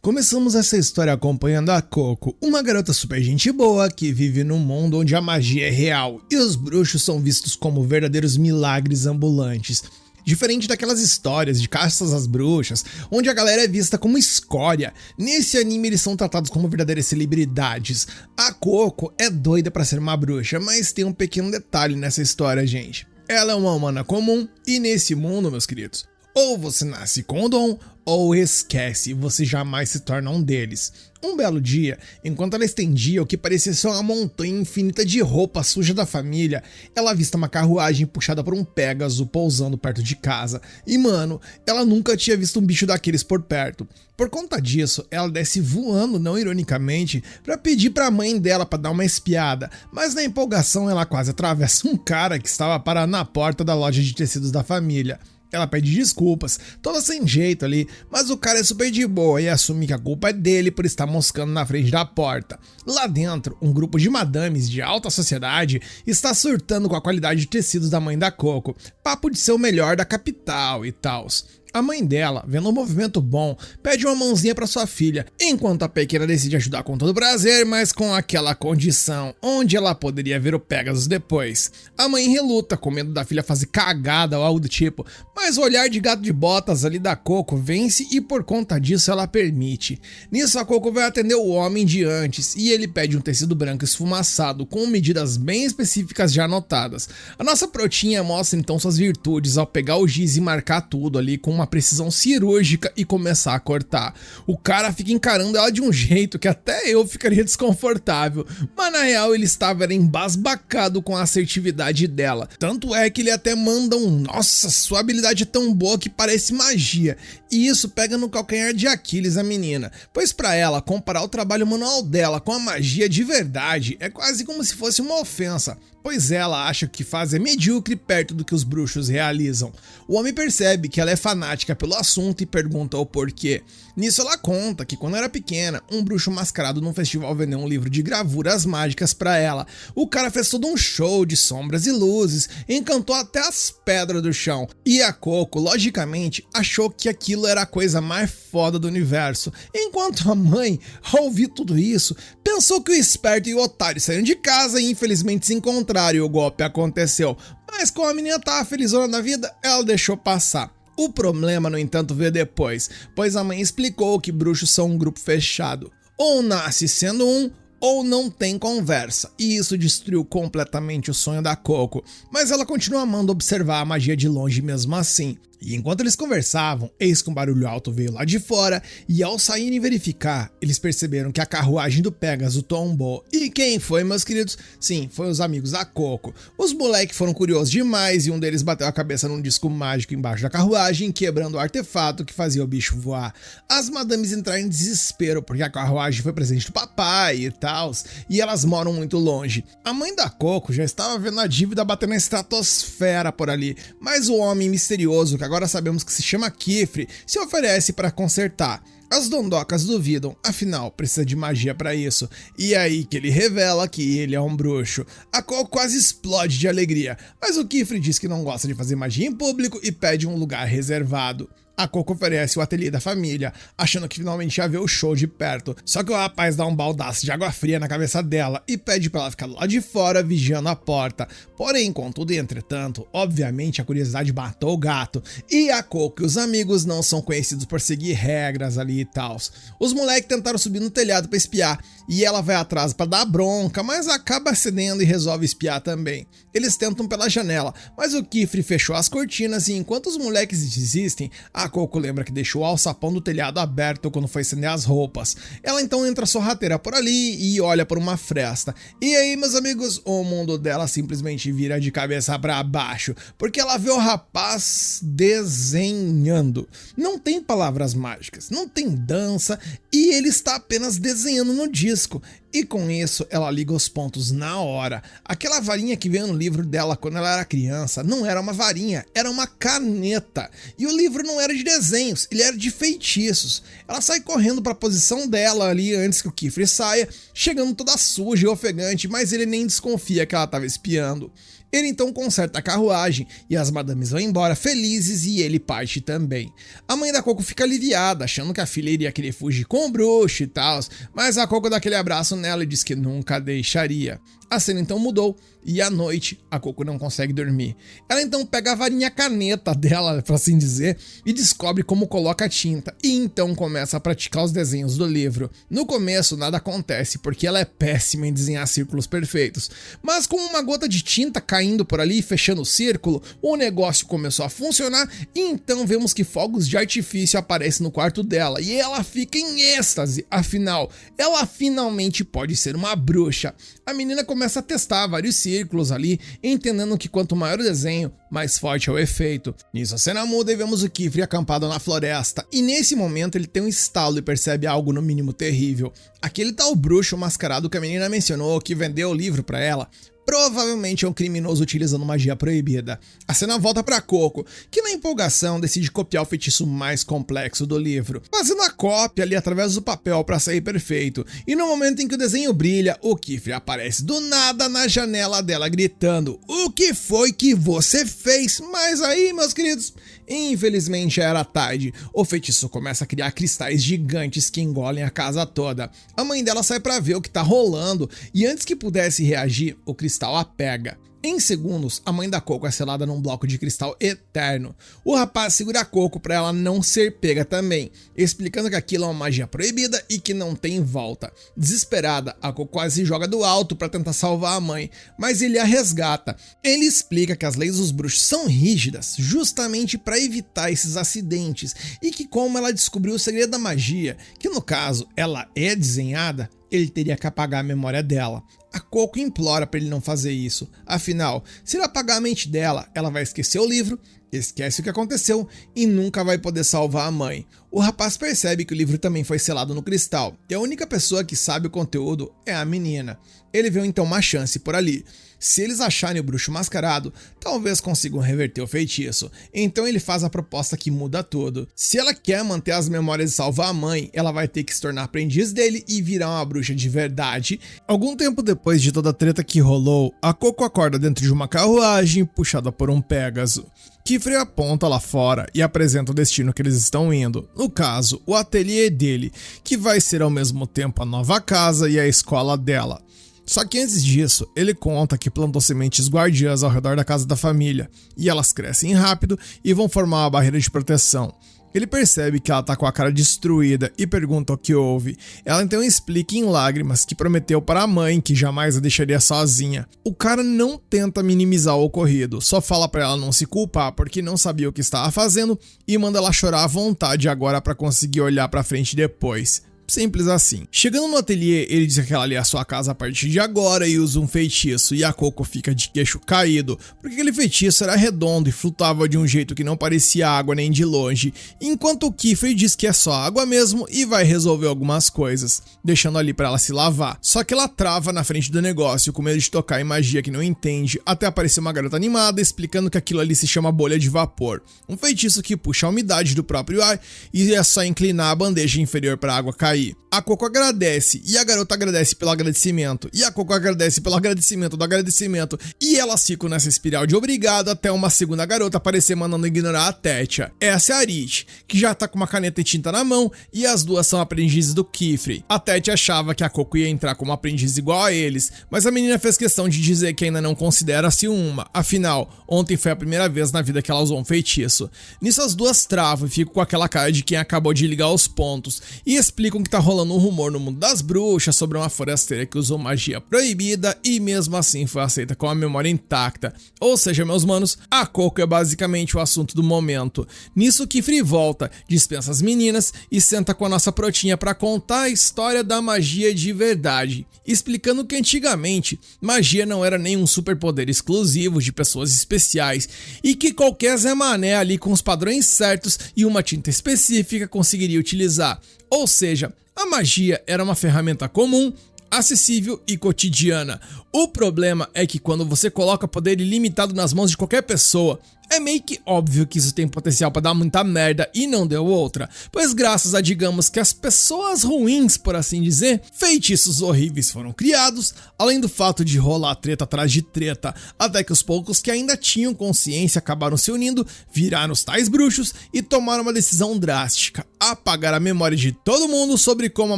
Começamos essa história acompanhando a Coco, uma garota super gente boa que vive num mundo onde a magia é real e os bruxos são vistos como verdadeiros milagres ambulantes. Diferente daquelas histórias de caças às bruxas, onde a galera é vista como escória, nesse anime eles são tratados como verdadeiras celebridades. A Coco é doida pra ser uma bruxa, mas tem um pequeno detalhe nessa história, gente. Ela é uma humana comum e nesse mundo, meus queridos, ou você nasce com o dom, ou esquece, você jamais se torna um deles. Um belo dia, enquanto ela estendia o que parecia ser uma montanha infinita de roupa suja da família, ela avista uma carruagem puxada por um Pégaso pousando perto de casa. E mano, ela nunca tinha visto um bicho daqueles por perto. Por conta disso, ela desce voando, não ironicamente, pra pedir pra mãe dela pra dar uma espiada, mas na empolgação ela quase atravessa um cara que estava parado na porta da loja de tecidos da família. Ela pede desculpas, toda sem jeito ali, mas o cara é super de boa e assume que a culpa é dele por estar moscando na frente da porta. Lá dentro, um grupo de madames de alta sociedade está surtando com a qualidade de tecidos da mãe da Coco, papo de ser o melhor da capital e tals. A mãe dela, vendo um movimento bom, pede uma mãozinha para sua filha, enquanto a pequena decide ajudar com todo prazer, mas com aquela condição, onde ela poderia ver o Pégaso depois. A mãe reluta, com medo da filha fazer cagada ou algo do tipo, mas o olhar de gato de botas ali da Coco vence e por conta disso ela permite. Nisso a Coco vai atender o homem de antes e ele pede um tecido branco esfumaçado, com medidas bem específicas já anotadas. A nossa protinha mostra então suas virtudes ao pegar o giz e marcar tudo ali com uma precisão cirúrgica e começar a cortar. O cara fica encarando ela de um jeito que até eu ficaria desconfortável, mas na real ele estava embasbacado com a assertividade dela. Tanto é que ele até manda um "nossa, sua habilidade é tão boa que parece magia", e isso pega no calcanhar de Aquiles a menina, pois para ela comparar o trabalho manual dela com a magia de verdade é quase como se fosse uma ofensa, pois ela acha que o que faz é medíocre perto do que os bruxos realizam. O homem percebe que ela é fanática pelo assunto e pergunta o porquê. Nisso ela conta que quando era pequena, um bruxo mascarado num festival vendeu um livro de gravuras mágicas pra ela. O cara fez todo um show de sombras e luzes, encantou até as pedras do chão. E a Coco, logicamente, achou que aquilo era a coisa mais foda do universo. Enquanto a mãe, ao ouvir tudo isso, pensou que o esperto e o otário saíram de casa e infelizmente se encontraram e o golpe aconteceu. Mas como a menina tava felizona da vida, ela deixou passar. O problema, no entanto, veio depois, pois a mãe explicou que bruxos são um grupo fechado. Ou nasce sendo um, ou não tem conversa, e isso destruiu completamente o sonho da Coco, mas ela continua amando observar a magia de longe mesmo assim. E enquanto eles conversavam, eis que um barulho alto veio lá de fora, e ao saírem verificar, eles perceberam que a carruagem do Pégaso tombou. E quem foi, meus queridos? Sim, foi os amigos da Coco. Os moleques foram curiosos demais e um deles bateu a cabeça num disco mágico embaixo da carruagem, quebrando o artefato que fazia o bicho voar. As madames entraram em desespero, porque a carruagem foi presente do papai e tal, e elas moram muito longe. A mãe da Coco já estava vendo a dívida bater na estratosfera por ali, mas o homem misterioso, que agora sabemos que se chama Kifre, se oferece para consertar. As dondocas duvidam, afinal precisa de magia para isso, e é aí que ele revela que ele é um bruxo. A Coco quase explode de alegria, mas o Kifre diz que não gosta de fazer magia em público e pede um lugar reservado. A Coco oferece o ateliê da família, achando que finalmente ia ver o show de perto. Só que o rapaz dá um baldaço de água fria na cabeça dela e pede pra ela ficar lá de fora vigiando a porta. Porém, contudo e entretanto, obviamente a curiosidade matou o gato. E a Coco e os amigos não são conhecidos por seguir regras ali e tal. Os moleques tentaram subir no telhado pra espiar e ela vai atrás pra dar bronca, mas acaba cedendo e resolve espiar também. Eles tentam pela janela, mas o Kifre fechou as cortinas e enquanto os moleques desistem, a Coco lembra que deixou o alçapão do telhado aberto quando foi estender as roupas. Ela então entra sorrateira por ali e olha por uma fresta. E aí, meus amigos, o mundo dela simplesmente vira de cabeça para baixo, porque ela vê o rapaz desenhando. Não tem palavras mágicas, não tem dança e ele está apenas desenhando no disco. E com isso ela liga os pontos na hora. Aquela varinha que veio no livro dela quando ela era criança não era uma varinha, era uma caneta. E o livro não era de desenhos, ele era de feitiços. Ela sai correndo para a posição dela ali antes que o Kifre saia, chegando toda suja e ofegante, mas ele nem desconfia que ela estava espiando. Ele então conserta a carruagem e as madames vão embora felizes e ele parte também. A mãe da Coco fica aliviada, achando que a filha iria querer fugir com o bruxo e tal, mas a Coco dá aquele abraço nela e diz que nunca deixaria. A cena então mudou e à noite a Coco não consegue dormir. Ela então pega a varinha caneta dela, por assim dizer, e descobre como coloca a tinta e então começa a praticar os desenhos do livro. No começo nada acontece porque ela é péssima em desenhar círculos perfeitos, mas com uma gota de tinta caindo por ali e fechando o círculo, o negócio começou a funcionar e então vemos que fogos de artifício aparecem no quarto dela e ela fica em êxtase, afinal, ela finalmente pode ser uma bruxa. A menina começa a testar vários círculos ali, entendendo que quanto maior o desenho, mais forte é o efeito. Nisso a cena muda e vemos o Kifre acampado na floresta, e nesse momento ele tem um estalo e percebe algo no mínimo terrível. Aquele tal bruxo mascarado que a menina mencionou, que vendeu o livro pra ela, provavelmente é um criminoso utilizando magia proibida. A cena volta pra Coco, que na empolgação decide copiar o feitiço mais complexo do livro, fazendo a cópia ali através do papel pra sair perfeito. E no momento em que o desenho brilha, o Kifre aparece do nada na janela dela gritando: "O que foi que você fez?" Mas aí, meus queridos, infelizmente já era tarde. O feitiço começa a criar cristais gigantes que engolem a casa toda. A mãe dela sai pra ver o que tá rolando e antes que pudesse reagir, o cristal a pega. Em segundos, a mãe da Coco é selada num bloco de cristal eterno. O rapaz segura a Coco para ela não ser pega também, explicando que aquilo é uma magia proibida e que não tem volta. Desesperada, a Coco quase joga do alto para tentar salvar a mãe, mas ele a resgata. Ele explica que as leis dos bruxos são rígidas, justamente para evitar esses acidentes, e que como ela descobriu o segredo da magia, que no caso ela é desenhada, ele teria que apagar a memória dela. A Coco implora para ele não fazer isso, afinal, se ele apagar a mente dela, ela vai esquecer o livro, esquece o que aconteceu e nunca vai poder salvar a mãe. O rapaz percebe que o livro também foi selado no cristal, e a única pessoa que sabe o conteúdo é a menina. Ele vê então uma chance por ali. Se eles acharem o bruxo mascarado, talvez consigam reverter o feitiço. Então ele faz a proposta que muda tudo. Se ela quer manter as memórias e salvar a mãe, ela vai ter que se tornar aprendiz dele e virar uma bruxa de verdade. Algum tempo depois de toda a treta que rolou, a Coco acorda dentro de uma carruagem puxada por um Pégaso. Kifre aponta lá fora e apresenta o destino que eles estão indo, no caso, o ateliê dele, que vai ser ao mesmo tempo a nova casa e a escola dela. Só que antes disso, ele conta que plantou sementes guardiãs ao redor da casa da família, e elas crescem rápido e vão formar uma barreira de proteção. Ele percebe que ela tá com a cara destruída e pergunta o que houve. Ela então explica em lágrimas que prometeu para a mãe que jamais a deixaria sozinha. O cara não tenta minimizar o ocorrido, só fala para ela não se culpar porque não sabia o que estava fazendo e manda ela chorar à vontade agora para conseguir olhar para frente depois. Simples assim. Chegando no ateliê, ele diz que ela ali é a sua casa a partir de agora e usa um feitiço, e a Coco fica de queixo caído, porque aquele feitiço era redondo e flutuava de um jeito que não parecia água nem de longe, enquanto o Kifre diz que é só água mesmo e vai resolver algumas coisas, deixando ali pra ela se lavar. Só que ela trava na frente do negócio, com medo de tocar em magia que não entende, até aparecer uma garota animada explicando que aquilo ali se chama bolha de vapor, um feitiço que puxa a umidade do próprio ar e é só inclinar a bandeja inferior pra água cair. A Coco agradece, e a garota agradece pelo agradecimento, e a Coco agradece pelo agradecimento do agradecimento, e elas ficam nessa espiral de obrigado até uma segunda garota aparecer mandando ignorar a Tétia. Essa é a Arit, que já tá com uma caneta e tinta na mão, e as duas são aprendizes do Kifre. A Tétia achava que a Coco ia entrar como aprendiz igual a eles, mas a menina fez questão de dizer que ainda não considera-se uma, afinal, ontem foi a primeira vez na vida que ela usou um feitiço. Nisso as duas travam e ficam com aquela cara de quem acabou de ligar os pontos, e explicam que tá rolando um rumor no mundo das bruxas sobre uma forasteira que usou magia proibida e mesmo assim foi aceita com a memória intacta. Ou seja, meus manos, a Coco é basicamente o assunto do momento. Nisso, Kifre volta, dispensa as meninas e senta com a nossa protinha para contar a história da magia de verdade, explicando que antigamente magia não era nenhum superpoder exclusivo de pessoas especiais e que qualquer Zé Mané ali com os padrões certos e uma tinta específica conseguiria utilizar. Ou seja, a magia era uma ferramenta comum, acessível e cotidiana. O problema é que quando você coloca poder ilimitado nas mãos de qualquer pessoa, É meio que óbvio que isso tem potencial pra dar muita merda e não deu outra, pois graças a, digamos que as pessoas ruins, por assim dizer, feitiços horríveis foram criados, além do fato de rolar treta atrás de treta, até que os poucos que ainda tinham consciência acabaram se unindo, viraram os tais bruxos e tomaram uma decisão drástica: apagar a memória de todo mundo sobre como a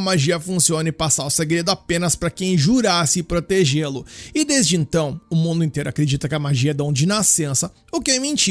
magia funciona e passar o segredo apenas pra quem jurasse protegê-lo. E desde então, o mundo inteiro acredita que a magia é dom de nascença, o que é mentira,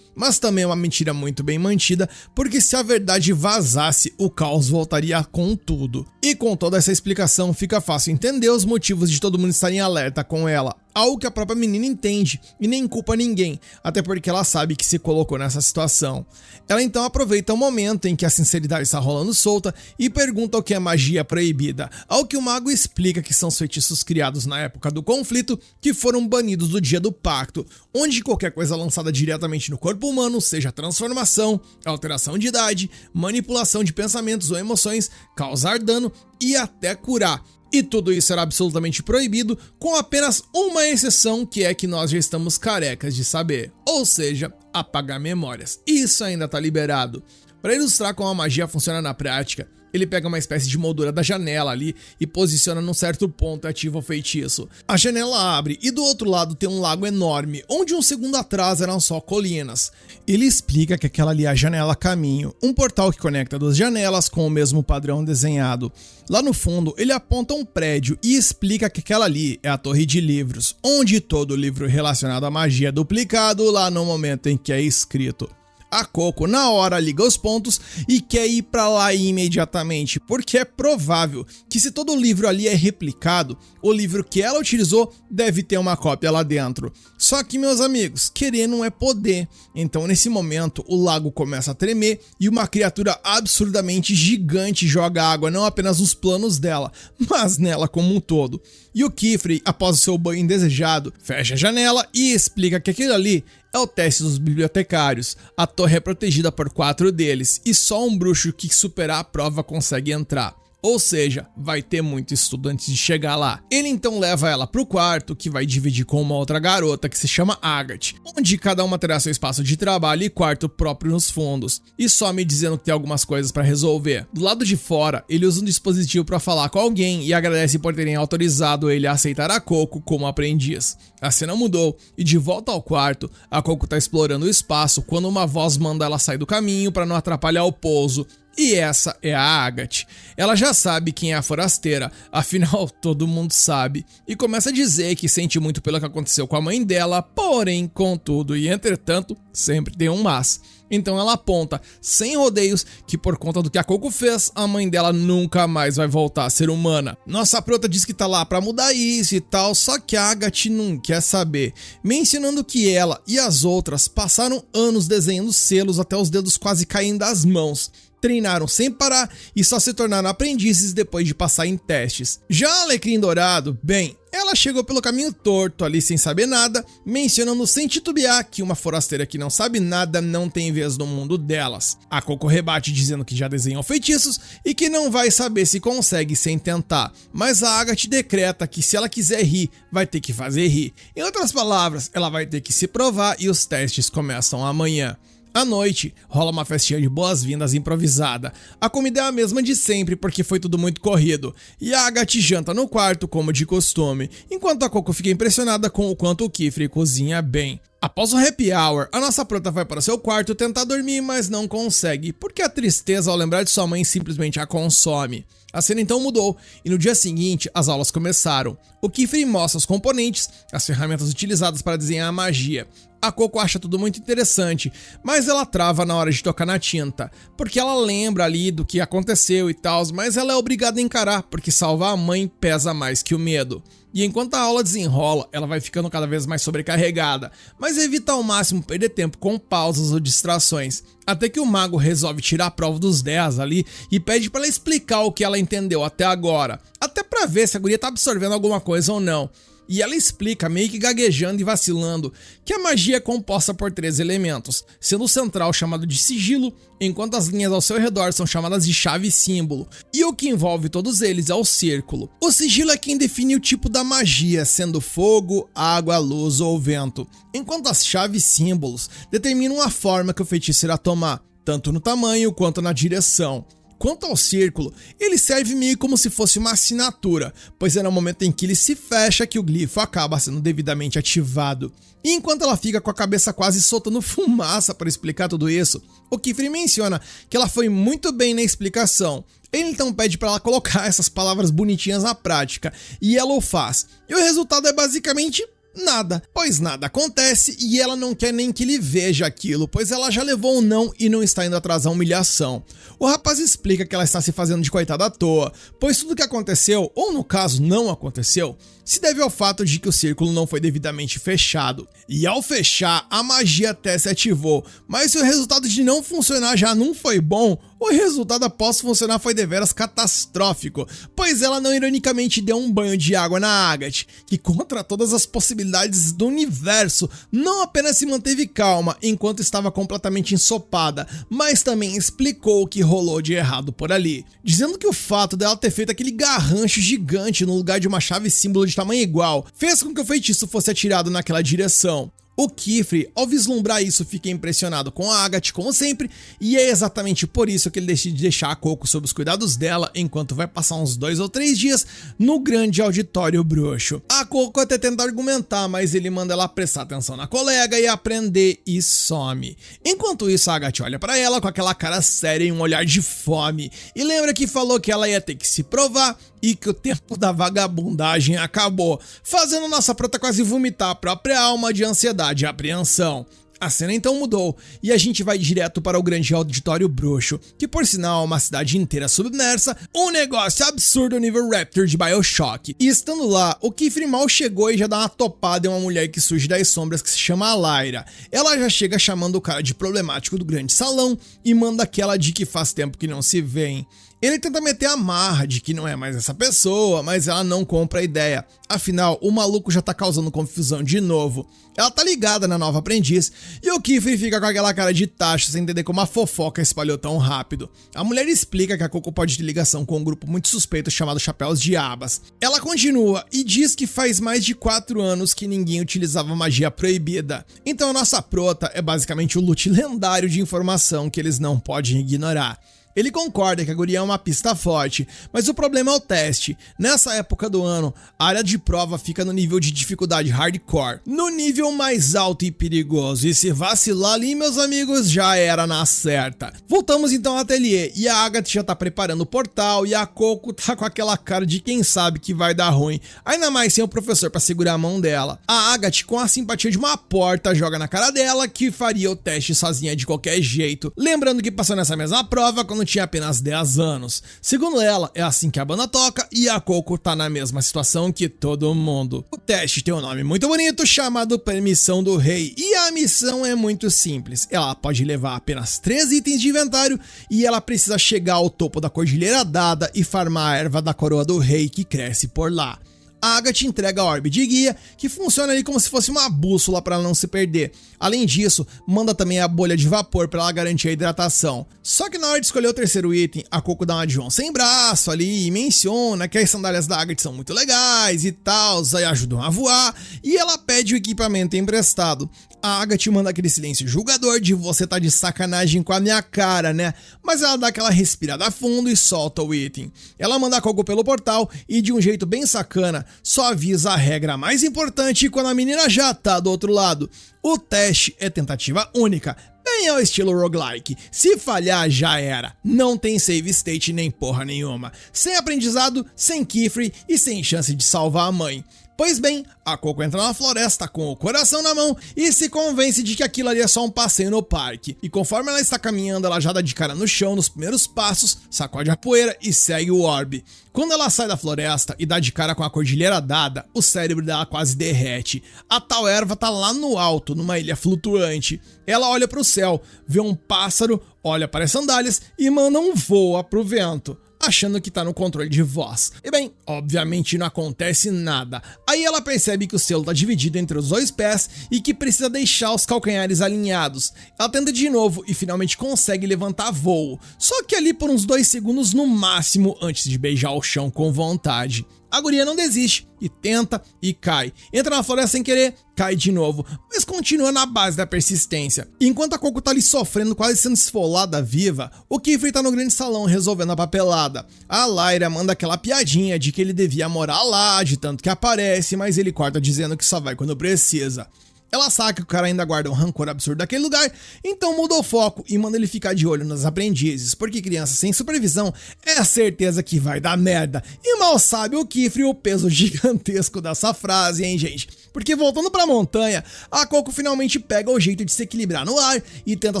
mas também é uma mentira muito bem mantida, porque se a verdade vazasse, o caos voltaria com tudo. E com toda essa explicação, fica fácil entender os motivos de todo mundo estar em alerta com ela, algo que a própria menina entende e nem culpa ninguém, até porque ela sabe que se colocou nessa situação. Ela então aproveita o momento em que a sinceridade está rolando solta e pergunta o que é magia proibida, ao que o mago explica que são os feitiços criados na época do conflito que foram banidos do dia do pacto, onde qualquer coisa lançada diretamente no corpo humano, seja transformação, alteração de idade, manipulação de pensamentos ou emoções, causar dano e até curar. E tudo isso era absolutamente proibido, com apenas uma exceção, que é que nós já estamos carecas de saber, ou seja, apagar memórias. Isso ainda tá liberado. Para ilustrar como a magia funciona na prática, ele pega uma espécie de moldura da janela ali e posiciona num certo ponto e ativa o feitiço. A janela abre e do outro lado tem um lago enorme, onde um segundo atrás eram só colinas. Ele explica que aquela ali é a janela caminho, um portal que conecta duas janelas com o mesmo padrão desenhado. Lá no fundo, ele aponta um prédio e explica que aquela ali é a torre de livros, onde todo livro relacionado à magia é duplicado lá no momento em que é escrito. A Coco na hora liga os pontos e quer ir pra lá imediatamente, porque é provável que se todo o livro ali é replicado, o livro que ela utilizou deve ter uma cópia lá dentro. Só que, meus amigos, querer não é poder. Então nesse momento o lago começa a tremer e uma criatura absurdamente gigante joga água não apenas nos planos dela, mas nela como um todo. E o Kifrey, após o seu banho indesejado, fecha a janela e explica que aquilo ali é o teste dos bibliotecários. A torre é protegida por 4 deles e só um bruxo que superar a prova consegue entrar. Ou seja, vai ter muito estudo antes de chegar lá. Ele então leva ela pro quarto, que vai dividir com uma outra garota que se chama Agathe, onde cada uma terá seu espaço de trabalho e quarto próprio nos fundos, e some dizendo que tem algumas coisas para resolver. Do lado de fora, ele usa um dispositivo para falar com alguém e agradece por terem autorizado ele a aceitar a Coco como aprendiz. A cena mudou e de volta ao quarto, a Coco tá explorando o espaço quando uma voz manda ela sair do caminho para não atrapalhar o pouso. E essa é a Agathe. Ela já sabe quem é a forasteira, afinal todo mundo sabe, e começa a dizer que sente muito pelo que aconteceu com a mãe dela, porém, contudo e entretanto, sempre tem um mas. Então ela aponta, sem rodeios, que por conta do que a Coco fez, a mãe dela nunca mais vai voltar a ser humana. Nossa prota diz que tá lá pra mudar isso e tal, só que a Agathe não quer saber, mencionando que ela e as outras passaram anos desenhando selos até os dedos quase caindo das mãos. Treinaram sem parar e só se tornaram aprendizes depois de passar em testes. Já a Alecrim Dourado, bem, ela chegou pelo caminho torto ali sem saber nada, mencionando sem titubear que uma forasteira que não sabe nada não tem vez no mundo delas. A Coco rebate dizendo que já desenhou feitiços e que não vai saber se consegue sem tentar, mas a Agathe decreta que se ela quiser rir, vai ter que fazer rir. Em outras palavras, ela vai ter que se provar e os testes começam amanhã. À noite, rola uma festinha de boas-vindas improvisada. A comida é a mesma de sempre porque foi tudo muito corrido. E a Agathe janta no quarto como de costume, enquanto a Coco fica impressionada com o quanto o Kifrey cozinha bem. Após o happy hour, a nossa prota vai para seu quarto tentar dormir, mas não consegue, porque a tristeza ao lembrar de sua mãe simplesmente a consome. A cena então mudou, e no dia seguinte, as aulas começaram. O Kifrey mostra os componentes, as ferramentas utilizadas para desenhar a magia. A Coco acha tudo muito interessante, mas ela trava na hora de tocar na tinta, porque ela lembra ali do que aconteceu e tal, mas ela é obrigada a encarar, porque salvar a mãe pesa mais que o medo. E enquanto a aula desenrola, ela vai ficando cada vez mais sobrecarregada, mas evita ao máximo perder tempo com pausas ou distrações, até que o mago resolve tirar a prova dos 10 ali e pede para ela explicar o que ela entendeu até agora, até para ver se a guria tá absorvendo alguma coisa ou não. e ela explica, meio que gaguejando e vacilando, que a magia é composta por 3 elementos, sendo o central chamado de sigilo, enquanto as linhas ao seu redor são chamadas de chave e símbolo, e o que envolve todos eles é o círculo. O sigilo é quem define o tipo da magia, sendo fogo, água, luz ou vento, enquanto as chaves e símbolos determinam a forma que o feitiço irá tomar, tanto no tamanho quanto na direção. Quanto ao círculo, ele serve meio como se fosse uma assinatura, pois é no momento em que ele se fecha que o glifo acaba sendo devidamente ativado. E enquanto ela fica com a cabeça quase soltando fumaça para explicar tudo isso, o Kiefer menciona que ela foi muito bem na explicação. Ele então pede para ela colocar essas palavras bonitinhas na prática, e ela o faz. E o resultado é basicamente nada, pois nada acontece e ela não quer nem que ele veja aquilo, pois ela já levou um não e não está indo atrás da humilhação. O rapaz explica que ela está se fazendo de coitada à toa, pois tudo que aconteceu, ou no caso não aconteceu, se deve ao fato de que o círculo não foi devidamente fechado. E ao fechar, a magia até se ativou, mas se o resultado de não funcionar já não foi bom, o resultado após funcionar foi deveras catastrófico, pois ela não ironicamente deu um banho de água na Agatha, que contra todas as possibilidades do universo, não apenas se manteve calma enquanto estava completamente ensopada, mas também explicou o que rolou de errado por ali, dizendo que o fato dela ter feito aquele garrancho gigante no lugar de uma chave símbolo de tamanho igual, fez com que o feitiço fosse atirado naquela direção. O Kiefer, ao vislumbrar isso, fica impressionado com a Agatha, como sempre, e é exatamente por isso que ele decide deixar a Coco sob os cuidados dela, enquanto vai passar uns 2 ou 3 dias no grande auditório bruxo. A Coco até tenta argumentar, mas ele manda ela prestar atenção na colega e aprender e some. Enquanto isso, a Agatha olha pra ela com aquela cara séria e um olhar de fome, e lembra que falou que ela ia ter que se provar e que o tempo da vagabundagem acabou, fazendo nossa prota quase vomitar a própria alma de ansiedade e apreensão. A cena então mudou e a gente vai direto para o grande auditório bruxo, que por sinal é uma cidade inteira submersa, um negócio absurdo nível Raptor de BioShock. E estando lá, o Kiefer mal chegou e já dá uma topada em uma mulher que surge das sombras que se chama Lyra. Ela já chega chamando o cara de problemático do grande salão e manda aquela de que faz tempo que não se vêem. Ele tenta meter a marra de que não é mais essa pessoa, mas ela não compra a ideia. Afinal, o maluco já tá causando confusão de novo. Ela tá ligada na nova aprendiz e o Kiefer fica com aquela cara de tacho sem entender como a fofoca espalhou tão rápido. A mulher explica que a Coco pode ter ligação com um grupo muito suspeito chamado Chapéus de Abas. Ela continua e diz que faz mais de 4 anos que ninguém utilizava magia proibida. Então a nossa prota é basicamente o loot lendário de informação que eles não podem ignorar. Ele concorda que a guria é uma pista forte, mas o problema é o teste. Nessa época do ano, a área de prova fica no nível de dificuldade hardcore, no nível mais alto e perigoso, e se vacilar ali, meus amigos, já era na certa. Voltamos então ao ateliê, e a Agatha já tá preparando o portal, e a Coco tá com aquela cara de quem sabe que vai dar ruim, ainda mais sem o professor pra segurar a mão dela. A Agatha, com a simpatia de uma porta, joga na cara dela que faria o teste sozinha de qualquer jeito, lembrando que passou nessa mesma prova quando tinha apenas 10 anos. Segundo ela, é assim que a banda toca e a Coco tá na mesma situação que todo mundo. O teste tem um nome muito bonito chamado Permissão do Rei e a missão é muito simples. Ela pode levar apenas 3 itens de inventário e ela precisa chegar ao topo da Cordilheira Dada e farmar a erva da coroa do rei que cresce por lá. A Agatha entrega a orbe de guia, que funciona ali como se fosse uma bússola para ela não se perder. Além disso, manda também a bolha de vapor para ela garantir a hidratação. Só que na hora de escolher o terceiro item, a Coco dá uma de João sem braço ali e menciona que as sandálias da Agatha são muito legais e tal, aí ajudam a voar, e ela pede o equipamento emprestado. A Agatha manda aquele silêncio julgador de você tá de sacanagem com a minha cara, né? Mas ela dá aquela respirada fundo e solta o item. Ela manda a Coco pelo portal e de um jeito bem sacana, só avisa a regra mais importante quando a menina já tá do outro lado. O teste é tentativa única, bem ao estilo roguelike. Se falhar, já era. Não tem save state nem porra nenhuma. Sem aprendizado, sem Kiefer e sem chance de salvar a mãe. Pois bem, a Coco entra na floresta com o coração na mão e se convence de que aquilo ali é só um passeio no parque. E conforme ela está caminhando, ela já dá de cara no chão nos primeiros passos, sacode a poeira e segue o orbe. Quando ela sai da floresta e dá de cara com a Cordilheira Dada, o cérebro dela quase derrete. A tal erva tá lá no alto, numa ilha flutuante. Ela olha para o céu, vê um pássaro, olha para as sandálias e manda um voa pro vento. achando que tá no controle de voz. E bem, obviamente não acontece nada. Aí ela percebe que o selo tá dividido entre os dois pés e que precisa deixar os calcanhares alinhados. Ela tenta de novo e finalmente consegue levantar voo, só que ali por uns 2 segundos no máximo antes de beijar o chão com vontade. A guria não desiste e tenta e cai. Entra na floresta sem querer, cai de novo, mas continua na base da persistência. Enquanto a Coco tá ali sofrendo, quase sendo esfolada viva, o Kiefer tá no grande salão resolvendo a papelada. A Lyra manda aquela piadinha de que ele devia morar lá, de tanto que aparece, mas ele corta dizendo que só vai quando precisa. Ela sabe que o cara ainda guarda um rancor absurdo daquele lugar, então muda o foco e manda ele ficar de olho nos aprendizes, porque criança sem supervisão é a certeza que vai dar merda. E mal sabe o Kiefer o peso gigantesco dessa frase, hein, gente? Porque voltando pra montanha, a Coco finalmente pega o jeito de se equilibrar no ar e tenta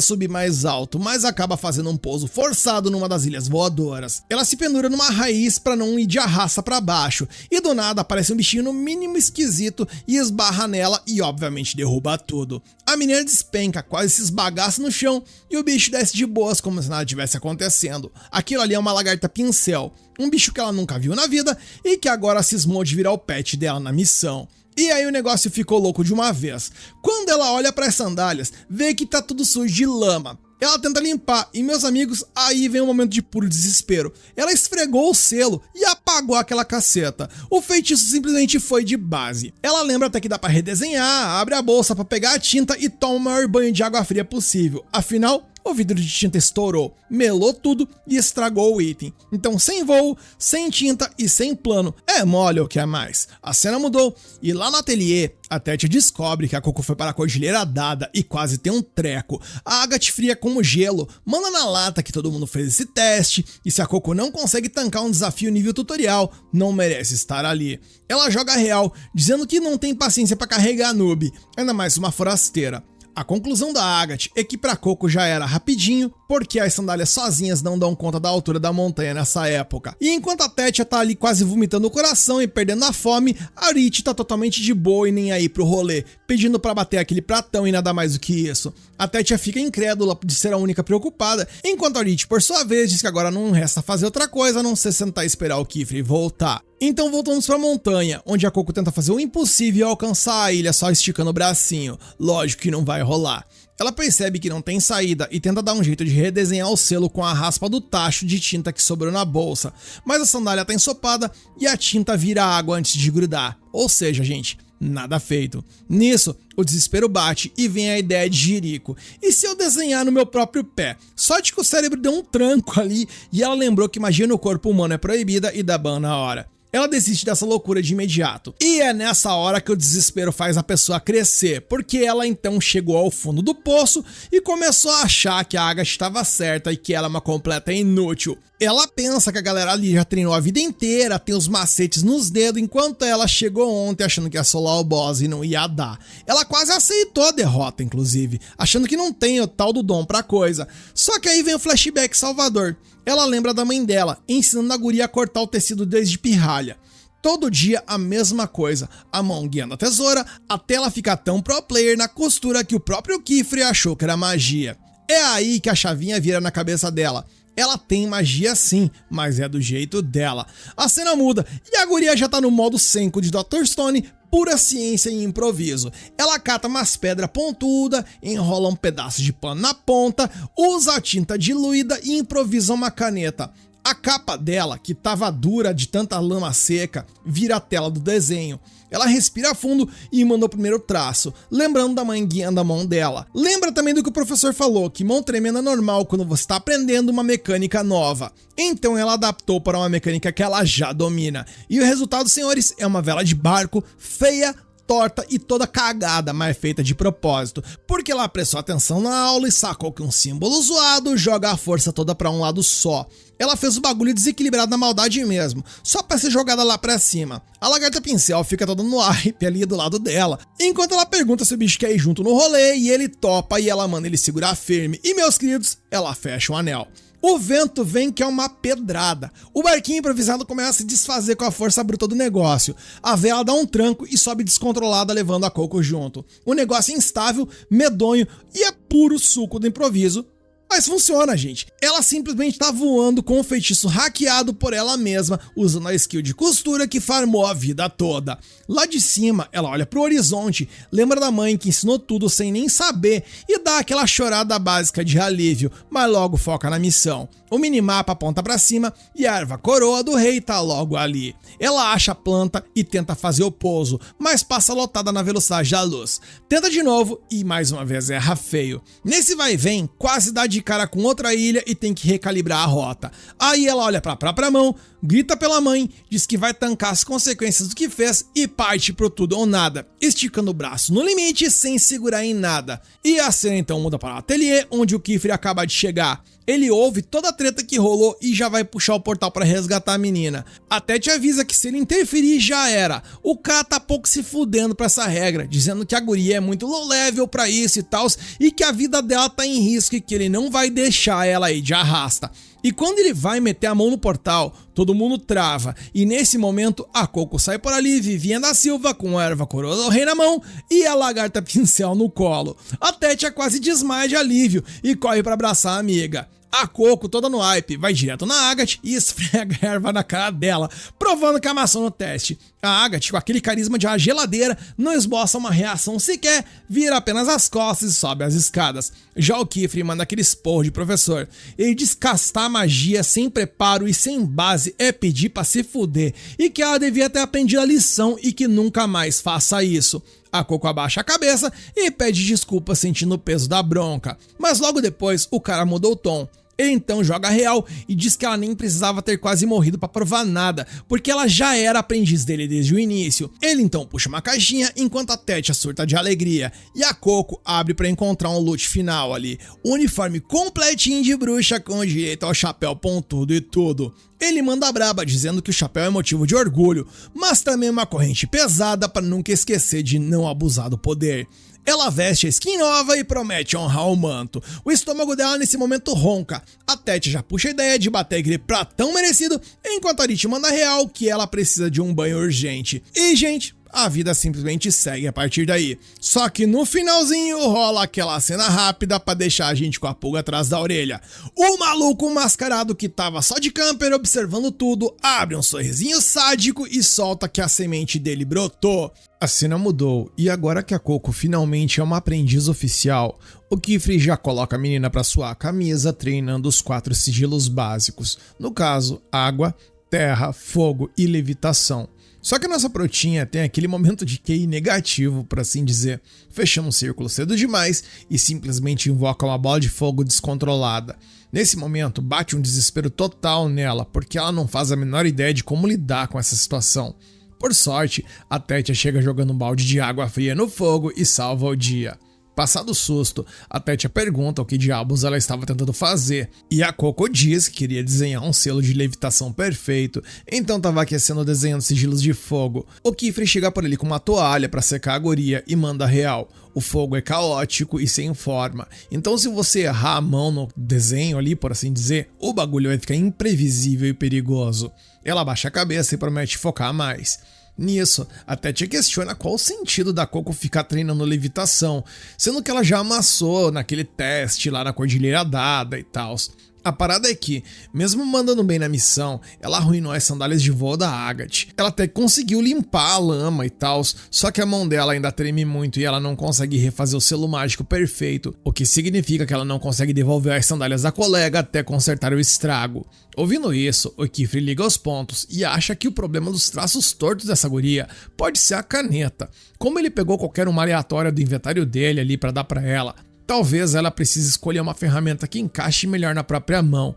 subir mais alto, mas acaba fazendo um pouso forçado numa das ilhas voadoras. Ela se pendura numa raiz pra não ir de arrasta pra baixo, e do nada aparece um bichinho no mínimo esquisito e esbarra nela e obviamente derruba tudo. A menina despenca, quase se esbagaça no chão e o bicho desce de boas como se nada tivesse acontecendo. Aquilo ali é uma lagarta pincel, um bicho que ela nunca viu na vida e que agora cismou de virar o pet dela na missão. E aí o negócio ficou louco de uma vez. Quando ela olha para as sandálias, vê que tá tudo sujo de lama. Ela tenta limpar e, meus amigos, aí vem um momento de puro desespero. Ela esfregou o selo e apagou aquela caceta. O feitiço simplesmente foi de base. Ela lembra até que dá para redesenhar, abre a bolsa para pegar a tinta e toma o maior banho de água fria possível. Afinal, o vidro de tinta estourou, melou tudo e estragou o item. Então, sem voo, sem tinta e sem plano, é mole o que é mais. A cena mudou e lá no ateliê, a Tétia descobre que a Coco foi para a Cordilheira Dada e quase tem um treco. A Agathe fria como gelo, manda na lata que todo mundo fez esse teste e se a Coco não consegue tancar um desafio nível tutorial, não merece estar ali. Ela joga real, dizendo que não tem paciência para carregar a noob, ainda mais uma forasteira. A conclusão da Agathe é que pra Coco já era rapidinho, porque as sandálias sozinhas não dão conta da altura da montanha nessa época. E enquanto a Tétia tá ali quase vomitando o coração e perdendo a fome, a Rich tá totalmente de boa e nem aí pro rolê, pedindo pra bater aquele pratão e nada mais do que isso. A Tétia fica incrédula de ser a única preocupada, enquanto a Rich, por sua vez, diz que agora não resta fazer outra coisa a não ser sentar e esperar o Kiefer voltar. Então voltamos pra montanha, onde a Coco tenta fazer o impossível e alcançar a ilha só esticando o bracinho. Lógico que não vai rolar. Ela percebe que não tem saída e tenta dar um jeito de redesenhar o selo com a raspa do tacho de tinta que sobrou na bolsa, mas a sandália tá ensopada e a tinta vira água antes de grudar. Ou seja, gente, nada feito. Nisso, o desespero bate e vem a ideia de Jerico. E se eu desenhar no meu próprio pé? Sorte que o cérebro deu um tranco ali e ela lembrou que magia no corpo humano é proibida e dá ban na hora. Ela desiste dessa loucura de imediato. E é nessa hora que o desespero faz a pessoa crescer, porque ela então chegou ao fundo do poço e começou a achar que a Agathe estava certa e que ela é uma completa inútil. Ela pensa que a galera ali já treinou a vida inteira, tem os macetes nos dedos, enquanto ela chegou ontem achando que ia solar o boss e não ia dar. Ela quase aceitou a derrota, inclusive, achando que não tem o tal do dom pra coisa. Só que aí vem o flashback salvador. Ela lembra da mãe dela, ensinando a guria a cortar o tecido desde pirralha. Todo dia a mesma coisa, a mão guiando a tesoura, até ela ficar tão pro player na costura que o próprio Kiefer achou que era magia. É aí que a chavinha vira na cabeça dela. Ela tem magia sim, mas é do jeito dela. A cena muda e a guria já tá no modo senko de Dr. Stone, pura ciência e improviso. Ela cata umas pedras pontudas, enrola um pedaço de pano na ponta, usa a tinta diluída e improvisa uma caneta. A capa dela, que tava dura de tanta lama seca, vira a tela do desenho. Ela respira fundo e manda o primeiro traço, lembrando da mãe guiando a mão dela. Lembra também do que o professor falou, que mão tremenda é normal quando você está aprendendo uma mecânica nova. Então ela adaptou para uma mecânica que ela já domina. E o resultado, senhores, é uma vela de barco feia, torta e toda cagada, mas feita de propósito, porque ela prestou atenção na aula e sacou que um símbolo zoado joga a força toda pra um lado só. Ela fez o bagulho desequilibrado na maldade mesmo, só pra ser jogada lá pra cima. A lagarta pincel fica toda no hype ali do lado dela, enquanto ela pergunta se o bicho quer ir junto no rolê e ele topa e ela manda ele segurar firme. E meus queridos, ela fecha o anel. O vento vem que é uma pedrada. O barquinho improvisado começa a se desfazer com a força bruta do negócio. A vela dá um tranco e sobe descontrolada, levando a Coco junto. O negócio é instável, medonho e é puro suco do improviso. Mas funciona, gente. Ela simplesmente tá voando com um feitiço hackeado por ela mesma, usando a skill de costura que farmou a vida toda. Lá de cima, ela olha pro horizonte, lembra da mãe que ensinou tudo sem nem saber e dá aquela chorada básica de alívio, mas logo foca na missão. O minimapa aponta pra cima e a erva coroa do rei tá logo ali. Ela acha a planta e tenta fazer o pouso, mas passa lotada na velocidade da luz. Tenta de novo e mais uma vez erra feio. Nesse vai e vem, quase dá de cara com outra ilha e tem que recalibrar a rota. Aí ela olha pra própria mão, grita pela mãe, diz que vai tancar as consequências do que fez e parte pro tudo ou nada, esticando o braço no limite sem segurar em nada. E a cena então muda para o ateliê, onde o Kifre acaba de chegar. Ele ouve toda a treta que rolou e já vai puxar o portal para resgatar a menina. Até te avisa que se ele interferir já era. O cara tá pouco se fudendo pra essa regra, dizendo que a guria é muito low level pra isso e tal, e que a vida dela tá em risco e que ele não vai deixar ela aí de arrasta. E quando ele vai meter a mão no portal, todo mundo trava. E nesse momento, a Coco sai por ali, Vivinha da Silva, com a erva coroa do rei na mão e a lagarta pincel no colo. A Tétia quase desmaia de alívio e corre pra abraçar a amiga. A Coco, toda no hype, vai direto na Agathe e esfrega a erva na cara dela, provando que amassou no teste. A Agathe, com aquele carisma de uma geladeira, não esboça uma reação sequer, vira apenas as costas e sobe as escadas. Já o Kifre manda aquele esporro de professor. Ele diz que castar magia sem preparo e sem base é pedir pra se fuder, e que ela devia ter aprendido a lição e que nunca mais faça isso. A Coco abaixa a cabeça e pede desculpa sentindo o peso da bronca. Mas logo depois, o cara mudou o tom. Ele então joga real e diz que ela nem precisava ter quase morrido pra provar nada, porque ela já era aprendiz dele desde o início. Ele então puxa uma caixinha enquanto a Tétia surta de alegria, e a Coco abre pra encontrar um loot final ali. Um uniforme completinho de bruxa com direito ao chapéu pontudo e tudo. Ele manda braba dizendo que o chapéu é motivo de orgulho, mas também uma corrente pesada para nunca esquecer de não abusar do poder. Ela veste a skin nova e promete honrar o manto. O estômago dela nesse momento ronca. A Tétia já puxa a ideia de bater aquele pratão merecido, enquanto a Rit manda real que ela precisa de um banho urgente. E, gente, a vida simplesmente segue a partir daí. Só que no finalzinho rola aquela cena rápida pra deixar a gente com a pulga atrás da orelha. O maluco mascarado que tava só de camper observando tudo, abre um sorrisinho sádico e solta que a semente dele brotou. A cena mudou e agora que a Coco finalmente é uma aprendiz oficial, o Kifre já coloca a menina pra suar a camisa treinando os 4 sigilos básicos. No caso, água, terra, fogo e levitação. Só que a nossa protinha tem aquele momento de QI negativo, por assim dizer, fechando um círculo cedo demais e simplesmente invoca uma bola de fogo descontrolada. Nesse momento bate um desespero total nela, porque ela não faz a menor ideia de como lidar com essa situação. Por sorte, a Tétia chega jogando um balde de água fria no fogo e salva o dia. Passado o susto, a Tétia pergunta o que diabos ela estava tentando fazer, e a Coco diz que queria desenhar um selo de levitação perfeito, então estava aquecendo desenhando sigilos de fogo. O Kifre chega por ali com uma toalha para secar a guria e manda real. O fogo é caótico e sem forma, então se você errar a mão no desenho ali, por assim dizer, o bagulho vai ficar imprevisível e perigoso. Ela abaixa a cabeça e promete focar mais. Nisso, a Tétia questiona qual o sentido da Coco ficar treinando levitação, sendo que ela já amassou naquele teste lá na Cordilheira Dada e tal. A parada é que, mesmo mandando bem na missão, ela arruinou as sandálias de voo da Agathe. Ela até conseguiu limpar a lama e tal, só que a mão dela ainda treme muito e ela não consegue refazer o selo mágico perfeito, o que significa que ela não consegue devolver as sandálias da colega até consertar o estrago. Ouvindo isso, o Kifre liga os pontos e acha que o problema dos traços tortos dessa guria pode ser a caneta. Como ele pegou qualquer uma aleatória do inventário dele ali pra dar pra ela, talvez ela precise escolher uma ferramenta que encaixe melhor na própria mão.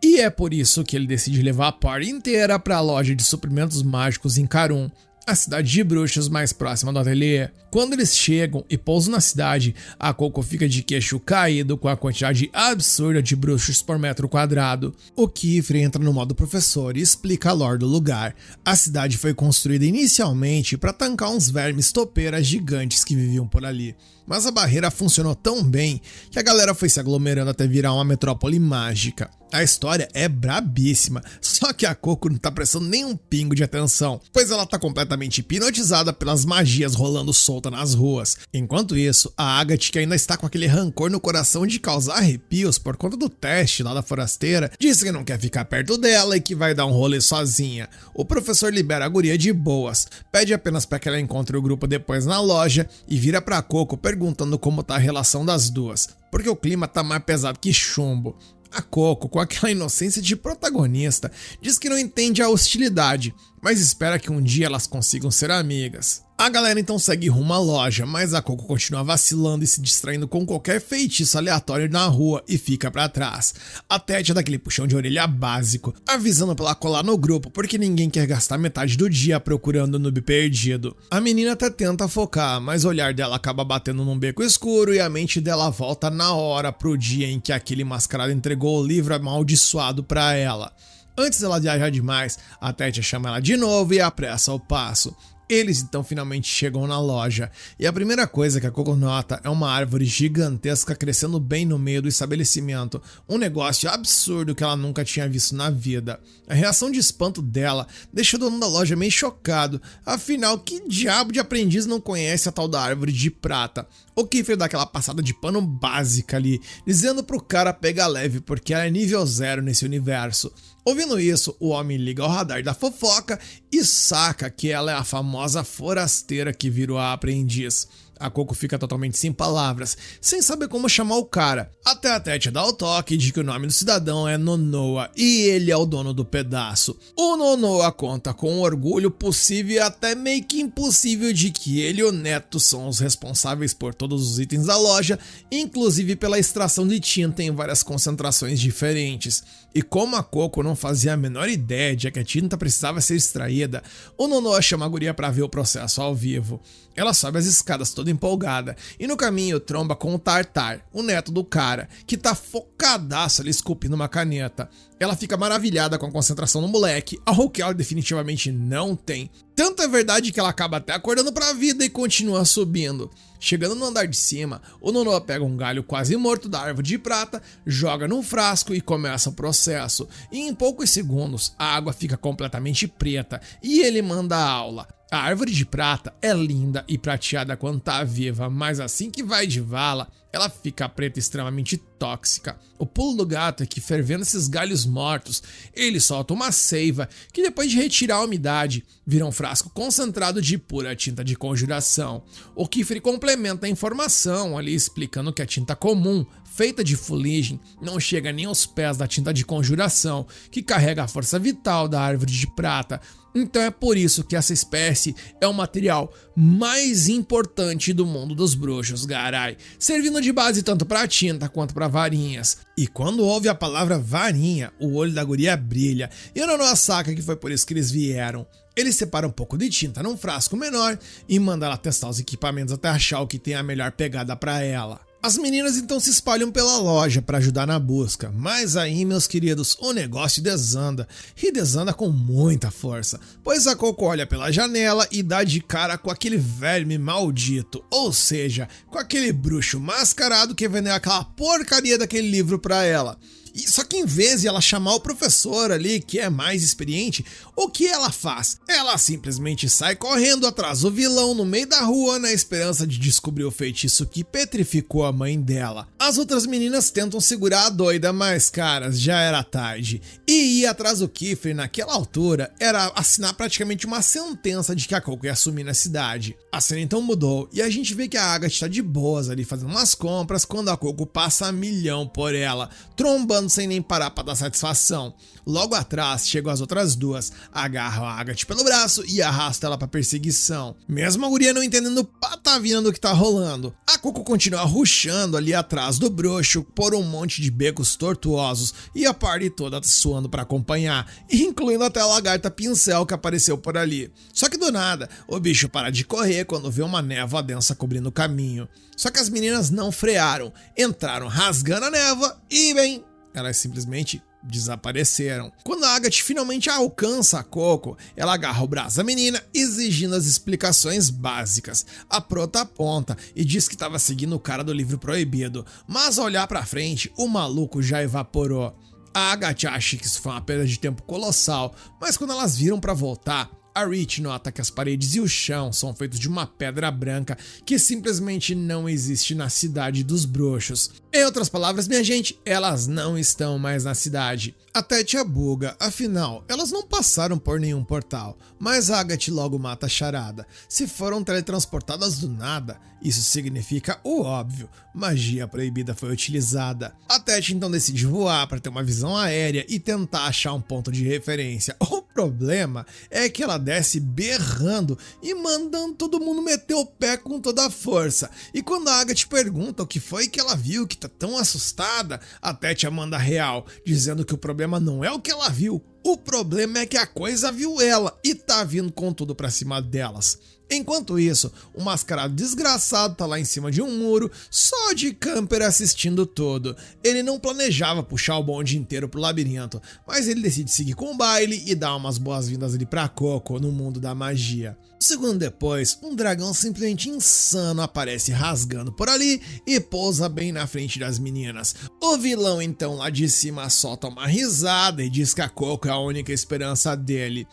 E é por isso que ele decide levar a party inteira para a loja de suprimentos mágicos em Carum, a cidade de bruxos mais próxima do ateliê. Quando eles chegam e pousam na cidade, a Coco fica de queixo caído com a quantidade absurda de bruxos por metro quadrado. O Kifre entra no modo professor e explica a lore do lugar. A cidade foi construída inicialmente para tancar uns vermes topeiras gigantes que viviam por ali. Mas a barreira funcionou tão bem que a galera foi se aglomerando até virar uma metrópole mágica. A história é brabíssima, só que a Coco não tá prestando nenhum pingo de atenção, pois ela tá completamente hipnotizada pelas magias rolando solta nas ruas. Enquanto isso, a Agatha, que ainda está com aquele rancor no coração de causar arrepios por conta do teste lá da forasteira, disse que não quer ficar perto dela e que vai dar um rolê sozinha. O professor libera a guria de boas, pede apenas para que ela encontre o grupo depois na loja e vira pra Coco perguntando como tá a relação das duas, porque o clima tá mais pesado que chumbo. A Coco, com aquela inocência de protagonista, diz que não entende a hostilidade, mas espera que um dia elas consigam ser amigas. A galera então segue rumo à loja, mas a Coco continua vacilando e se distraindo com qualquer feitiço aleatório na rua e fica pra trás. A Tete dá aquele puxão de orelha básico, avisando pra ela colar no grupo, porque ninguém quer gastar metade do dia procurando o noob perdido. A menina até tenta focar, mas o olhar dela acaba batendo num beco escuro e a mente dela volta na hora pro dia em que aquele mascarado entregou o livro amaldiçoado pra ela. Antes dela viajar demais, a Tete chama ela de novo e apressa o passo. Eles então finalmente chegam na loja, e a primeira coisa que a Coco nota é uma árvore gigantesca crescendo bem no meio do estabelecimento, um negócio absurdo que ela nunca tinha visto na vida. A reação de espanto dela deixa o dono da loja meio chocado, afinal que diabo de aprendiz não conhece a tal da árvore de prata? O Kiefer dá aquela passada de pano básica ali, dizendo pro cara pegar leve porque ela é nível 0 nesse universo. Ouvindo isso, o homem liga ao radar da fofoca e saca que ela é a famosa forasteira que virou a aprendiz. A Coco fica totalmente sem palavras, sem saber como chamar o cara. Até a Tete dá o toque de que o nome do cidadão é Nonoa e ele é o dono do pedaço. O Nonoa conta com um orgulho possível e até meio que impossível de que ele e o neto são os responsáveis por todos os itens da loja, inclusive pela extração de tinta em várias concentrações diferentes. E como a Coco não fazia a menor ideia de que a tinta precisava ser extraída, o Nonoa chama a guria pra ver o processo ao vivo. Ela sobe as escadas toda empolgada e no caminho tromba com o Tartar, o neto do cara, que tá focadaço ali esculpindo uma caneta. Ela fica maravilhada com a concentração do moleque, algo que ela definitivamente não tem. Tanto é verdade que ela acaba até acordando pra vida e continua subindo. Chegando no andar de cima, o Nonoa pega um galho quase morto da árvore de prata, joga num frasco e começa o processo. E em poucos segundos, a água fica completamente preta e ele manda a aula. A árvore de prata é linda e prateada quando tá viva, mas assim que vai de vala, ela fica preta e extremamente tóxica. O pulo do gato é que, fervendo esses galhos mortos, ele solta uma seiva que, depois de retirar a umidade, vira um frasco concentrado de pura tinta de conjuração. O Kiefer complementa a informação ali explicando que a tinta comum, feita de fuligem, não chega nem aos pés da tinta de conjuração, que carrega a força vital da árvore de prata. Então é por isso que essa espécie é o material mais importante do mundo dos bruxos, garai, servindo de base tanto para tinta quanto para varinhas. E quando ouve a palavra varinha, o olho da guria brilha, e o Nonoa saca que foi por isso que eles vieram. Ele separa um pouco de tinta num frasco menor e manda ela testar os equipamentos até achar o que tem a melhor pegada para ela. As meninas então se espalham pela loja para ajudar na busca, mas aí, meus queridos, o negócio desanda, e desanda com muita força, pois a Coco olha pela janela e dá de cara com aquele verme maldito, ou seja, com aquele bruxo mascarado que vendeu aquela porcaria daquele livro para ela. Só que em vez de ela chamar o professor ali, que é mais experiente, o que ela faz? Ela simplesmente sai correndo atrás do vilão no meio da rua na esperança de descobrir o feitiço que petrificou a mãe dela. As outras meninas tentam segurar a doida, mas caras, já era tarde. E ir atrás do Kiefer naquela altura era assinar praticamente uma sentença de que a Coco ia sumir na cidade. A cena então mudou e a gente vê que a Agatha tá de boas ali fazendo umas compras quando a Coco passa a milhão por ela, trombando sem nem parar pra dar satisfação. Logo atrás chegam as outras duas, agarram a Agatha pelo braço e arrastam ela pra perseguição. Mesmo a guria não entendendo patavina do que tá rolando, a Coco continua rushando ali atrás do bruxo por um monte de becos tortuosos e a party toda suando pra acompanhar, incluindo até a lagarta pincel que apareceu por ali. Só que do nada, o bicho para de correr quando vê uma névoa densa cobrindo o caminho. Só que as meninas não frearam, entraram rasgando a névoa e, bem, elas simplesmente desapareceram. Quando a Agatha finalmente alcança a Coco, ela agarra o braço da menina, exigindo as explicações básicas. A prota aponta e diz que estava seguindo o cara do livro proibido, mas ao olhar pra frente, o maluco já evaporou. A Agatha acha que isso foi uma perda de tempo colossal, mas quando elas viram para voltar, a Rich nota que as paredes e o chão são feitos de uma pedra branca que simplesmente não existe na cidade dos bruxos. Em outras palavras, minha gente, elas não estão mais na cidade. A Tétia buga, afinal, elas não passaram por nenhum portal, mas a Agatha logo mata a charada. Se foram teletransportadas do nada, isso significa o óbvio, magia proibida foi utilizada. A Tétia então decide voar para ter uma visão aérea e tentar achar um ponto de referência. O problema é que ela desce berrando e mandando todo mundo meter o pé com toda a força. E quando a Agatha pergunta o que foi que ela viu que tá tão assustada, a Tétia manda real, dizendo que o problema não é o que ela viu, o problema é que a coisa viu ela e tá vindo com tudo pra cima delas. Enquanto isso, o mascarado desgraçado tá lá em cima de um muro, só de camper assistindo tudo. Ele não planejava puxar o bonde inteiro pro labirinto, mas ele decide seguir com o baile e dar umas boas-vindas ali pra Coco no mundo da magia. Um segundo depois, um dragão simplesmente insano aparece rasgando por ali e pousa bem na frente das meninas. O vilão então lá de cima solta uma risada e diz que a Coco é a única esperança dele.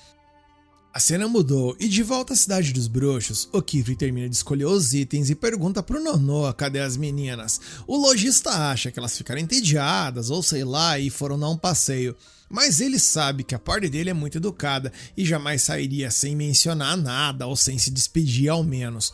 A cena mudou e de volta à cidade dos bruxos, o Kifli termina de escolher os itens e pergunta pro Nonoa cadê as meninas. O lojista acha que elas ficaram entediadas ou sei lá e foram dar um passeio, mas ele sabe que a parte dele é muito educada e jamais sairia sem mencionar nada ou sem se despedir ao menos.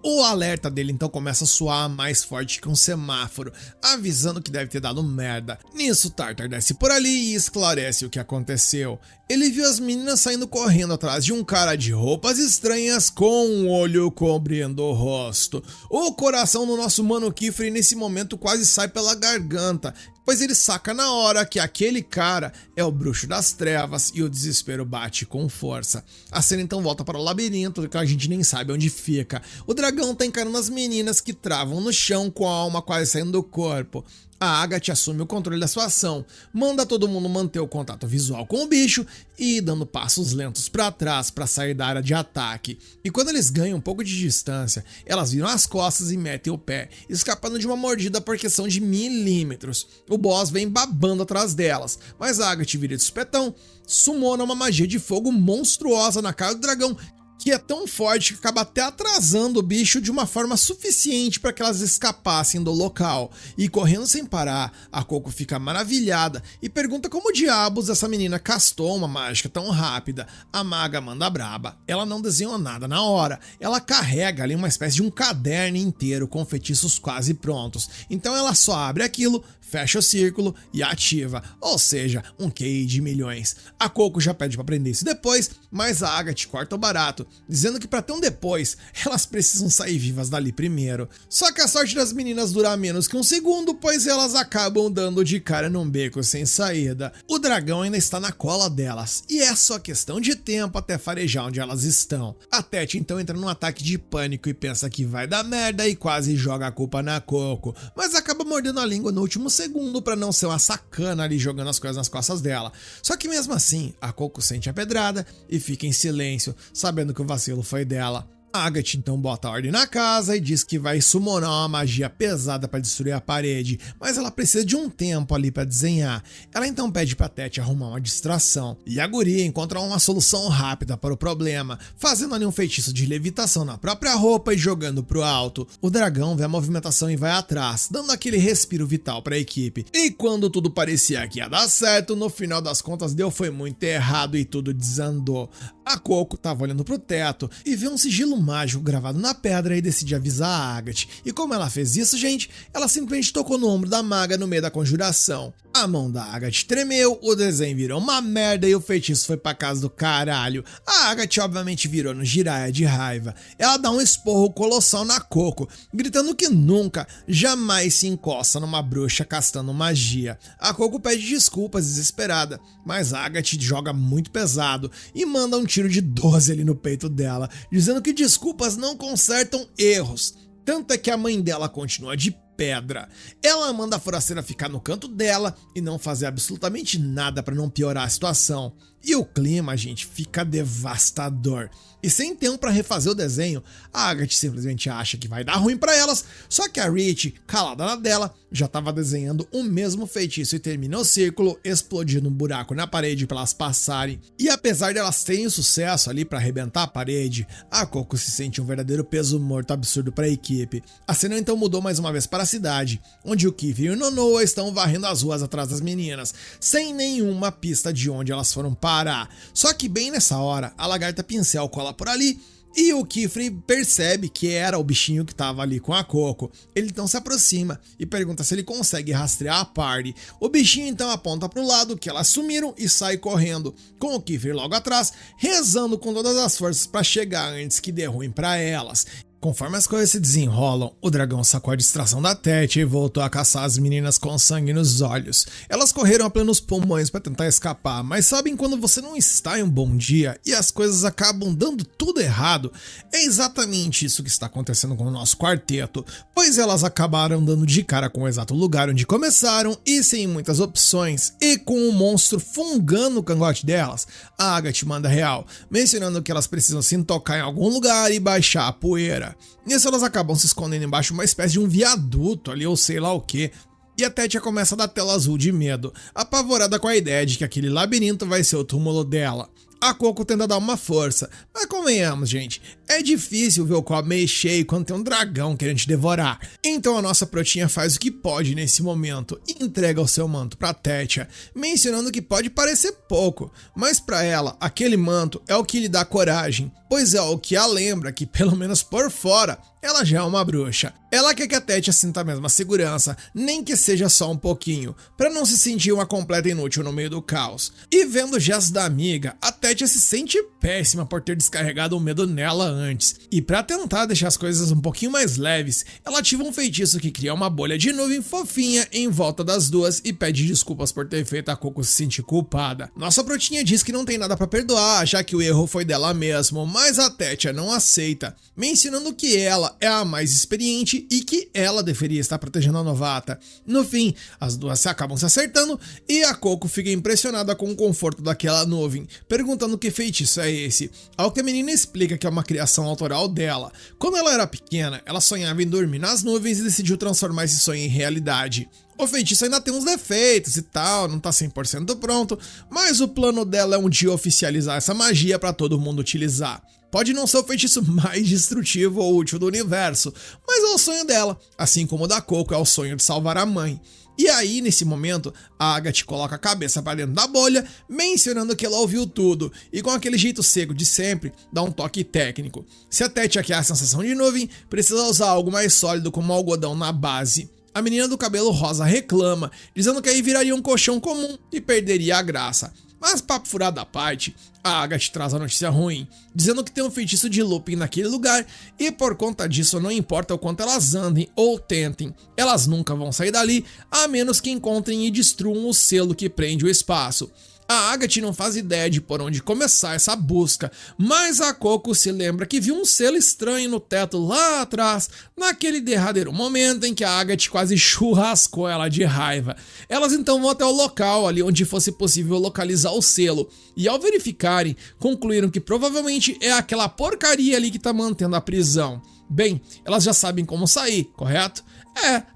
O alerta dele então começa a soar mais forte que um semáforo, avisando que deve ter dado merda. Nisso, Tartar desce por ali e esclarece o que aconteceu. Ele viu as meninas saindo correndo atrás de um cara de roupas estranhas com um olho cobrindo o rosto. O coração do nosso mano Kifri nesse momento quase sai pela garganta, pois ele saca na hora que aquele cara é o bruxo das trevas e o desespero bate com força. A cena então volta para o labirinto, que a gente nem sabe onde fica. O dragão tá encarando as meninas que travam no chão com a alma quase saindo do corpo. A Agatha assume o controle da sua ação, manda todo mundo manter o contato visual com o bicho e ir dando passos lentos para trás para sair da área de ataque. E quando eles ganham um pouco de distância, elas viram as costas e metem o pé, escapando de uma mordida por questão de milímetros. O boss vem babando atrás delas, mas a Agatha vira de supetão, sumona uma magia de fogo monstruosa na cara do dragão, que é tão forte que acaba até atrasando o bicho de uma forma suficiente para que elas escapassem do local. E correndo sem parar, a Coco fica maravilhada e pergunta como diabos essa menina castou uma mágica tão rápida. A maga manda braba, ela não desenhou nada na hora, ela carrega ali uma espécie de um caderno inteiro com feitiços quase prontos, então ela só abre aquilo, fecha o círculo e ativa, ou seja, um QI de milhões. A Coco já pede para aprender isso depois, mas a Agatha corta o barato, dizendo que para ter um depois, elas precisam sair vivas dali primeiro. Só que a sorte das meninas dura menos que um segundo, pois elas acabam dando de cara num beco sem saída. O dragão ainda está na cola delas, e é só questão de tempo até farejar onde elas estão. A Tete então entra num ataque de pânico e pensa que vai dar merda e quase joga a culpa na Coco, mas acaba mordendo a língua no último segundo para não ser uma sacana ali jogando as coisas nas costas dela. Só que mesmo assim, a Coco sente a pedrada e fica em silêncio, sabendo que o vacilo foi dela. A Agatha então bota a ordem na casa e diz que vai summonar uma magia pesada para destruir a parede, mas ela precisa de um tempo ali para desenhar. Ela então pede pra Tete arrumar uma distração, e a guria encontra uma solução rápida para o problema, fazendo ali um feitiço de levitação na própria roupa e jogando pro alto. O dragão vê a movimentação e vai atrás, dando aquele respiro vital para a equipe. E quando tudo parecia que ia dar certo, no final das contas deu foi muito errado e tudo desandou. A Coco tava olhando pro teto e vê um sigilo mágico gravado na pedra e decide avisar a Agatha. E como ela fez isso, gente? Ela simplesmente tocou no ombro da maga no meio da conjuração. A mão da Agatha tremeu, o desenho virou uma merda e o feitiço foi pra casa do caralho. A Agatha obviamente virou no giraia de raiva. Ela dá um esporro colossal na Coco, gritando que nunca, jamais se encosta numa bruxa castando magia. A Coco pede desculpas desesperada, mas a Agatha joga muito pesado e manda um tiro de 12 ali no peito dela, dizendo que desculpas não consertam erros. Tanto é que a mãe dela continua de pedra. Ela manda a forasteira ficar no canto dela e não fazer absolutamente nada para não piorar a situação. E o clima, gente, fica devastador. E sem tempo pra refazer o desenho, a Agatha simplesmente acha que vai dar ruim pra elas, só que a Rich, calada na dela, já tava desenhando o mesmo feitiço e termina o círculo, explodindo um buraco na parede pra elas passarem. E apesar de elas terem sucesso ali pra arrebentar a parede, a Coco se sente um verdadeiro peso morto absurdo pra equipe. A cena então mudou mais uma vez para a cidade, onde o Kiefer e o Nonoa estão varrendo as ruas atrás das meninas, sem nenhuma pista de onde elas foram parar. Só que bem nessa hora, a lagarta pincel cola por ali e o Kiefer percebe que era o bichinho que tava ali com a Coco. Ele então se aproxima e pergunta se ele consegue rastrear a party. O bichinho então aponta pro lado que elas sumiram e sai correndo, com o Kiefer logo atrás, rezando com todas as forças para chegar antes que dê ruim para elas. Conforme as coisas se desenrolam, o dragão sacou a distração da Tete e voltou a caçar as meninas com sangue nos olhos. Elas correram a plenos pulmões para tentar escapar, mas sabem quando você não está em um bom dia e as coisas acabam dando tudo errado? É exatamente isso que está acontecendo com o nosso quarteto, pois elas acabaram dando de cara com o exato lugar onde começaram e sem muitas opções, e com o monstro fungando o cangote delas. A Agatha manda real, mencionando que elas precisam se tocar em algum lugar e baixar a poeira. Nisso elas acabam se escondendo embaixo de uma espécie de um viaduto ali, ou sei lá o que. E a Tetia começa a dar tela azul de medo, apavorada com a ideia de que aquele labirinto vai ser o túmulo dela. A Coco tenta dar uma força, mas convenhamos, gente, é difícil ver o copo meio cheio quando tem um dragão querendo te devorar. Então a nossa protinha faz o que pode nesse momento e entrega o seu manto pra Tetia, mencionando que pode parecer pouco, mas pra ela, aquele manto é o que lhe dá coragem, pois é o que a lembra que, pelo menos por fora, ela já é uma bruxa. Ela quer que a Tetia sinta a mesma segurança, nem que seja só um pouquinho, pra não se sentir uma completa inútil no meio do caos. E vendo o gesto da amiga, a Tetia se sente péssima por ter descarregado o medo nela antes. E pra tentar deixar as coisas um pouquinho mais leves, ela ativa um feitiço que cria uma bolha de nuvem fofinha em volta das duas e pede desculpas por ter feito a Coco se sentir culpada. Nossa brotinha diz que não tem nada pra perdoar, já que o erro foi dela mesmo, mas a Tetia não aceita, mencionando que ela é a mais experiente e que ela deveria estar protegendo a novata. No fim, as duas acabam se acertando e a Coco fica impressionada com o conforto daquela nuvem, perguntando que feitiço é esse, ao que a menina explica que é uma criação autoral dela. Quando ela era pequena, ela sonhava em dormir nas nuvens e decidiu transformar esse sonho em realidade. O feitiço ainda tem uns defeitos e tal, não tá 100% pronto, mas o plano dela é um dia oficializar essa magia para todo mundo utilizar. Pode não ser o feitiço mais destrutivo ou útil do universo, mas é o sonho dela, assim como o da Coco é o sonho de salvar a mãe. E aí, nesse momento, a Agatha coloca a cabeça para dentro da bolha, mencionando que ela ouviu tudo, e com aquele jeito seco de sempre, dá um toque técnico. Se a Tetia quer a sensação de nuvem, precisa usar algo mais sólido como algodão na base. A menina do cabelo rosa reclama, dizendo que aí viraria um colchão comum e perderia a graça. Mas papo furado à parte, a Agatha traz a notícia ruim, dizendo que tem um feitiço de looping naquele lugar e por conta disso não importa o quanto elas andem ou tentem, elas nunca vão sair dali a menos que encontrem e destruam o selo que prende o espaço. A Agatha não faz ideia de por onde começar essa busca, mas a Coco se lembra que viu um selo estranho no teto lá atrás, naquele derradeiro momento em que a Agatha quase churrascou ela de raiva. Elas então vão até o local ali onde fosse possível localizar o selo, e ao verificarem, concluíram que provavelmente é aquela porcaria ali que tá mantendo a prisão. Bem, elas já sabem como sair, correto?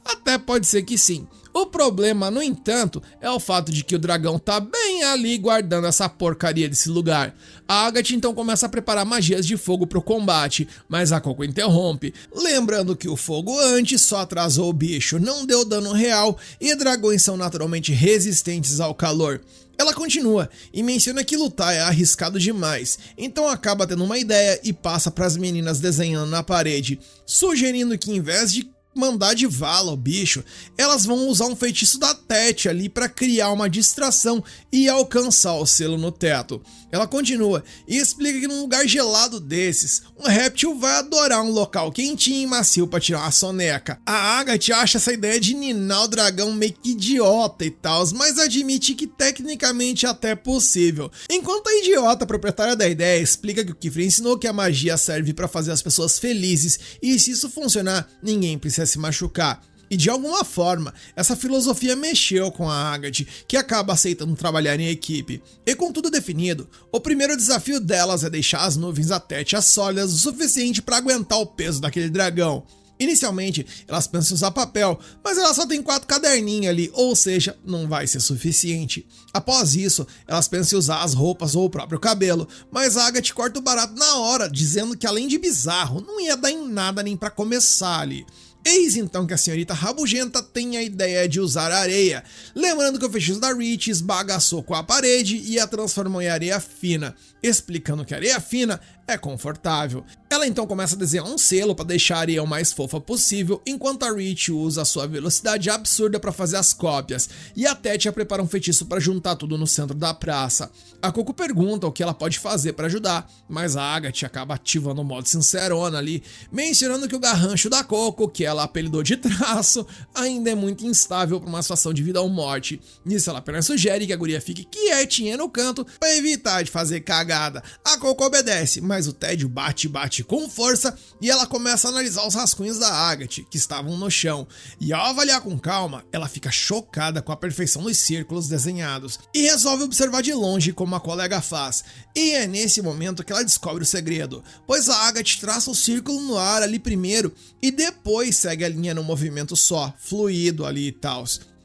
Até pode ser que sim. O problema, no entanto, é o fato de que o dragão tá bem ali guardando essa porcaria desse lugar. A Agatha então começa a preparar magias de fogo pro combate, mas a Coco interrompe, lembrando que o fogo antes só atrasou o bicho, não deu dano real e dragões são naturalmente resistentes ao calor. Ela continua e menciona que lutar é arriscado demais, então acaba tendo uma ideia e passa para as meninas desenhando na parede, sugerindo que em vez de mandar de vala o bicho, elas vão usar um feitiço da Tetia ali para criar uma distração e alcançar o selo no teto. Ela continua e explica que num lugar gelado desses, um réptil vai adorar um local quentinho e macio para tirar uma soneca. A Agatha acha essa ideia de ninar o dragão meio que idiota e tal, mas admite que tecnicamente é até possível. Enquanto a idiota proprietária da ideia explica que o Kiefer ensinou que a magia serve para fazer as pessoas felizes e se isso funcionar, ninguém precisa se machucar. E de alguma forma, essa filosofia mexeu com a Agatha, que acaba aceitando trabalhar em equipe. E com tudo definido, o primeiro desafio delas é deixar as nuvens da Tétia sólidas o suficiente para aguentar o peso daquele dragão. Inicialmente, elas pensam em usar papel, mas ela só tem 4 caderninhos ali, ou seja, não vai ser suficiente. Após isso, elas pensam em usar as roupas ou o próprio cabelo, mas a Agatha corta o barato na hora, dizendo que além de bizarro, não ia dar em nada nem para começar ali. Eis então que a senhorita Rabugenta tem a ideia de usar areia, lembrando que o feitiço da Rich esbagaçou com a parede e a transformou em areia fina, explicando que a areia fina é confortável. Ela então começa a desenhar um selo para deixar a areia o mais fofa possível, enquanto a Rich usa a sua velocidade absurda para fazer as cópias, e a Tétia prepara um feitiço para juntar tudo no centro da praça. A Coco pergunta o que ela pode fazer para ajudar, mas a Agatha acaba ativando o modo sincerona ali, mencionando que o garrancho da Coco, que ela apelidou de traço, ainda é muito instável para uma situação de vida ou morte. Nisso ela apenas sugere que a guria fique quietinha no canto para evitar de fazer cagada. A Coco obedece, mas o tédio bate com força e ela começa a analisar os rascunhos da Agatha, que estavam no chão. E ao avaliar com calma, ela fica chocada com a perfeição dos círculos desenhados e resolve observar de longe como a colega faz. E é nesse momento que ela descobre o segredo, pois a Agatha traça o círculo no ar ali primeiro e depois segue a linha no movimento só, fluido ali e tal.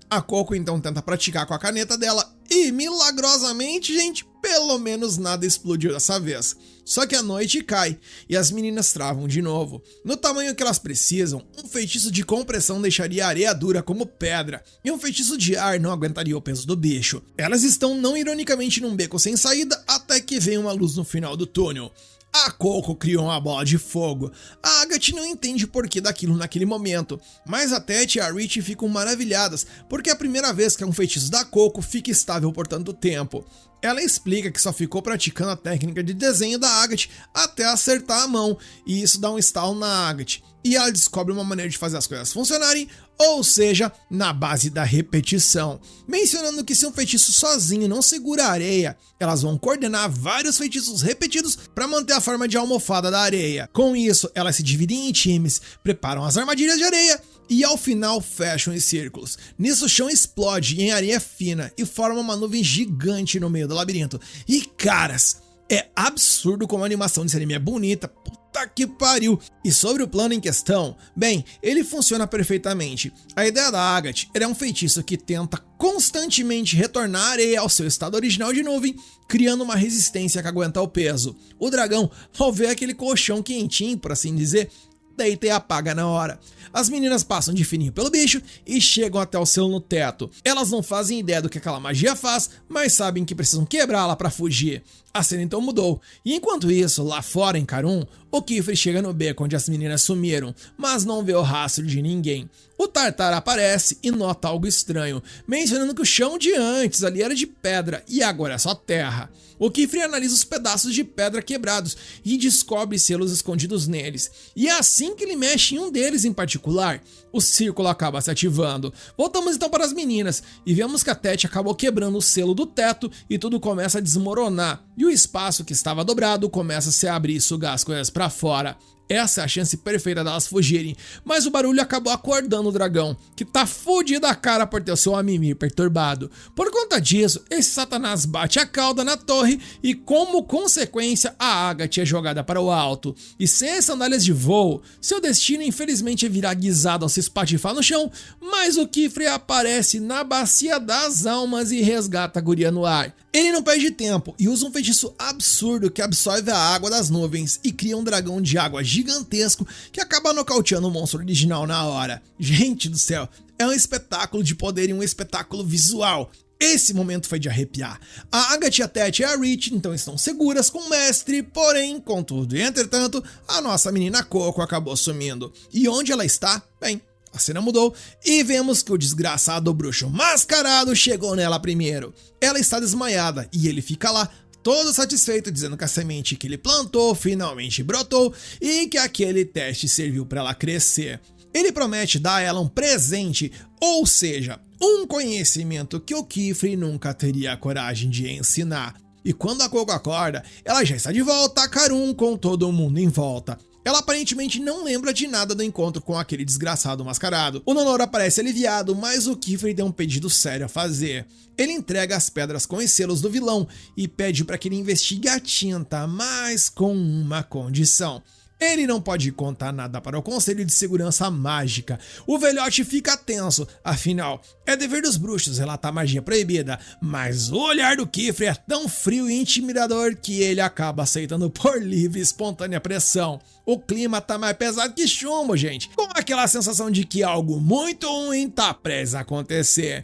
A Coco então tenta praticar com a caneta dela e milagrosamente, gente, pelo menos nada explodiu dessa vez. Só que a noite cai e as meninas travam de novo. No tamanho que elas precisam, um feitiço de compressão deixaria a areia dura como pedra e um feitiço de ar não aguentaria o peso do bicho. Elas estão não ironicamente num beco sem saída até que vem uma luz no final do túnel. A Coco criou uma bola de fogo. A Agatha não entende o porquê daquilo naquele momento, mas a Tétia e a Rich ficam maravilhadas, porque é a primeira vez que um feitiço da Coco fica estável por tanto tempo. Ela explica que só ficou praticando a técnica de desenho da Agatha até acertar a mão, e isso dá um estalo na Agatha, e ela descobre uma maneira de fazer as coisas funcionarem, ou seja, na base da repetição, mencionando que se um feitiço sozinho não segura a areia, elas vão coordenar vários feitiços repetidos para manter a forma de almofada da areia. Com isso, elas se dividem em times, preparam as armadilhas de areia e ao final fecham em círculos. Nisso o chão explode em areia fina e forma uma nuvem gigante no meio do labirinto. E caras, é absurdo como a animação desse anime é bonita. Puta que pariu! E sobre o plano em questão, bem, ele funciona perfeitamente. A ideia da Agatha é um feitiço que tenta constantemente retornar a areia ao seu estado original de nuvem, criando uma resistência que aguenta o peso. O dragão, ao ver aquele colchão quentinho, por assim dizer, deita e apaga na hora. As meninas passam de fininho pelo bicho e chegam até o selo no teto. Elas não fazem ideia do que aquela magia faz, mas sabem que precisam quebrá-la para fugir. A cena então mudou, e enquanto isso, lá fora em Karun, o Kifre chega no beco onde as meninas sumiram, mas não vê o rastro de ninguém. O Tartar aparece e nota algo estranho, mencionando que o chão de antes ali era de pedra e agora é só terra. O Kifre analisa os pedaços de pedra quebrados e descobre selos escondidos neles, e é assim que ele mexe em um deles em particular, o círculo acaba se ativando. Voltamos então para as meninas e vemos que a Tétia acabou quebrando o selo do teto e tudo começa a desmoronar, e o espaço que estava dobrado começa a se abrir e sugar as coisas para fora. Essa é a chance perfeita delas fugirem, mas o barulho acabou acordando o dragão, que tá fudido da cara por ter o seu amimi perturbado. Por conta disso, esse satanás bate a cauda na torre e como consequência a Agatha é jogada para o alto. E sem as sandálias de voo, seu destino infelizmente é virar guisado ao se espatifar no chão, mas o Kifre aparece na bacia das almas e resgata a guria no ar. Ele não perde tempo e usa um feitiço absurdo que absorve a água das nuvens e cria um dragão de água gigantesco que acaba nocauteando o monstro original na hora. Gente do céu, é um espetáculo de poder e um espetáculo visual. Esse momento foi de arrepiar. A Agatha, a Tétia e a Rich então estão seguras com o mestre, porém, contudo e entretanto, a nossa menina Coco acabou sumindo. E onde ela está? Bem, a cena mudou e vemos que o desgraçado bruxo mascarado chegou nela primeiro. Ela está desmaiada e ele fica lá, todo satisfeito, dizendo que a semente que ele plantou finalmente brotou e que aquele teste serviu para ela crescer. Ele promete dar a ela um presente, ou seja, um conhecimento que o Kifre nunca teria a coragem de ensinar. E quando a Coco acorda, ela já está de volta a Karun com todo mundo em volta. Ela aparentemente não lembra de nada do encontro com aquele desgraçado mascarado. O Nonoro parece aliviado, mas o Kifri tem um pedido sério a fazer. Ele entrega as pedras com os selos do vilão e pede para que ele investigue a tinta, mas com uma condição. Ele não pode contar nada para o Conselho de Segurança Mágica. O velhote fica tenso, afinal, é dever dos bruxos relatar magia proibida, mas o olhar do Kifri é tão frio e intimidador que ele acaba aceitando por livre e espontânea pressão. O clima tá mais pesado que chumbo, gente, com aquela sensação de que algo muito ruim tá prestes a acontecer.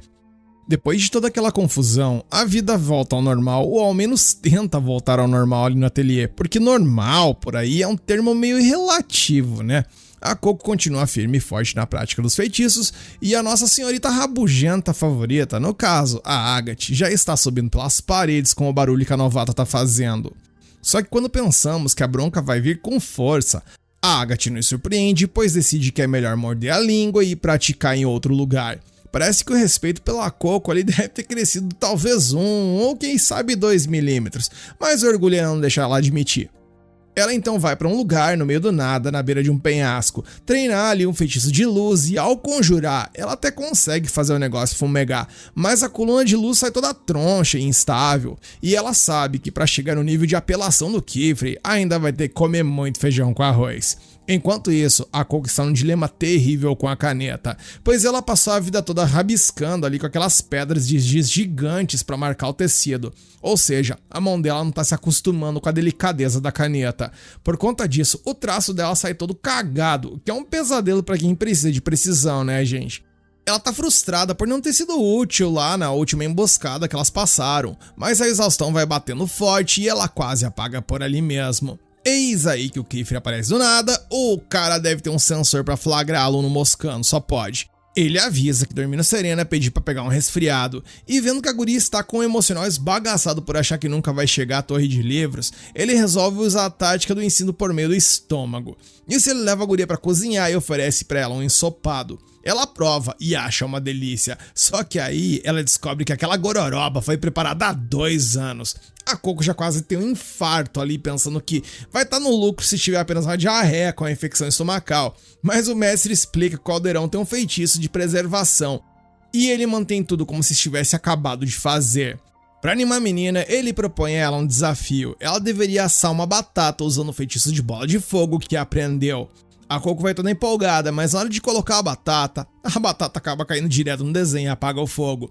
Depois de toda aquela confusão, a vida volta ao normal, ou ao menos tenta voltar ao normal ali no ateliê, porque normal por aí é um termo meio relativo, né? A Coco continua firme e forte na prática dos feitiços, e a nossa senhorita rabugenta favorita, no caso, a Agathe, já está subindo pelas paredes com o barulho que a novata tá fazendo. Só que quando pensamos que a bronca vai vir com força, a Agathe nos surpreende, pois decide que é melhor morder a língua e praticar em outro lugar. Parece que o respeito pela Coco ali deve ter crescido talvez 1 ou quem sabe 2 milímetros, mas o orgulho é não deixar ela admitir. Ela então vai para um lugar no meio do nada, na beira de um penhasco, treinar ali um feitiço de luz e ao conjurar, ela até consegue fazer o negócio fumegar, mas a coluna de luz sai toda troncha e instável, e ela sabe que para chegar no nível de apelação do Kifri, ainda vai ter que comer muito feijão com arroz. Enquanto isso, a Coco está num dilema terrível com a caneta, pois ela passou a vida toda rabiscando ali com aquelas pedras de giz gigantes para marcar o tecido, ou seja, a mão dela não está se acostumando com a delicadeza da caneta. Por conta disso, o traço dela sai todo cagado, que é um pesadelo para quem precisa de precisão, né, gente? Ela tá frustrada por não ter sido útil lá na última emboscada que elas passaram, mas a exaustão vai batendo forte e ela quase apaga por ali mesmo. Eis aí que o Kifri aparece do nada, ou o cara deve ter um sensor pra flagrá-lo no moscando, só pode. Ele avisa que dormindo serena é pedir pra pegar um resfriado, e vendo que a guria está com o emocional esbagaçado por achar que nunca vai chegar à torre de livros, ele resolve usar a tática do ensino por meio do estômago. Nisso ele leva a guria pra cozinhar e oferece pra ela um ensopado. Ela prova e acha uma delícia, só que aí ela descobre que aquela gororoba foi preparada há 2 anos. A Coco já quase tem um infarto ali pensando que vai estar no lucro se tiver apenas uma diarreia com a infecção estomacal, mas o mestre explica que o caldeirão tem um feitiço de preservação e ele mantém tudo como se estivesse acabado de fazer. Para animar a menina, ele propõe a ela um desafio. Ela deveria assar uma batata usando o feitiço de bola de fogo que aprendeu. A Coco vai toda empolgada, mas na hora de colocar a batata acaba caindo direto no desenho e apaga o fogo.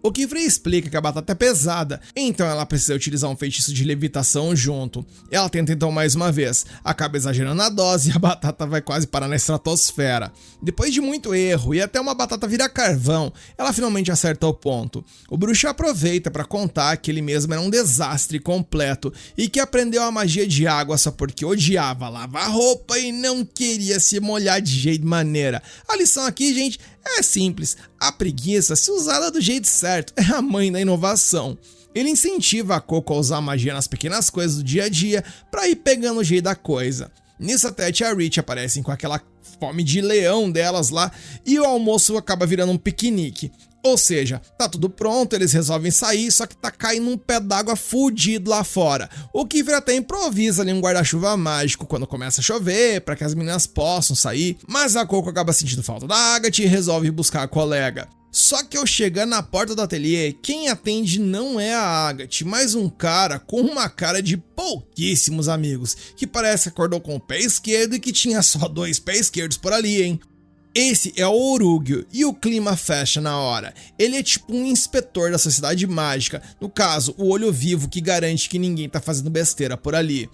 O Kifri explica que a batata é pesada, então ela precisa utilizar um feitiço de levitação junto. Ela tenta então mais uma vez, acaba exagerando a dose e a batata vai quase parar na estratosfera. Depois de muito erro e até uma batata virar carvão, ela finalmente acerta o ponto. O bruxo aproveita para contar que ele mesmo era um desastre completo e que aprendeu a magia de água só porque odiava lavar roupa e não queria se molhar de jeito maneira. A lição aqui, gente, é simples, a preguiça, se usada do jeito certo, é a mãe da inovação. Ele incentiva a Coco a usar magia nas pequenas coisas do dia a dia pra ir pegando o jeito da coisa. Nisso até a tia Rich aparecem com aquela fome de leão delas lá e o almoço acaba virando um piquenique. Ou seja, tá tudo pronto, eles resolvem sair, só que tá caindo um pé d'água fudido lá fora. O Kifri até improvisa ali um guarda-chuva mágico quando começa a chover, pra que as meninas possam sair, mas a Coco acaba sentindo falta da Agathe e resolve buscar a colega. Só que ao chegar na porta do ateliê, quem atende não é a Agathe, mas um cara com uma cara de pouquíssimos amigos, que parece que acordou com o pé esquerdo e que tinha só 2 pés esquerdos por ali, hein? Esse é o Orúgio, e o clima fecha na hora. Ele é tipo um inspetor da sociedade mágica, no caso, o olho vivo que garante que ninguém tá fazendo besteira por ali.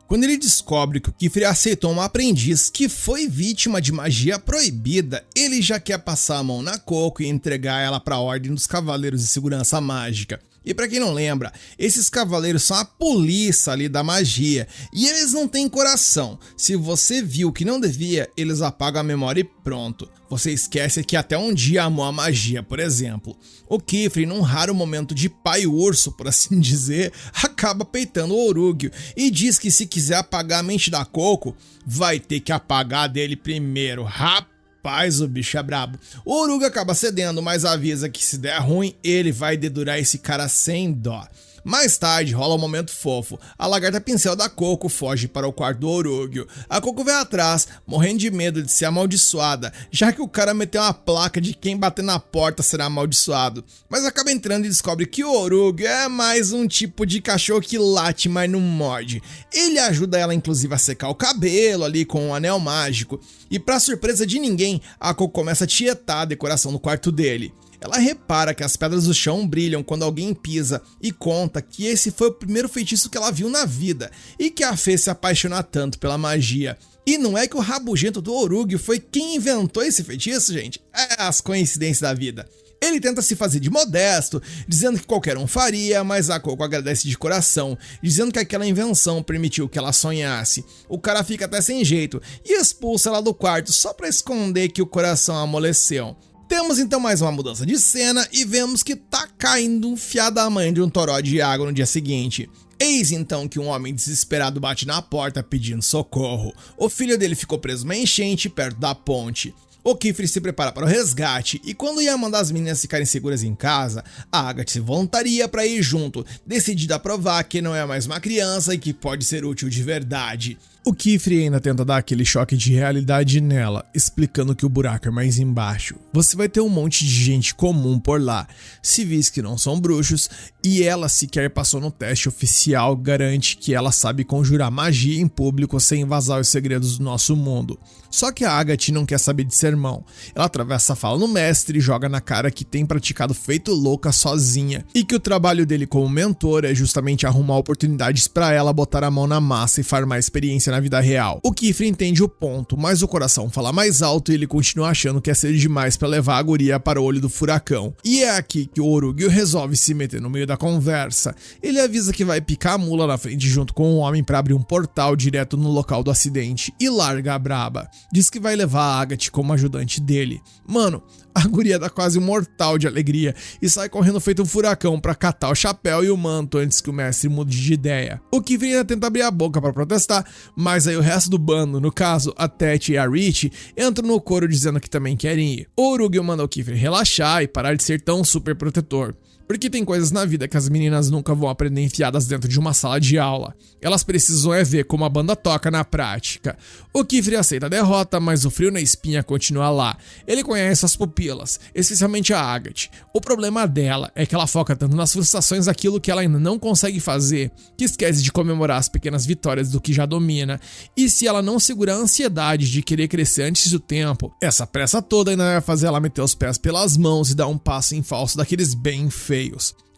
Quando ele descobre que o Kifri aceitou uma aprendiz que foi vítima de magia proibida, ele já quer passar a mão na Coco e entregar ela para a Ordem dos Cavaleiros de Segurança Mágica. E pra quem não lembra, esses cavaleiros são a polícia ali da magia, e eles não têm coração. Se você viu que não devia, eles apagam a memória e pronto. Você esquece que até um dia amou a magia, por exemplo. O Kifri, num raro momento de pai urso, por assim dizer, acaba peitando o Orúgio e diz que se quiser apagar a mente da Coco, vai ter que apagar a dele primeiro. Rapaz, o bicho é brabo. O Orúgio acaba cedendo, mas avisa que se der ruim, ele vai dedurar esse cara sem dó. Mais tarde rola um momento fofo, a lagarta pincel da Coco foge para o quarto do Orugyo. A Coco vai atrás, morrendo de medo de ser amaldiçoada, já que o cara meteu uma placa de quem bater na porta será amaldiçoado. Mas acaba entrando e descobre que o Orugyo é mais um tipo de cachorro que late, mas não morde. Ele ajuda ela inclusive a secar o cabelo ali com um anel mágico. E pra surpresa de ninguém, a Coco começa a tietar a decoração no quarto dele. Ela repara que as pedras do chão brilham quando alguém pisa e conta que esse foi o primeiro feitiço que ela viu na vida e que a fez se apaixonar tanto pela magia. E não é que o rabugento do Orugyo foi quem inventou esse feitiço, gente? É as coincidências da vida. Ele tenta se fazer de modesto, dizendo que qualquer um faria, mas a Coco agradece de coração, dizendo que aquela invenção permitiu que ela sonhasse. O cara fica até sem jeito e expulsa ela do quarto só pra esconder que o coração amoleceu. Temos então mais uma mudança de cena e vemos que tá caindo um fiado da mãe de um toró de água no dia seguinte. Eis então que um homem desesperado bate na porta pedindo socorro. O filho dele ficou preso numa enchente perto da ponte. O Kifre se prepara para o resgate e quando ia mandar as meninas ficarem seguras em casa, a Agatha se voluntaria para ir junto, decidida a provar que não é mais uma criança e que pode ser útil de verdade. O Kifre ainda tenta dar aquele choque de realidade nela, explicando que o buraco é mais embaixo. Você vai ter um monte de gente comum por lá, civis que não são bruxos, e ela sequer passou no teste oficial, garante que ela sabe conjurar magia em público sem vazar os segredos do nosso mundo. Só que a Agatha não quer saber de sermão. Ela atravessa a fala no mestre e joga na cara que tem praticado feito louca sozinha, e que o trabalho dele como mentor é justamente arrumar oportunidades para ela botar a mão na massa e farmar experiência na vida real. O Kifre entende o ponto, mas o coração fala mais alto e ele continua achando que é cedo demais para levar a guria para o olho do furacão. E é aqui que o Orugyo resolve se meter no meio da conversa. Ele avisa que vai picar a mula na frente junto com o homem para abrir um portal direto no local do acidente e larga a braba. Diz que vai levar a Agatha como ajudante dele. Mano, a guria dá quase mortal de alegria e sai correndo feito um furacão pra catar o chapéu e o manto antes que o mestre mude de ideia. O Kifre ainda tenta abrir a boca pra protestar, mas aí o resto do bando, no caso a Tete e a Rich, entram no coro dizendo que também querem ir. O Orugyo manda o Kifre relaxar e parar de ser tão super protetor. Porque tem coisas na vida que as meninas nunca vão aprender enfiadas dentro de uma sala de aula. Elas precisam é ver como a banda toca na prática. O Kifre aceita a derrota, mas o frio na espinha continua lá. Ele conhece as pupilas, especialmente a Agatha. O problema dela é que ela foca tanto nas frustrações daquilo que ela ainda não consegue fazer, que esquece de comemorar as pequenas vitórias do que já domina. E se ela não segurar a ansiedade de querer crescer antes do tempo, essa pressa toda ainda vai fazer ela meter os pés pelas mãos e dar um passo em falso daqueles bem feios.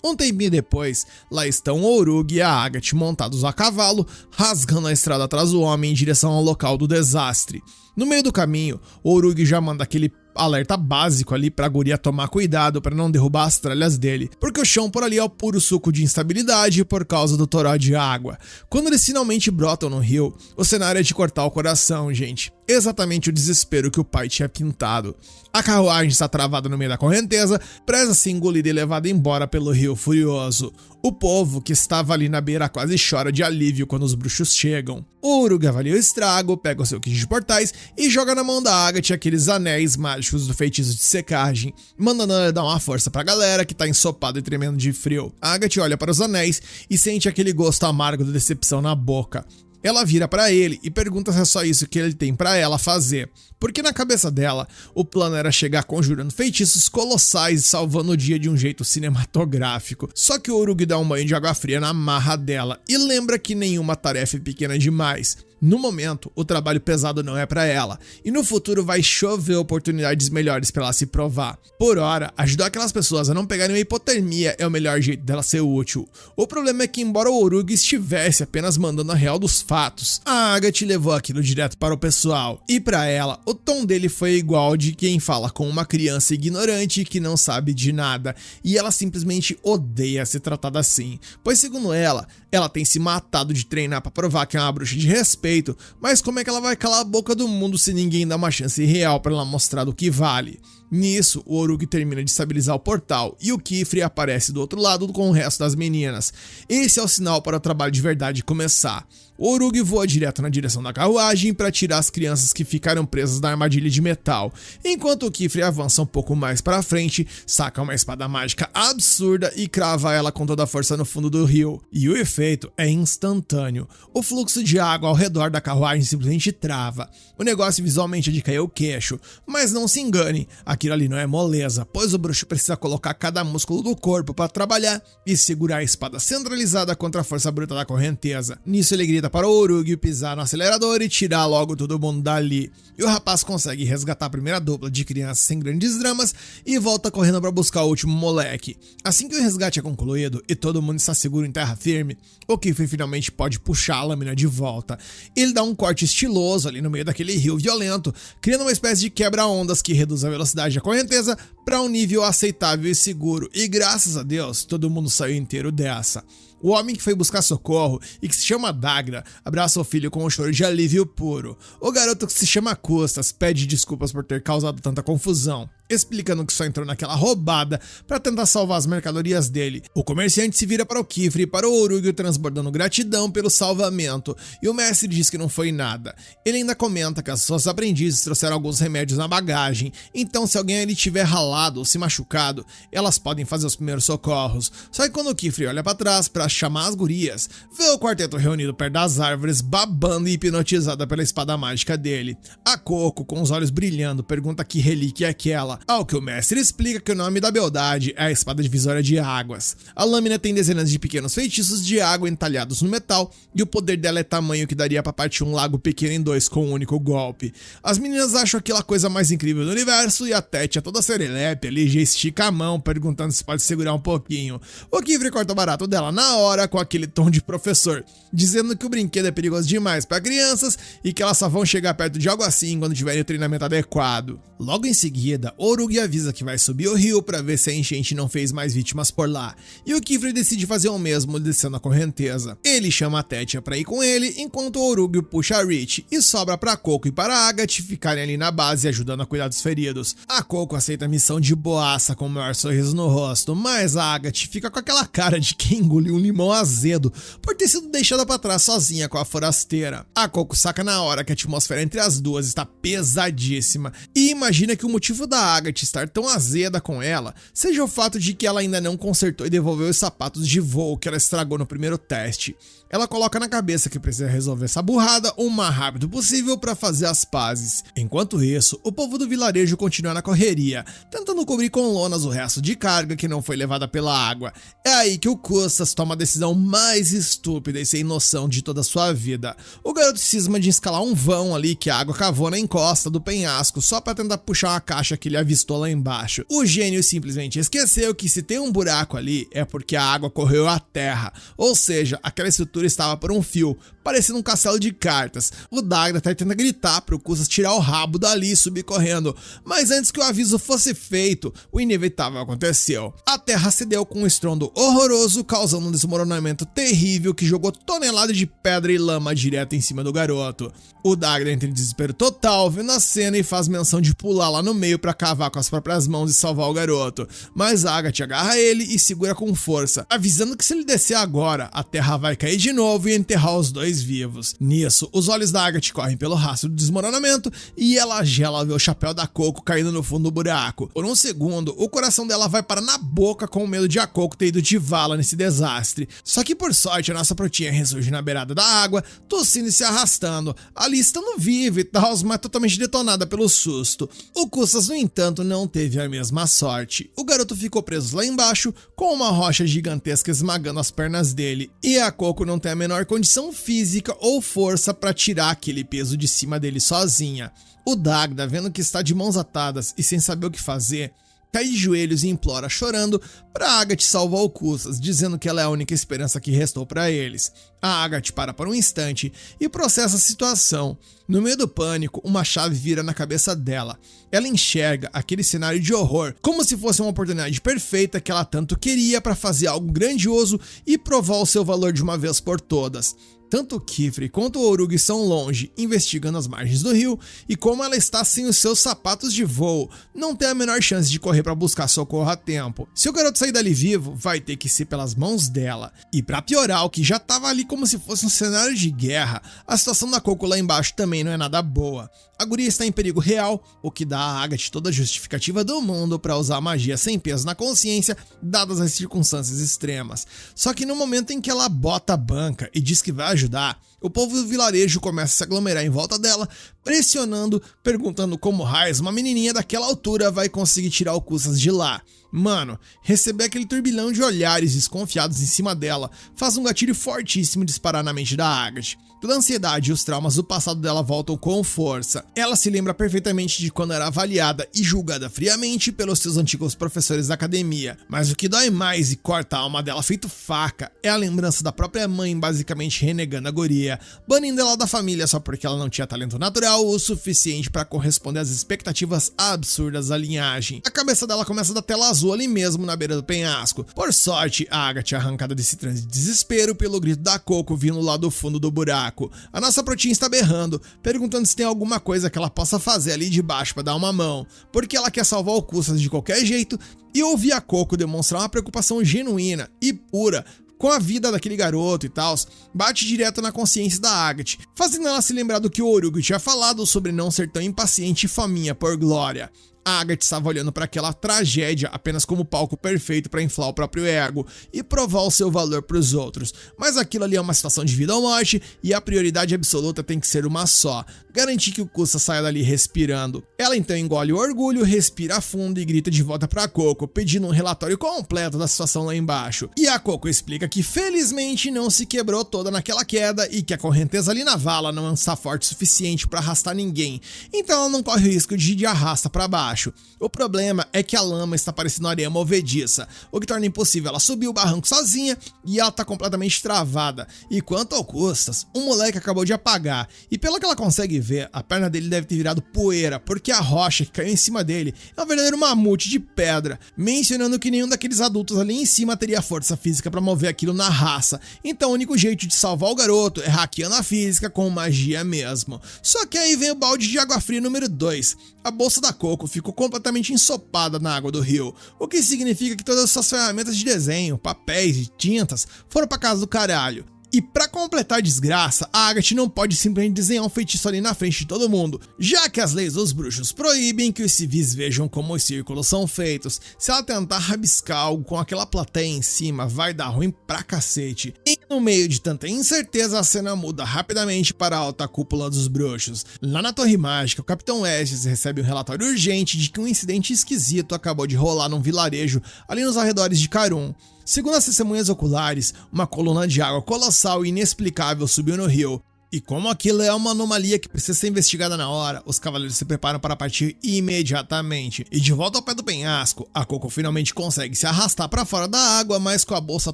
Um tempinho depois, lá estão o Orugyo e a Agatha montados a cavalo, rasgando a estrada atrás do homem em direção ao local do desastre. No meio do caminho, o Orugyo já manda aquele alerta básico ali pra guria tomar cuidado pra não derrubar as tralhas dele, porque o chão por ali é o puro suco de instabilidade por causa do toró de água. Quando eles finalmente brotam no rio, o cenário é de cortar o coração, gente. Exatamente o desespero que o pai tinha pintado. A carruagem está travada no meio da correnteza, presa a ser engolida e levada embora pelo rio furioso. O povo que estava ali na beira quase chora de alívio quando os bruxos chegam. O Orugyo avalia o estrago, pega o seu kit de portais e joga na mão da Agatha aqueles anéis mágicos do feitiço de secagem, mandando ela dar uma força pra galera que tá ensopada e tremendo de frio. A Agatha olha para os anéis e sente aquele gosto amargo da decepção na boca. Ela vira pra ele e pergunta se é só isso que ele tem pra ela fazer, porque na cabeça dela, o plano era chegar conjurando feitiços colossais e salvando o dia de um jeito cinematográfico. Só que o Orugyo dá um banho de água fria na marra dela e lembra que nenhuma tarefa é pequena demais. No momento, o trabalho pesado não é pra ela, e no futuro vai chover oportunidades melhores pra ela se provar. Por hora, ajudar aquelas pessoas a não pegarem uma hipotermia é o melhor jeito dela ser útil. O problema é que embora o Orugyo estivesse apenas mandando a real dos fatos, a Agatha levou aquilo direto para o pessoal, e pra ela, o tom dele foi igual de quem fala com uma criança ignorante que não sabe de nada, e ela simplesmente odeia ser tratada assim, pois segundo ela, Ela tem se matado de treinar pra provar que é uma bruxa de respeito, mas como é que ela vai calar a boca do mundo se ninguém dá uma chance real pra ela mostrar do que vale? Nisso, o Orugi termina de estabilizar o portal e o Kifre aparece do outro lado com o resto das meninas. Esse é o sinal para o trabalho de verdade começar. O Orugi voa direto na direção da carruagem para tirar as crianças que ficaram presas na armadilha de metal, enquanto o Kifre avança um pouco mais para frente, saca uma espada mágica absurda e crava ela com toda a força no fundo do rio. E o efeito é instantâneo. O fluxo de água ao redor da carruagem simplesmente trava. O negócio visualmente é de cair o queixo, mas não se engane, aquilo ali não é moleza, pois o bruxo precisa colocar cada músculo do corpo para trabalhar e segurar a espada centralizada contra a força bruta da correnteza. Nisso ele grita para o Orugi pisar no acelerador e tirar logo todo mundo dali. E o rapaz consegue resgatar a primeira dupla de crianças sem grandes dramas e volta correndo para buscar o último moleque. Assim que o resgate é concluído e todo mundo está seguro em terra firme, o Kifre finalmente pode puxar a lâmina de volta. Ele dá um corte estiloso ali no meio daquele rio violento, criando uma espécie de quebra-ondas que reduz a velocidade da correnteza para um nível aceitável e seguro. E graças a Deus, todo mundo saiu inteiro dessa. O homem que foi buscar socorro e que se chama Dagra abraça o filho com um choro de alívio puro. O garoto que se chama Costas pede desculpas por ter causado tanta confusão, explicando que só entrou naquela roubada para tentar salvar as mercadorias dele. O comerciante se vira para o Kifre e para o Orugi transbordando gratidão pelo salvamento, e o mestre diz que não foi nada. Ele ainda comenta que as suas aprendizes trouxeram alguns remédios na bagagem, então se alguém ali tiver ralado ou se machucado, elas podem fazer os primeiros socorros. Só que quando o Kifre olha para trás para chamar as gurias, vê o quarteto reunido perto das árvores, babando e hipnotizada pela espada mágica dele. A Coco, com os olhos brilhando, pergunta que relíquia é aquela, ao que o mestre explica que o nome da beldade é a espada divisória de águas. A lâmina tem dezenas de pequenos feitiços de água entalhados no metal, e o poder dela é tamanho que daria para partir um lago pequeno em dois com um único golpe. As meninas acham aquela coisa mais incrível do universo, e a Tete, toda serelepe ali, já estica a mão, perguntando se pode segurar um pouquinho. O Kifre corta o barato dela na hora com aquele tom de professor, dizendo que o brinquedo é perigoso demais para crianças e que elas só vão chegar perto de algo assim quando tiverem o treinamento adequado. Logo em seguida, Orugi avisa que vai subir o rio para ver se a enchente não fez mais vítimas por lá, e o Kifre decide fazer o mesmo descendo a correnteza. Ele chama a Tetia para ir com ele, enquanto o Orugi puxa a Rich, e sobra para Coco e para a Agatha ficarem ali na base ajudando a cuidar dos feridos. A Coco aceita a missão de boaça com o maior sorriso no rosto, mas a Agatha fica com aquela cara de quem engoliu um limão azedo por ter sido deixada para trás sozinha com a forasteira. A Coco saca na hora que a atmosfera entre as duas está pesadíssima e imagina que o motivo da Agatha estar tão azeda com ela seja o fato de que ela ainda não consertou e devolveu os sapatos de voo que ela estragou no primeiro teste. Ela coloca na cabeça que precisa resolver essa burrada o mais rápido possível para fazer as pazes. Enquanto isso, o povo do vilarejo continua na correria, tentando cobrir com lonas o resto de carga que não foi levada pela água. É aí que o Costas toma a decisão mais estúpida e sem noção de toda a sua vida. O garoto cisma de escalar um vão ali que a água cavou na encosta do penhasco só para tentar puxar uma caixa que ele avistou lá embaixo. O gênio simplesmente esqueceu que se tem um buraco ali é porque a água correu à terra, ou seja, aquela estrutura estava por um fio, parecendo um castelo de cartas. O Dagra até tenta gritar pro Costas tirar o rabo dali e subir correndo, mas antes que o aviso fosse feito, o inevitável aconteceu. A terra cedeu com um estrondo horroroso, causando um desmoronamento terrível que jogou toneladas de pedra e lama direto em cima do garoto. O Dagra entra em desespero total, vendo a cena e faz menção de pular lá no meio para cavar com as próprias mãos e salvar o garoto, mas a Agatha agarra ele e segura com força, avisando que se ele descer agora, a terra vai cair de novo e enterrar os dois vivos. Nisso, os olhos da Agatha correm pelo rastro do desmoronamento e ela gela ao ver o chapéu da Coco caindo no fundo do buraco. Por um segundo, o coração dela vai parar na boca com medo de a Coco ter ido de vala nesse desastre. Só que por sorte, a nossa protinha ressurge na beirada da água, tossindo e se arrastando, ali estando viva e tal, mas totalmente detonada pelo susto. O Costas, no entanto, não teve a mesma sorte. O garoto ficou preso lá embaixo, com uma rocha gigantesca esmagando as pernas dele, e a Coco não tem a menor condição física ou força para tirar aquele peso de cima dele sozinha. O Dagda, vendo que está de mãos atadas e sem saber o que fazer, cai de joelhos e implora chorando para Agatha salvar o Custas, dizendo que ela é a única esperança que restou para eles. A Agatha para por um instante e processa a situação. No meio do pânico, uma chave vira na cabeça dela. Ela enxerga aquele cenário de horror como se fosse uma oportunidade perfeita que ela tanto queria para fazer algo grandioso e provar o seu valor de uma vez por todas. Tanto o Kifre quanto o Orugue estão longe, investigando as margens do rio, e como ela está sem os seus sapatos de voo, não tem a menor chance de correr para buscar socorro a tempo. Se o garoto sair dali vivo, vai ter que ser pelas mãos dela. E para piorar, o que já estava ali como se fosse um cenário de guerra, a situação da Coco lá embaixo também não é nada boa. A guria está em perigo real, o que dá a Agatha toda a justificativa do mundo para usar a magia sem peso na consciência, dadas as circunstâncias extremas. Só que no momento em que ela bota a banca e diz que vai ajudar, o povo do vilarejo começa a se aglomerar em volta dela, pressionando, perguntando como raios uma menininha daquela altura vai conseguir tirar o Custas de lá. Mano, receber aquele turbilhão de olhares desconfiados em cima dela faz um gatilho fortíssimo disparar na mente da Agatha. Toda a ansiedade e os traumas do passado dela voltam com força. Ela se lembra perfeitamente de quando era avaliada e julgada friamente pelos seus antigos professores da academia. Mas o que dói mais e corta a alma dela feito faca é a lembrança da própria mãe basicamente renegando a guria, banindo ela da família só porque ela não tinha talento natural o suficiente para corresponder às expectativas absurdas da linhagem. A cabeça dela começa a dar tela azul ali mesmo na beira do penhasco. Por sorte, a Agatha é arrancada desse transe de desespero pelo grito da Coco vindo lá do fundo do buraco. A nossa Protinha está berrando, perguntando se tem alguma coisa que ela possa fazer ali de baixo para dar uma mão, porque ela quer salvar o Custas de qualquer jeito, e ouvir a Coco demonstrar uma preocupação genuína e pura com a vida daquele garoto e tal, bate direto na consciência da Agatha, fazendo ela se lembrar do que o Orugue tinha falado sobre não ser tão impaciente e faminha por glória. A Agatha estava olhando para aquela tragédia apenas como palco perfeito para inflar o próprio ego e provar o seu valor para os outros, mas aquilo ali é uma situação de vida ou morte e a prioridade absoluta tem que ser uma só: garantir que o Custas saia dali respirando. Ela então engole o orgulho, respira fundo e grita de volta para Coco, pedindo um relatório completo da situação lá embaixo. E a Coco explica que felizmente não se quebrou toda naquela queda e que a correnteza ali na vala não está forte o suficiente para arrastar ninguém, então ela não corre o risco de ir de arrasta para baixo. O problema é que a lama está parecendo areia movediça, o que torna impossível ela subir o barranco sozinha e ela está completamente travada. E quanto ao Custas, o moleque acabou de apagar, e pelo que ela consegue ver, a perna dele deve ter virado poeira, porque a rocha que caiu em cima dele é um verdadeiro mamute de pedra, mencionando que nenhum daqueles adultos ali em cima teria força física para mover aquilo na raça. Então o único jeito de salvar o garoto é hackeando a física com magia mesmo. Só que aí vem o balde de água fria número 2. A bolsa da Coco ficou completamente ensopada na água do rio, o que significa que todas as suas ferramentas de desenho, papéis e tintas foram pra casa do caralho. E pra completar a desgraça, a Agatha não pode simplesmente desenhar um feitiço ali na frente de todo mundo, já que as leis dos bruxos proíbem que os civis vejam como os círculos são feitos. Se ela tentar rabiscar algo com aquela plateia em cima, vai dar ruim pra cacete. E no meio de tanta incerteza, a cena muda rapidamente para a alta cúpula dos bruxos. Lá na Torre Mágica, o Capitão Estes recebe um relatório urgente de que um incidente esquisito acabou de rolar num vilarejo ali nos arredores de Carum. Segundo as testemunhas oculares, uma coluna de água colossal e inexplicável subiu no rio. E como aquilo é uma anomalia que precisa ser investigada na hora, os cavaleiros se preparam para partir imediatamente. E de volta ao pé do penhasco, a Coco finalmente consegue se arrastar para fora da água, mas com a bolsa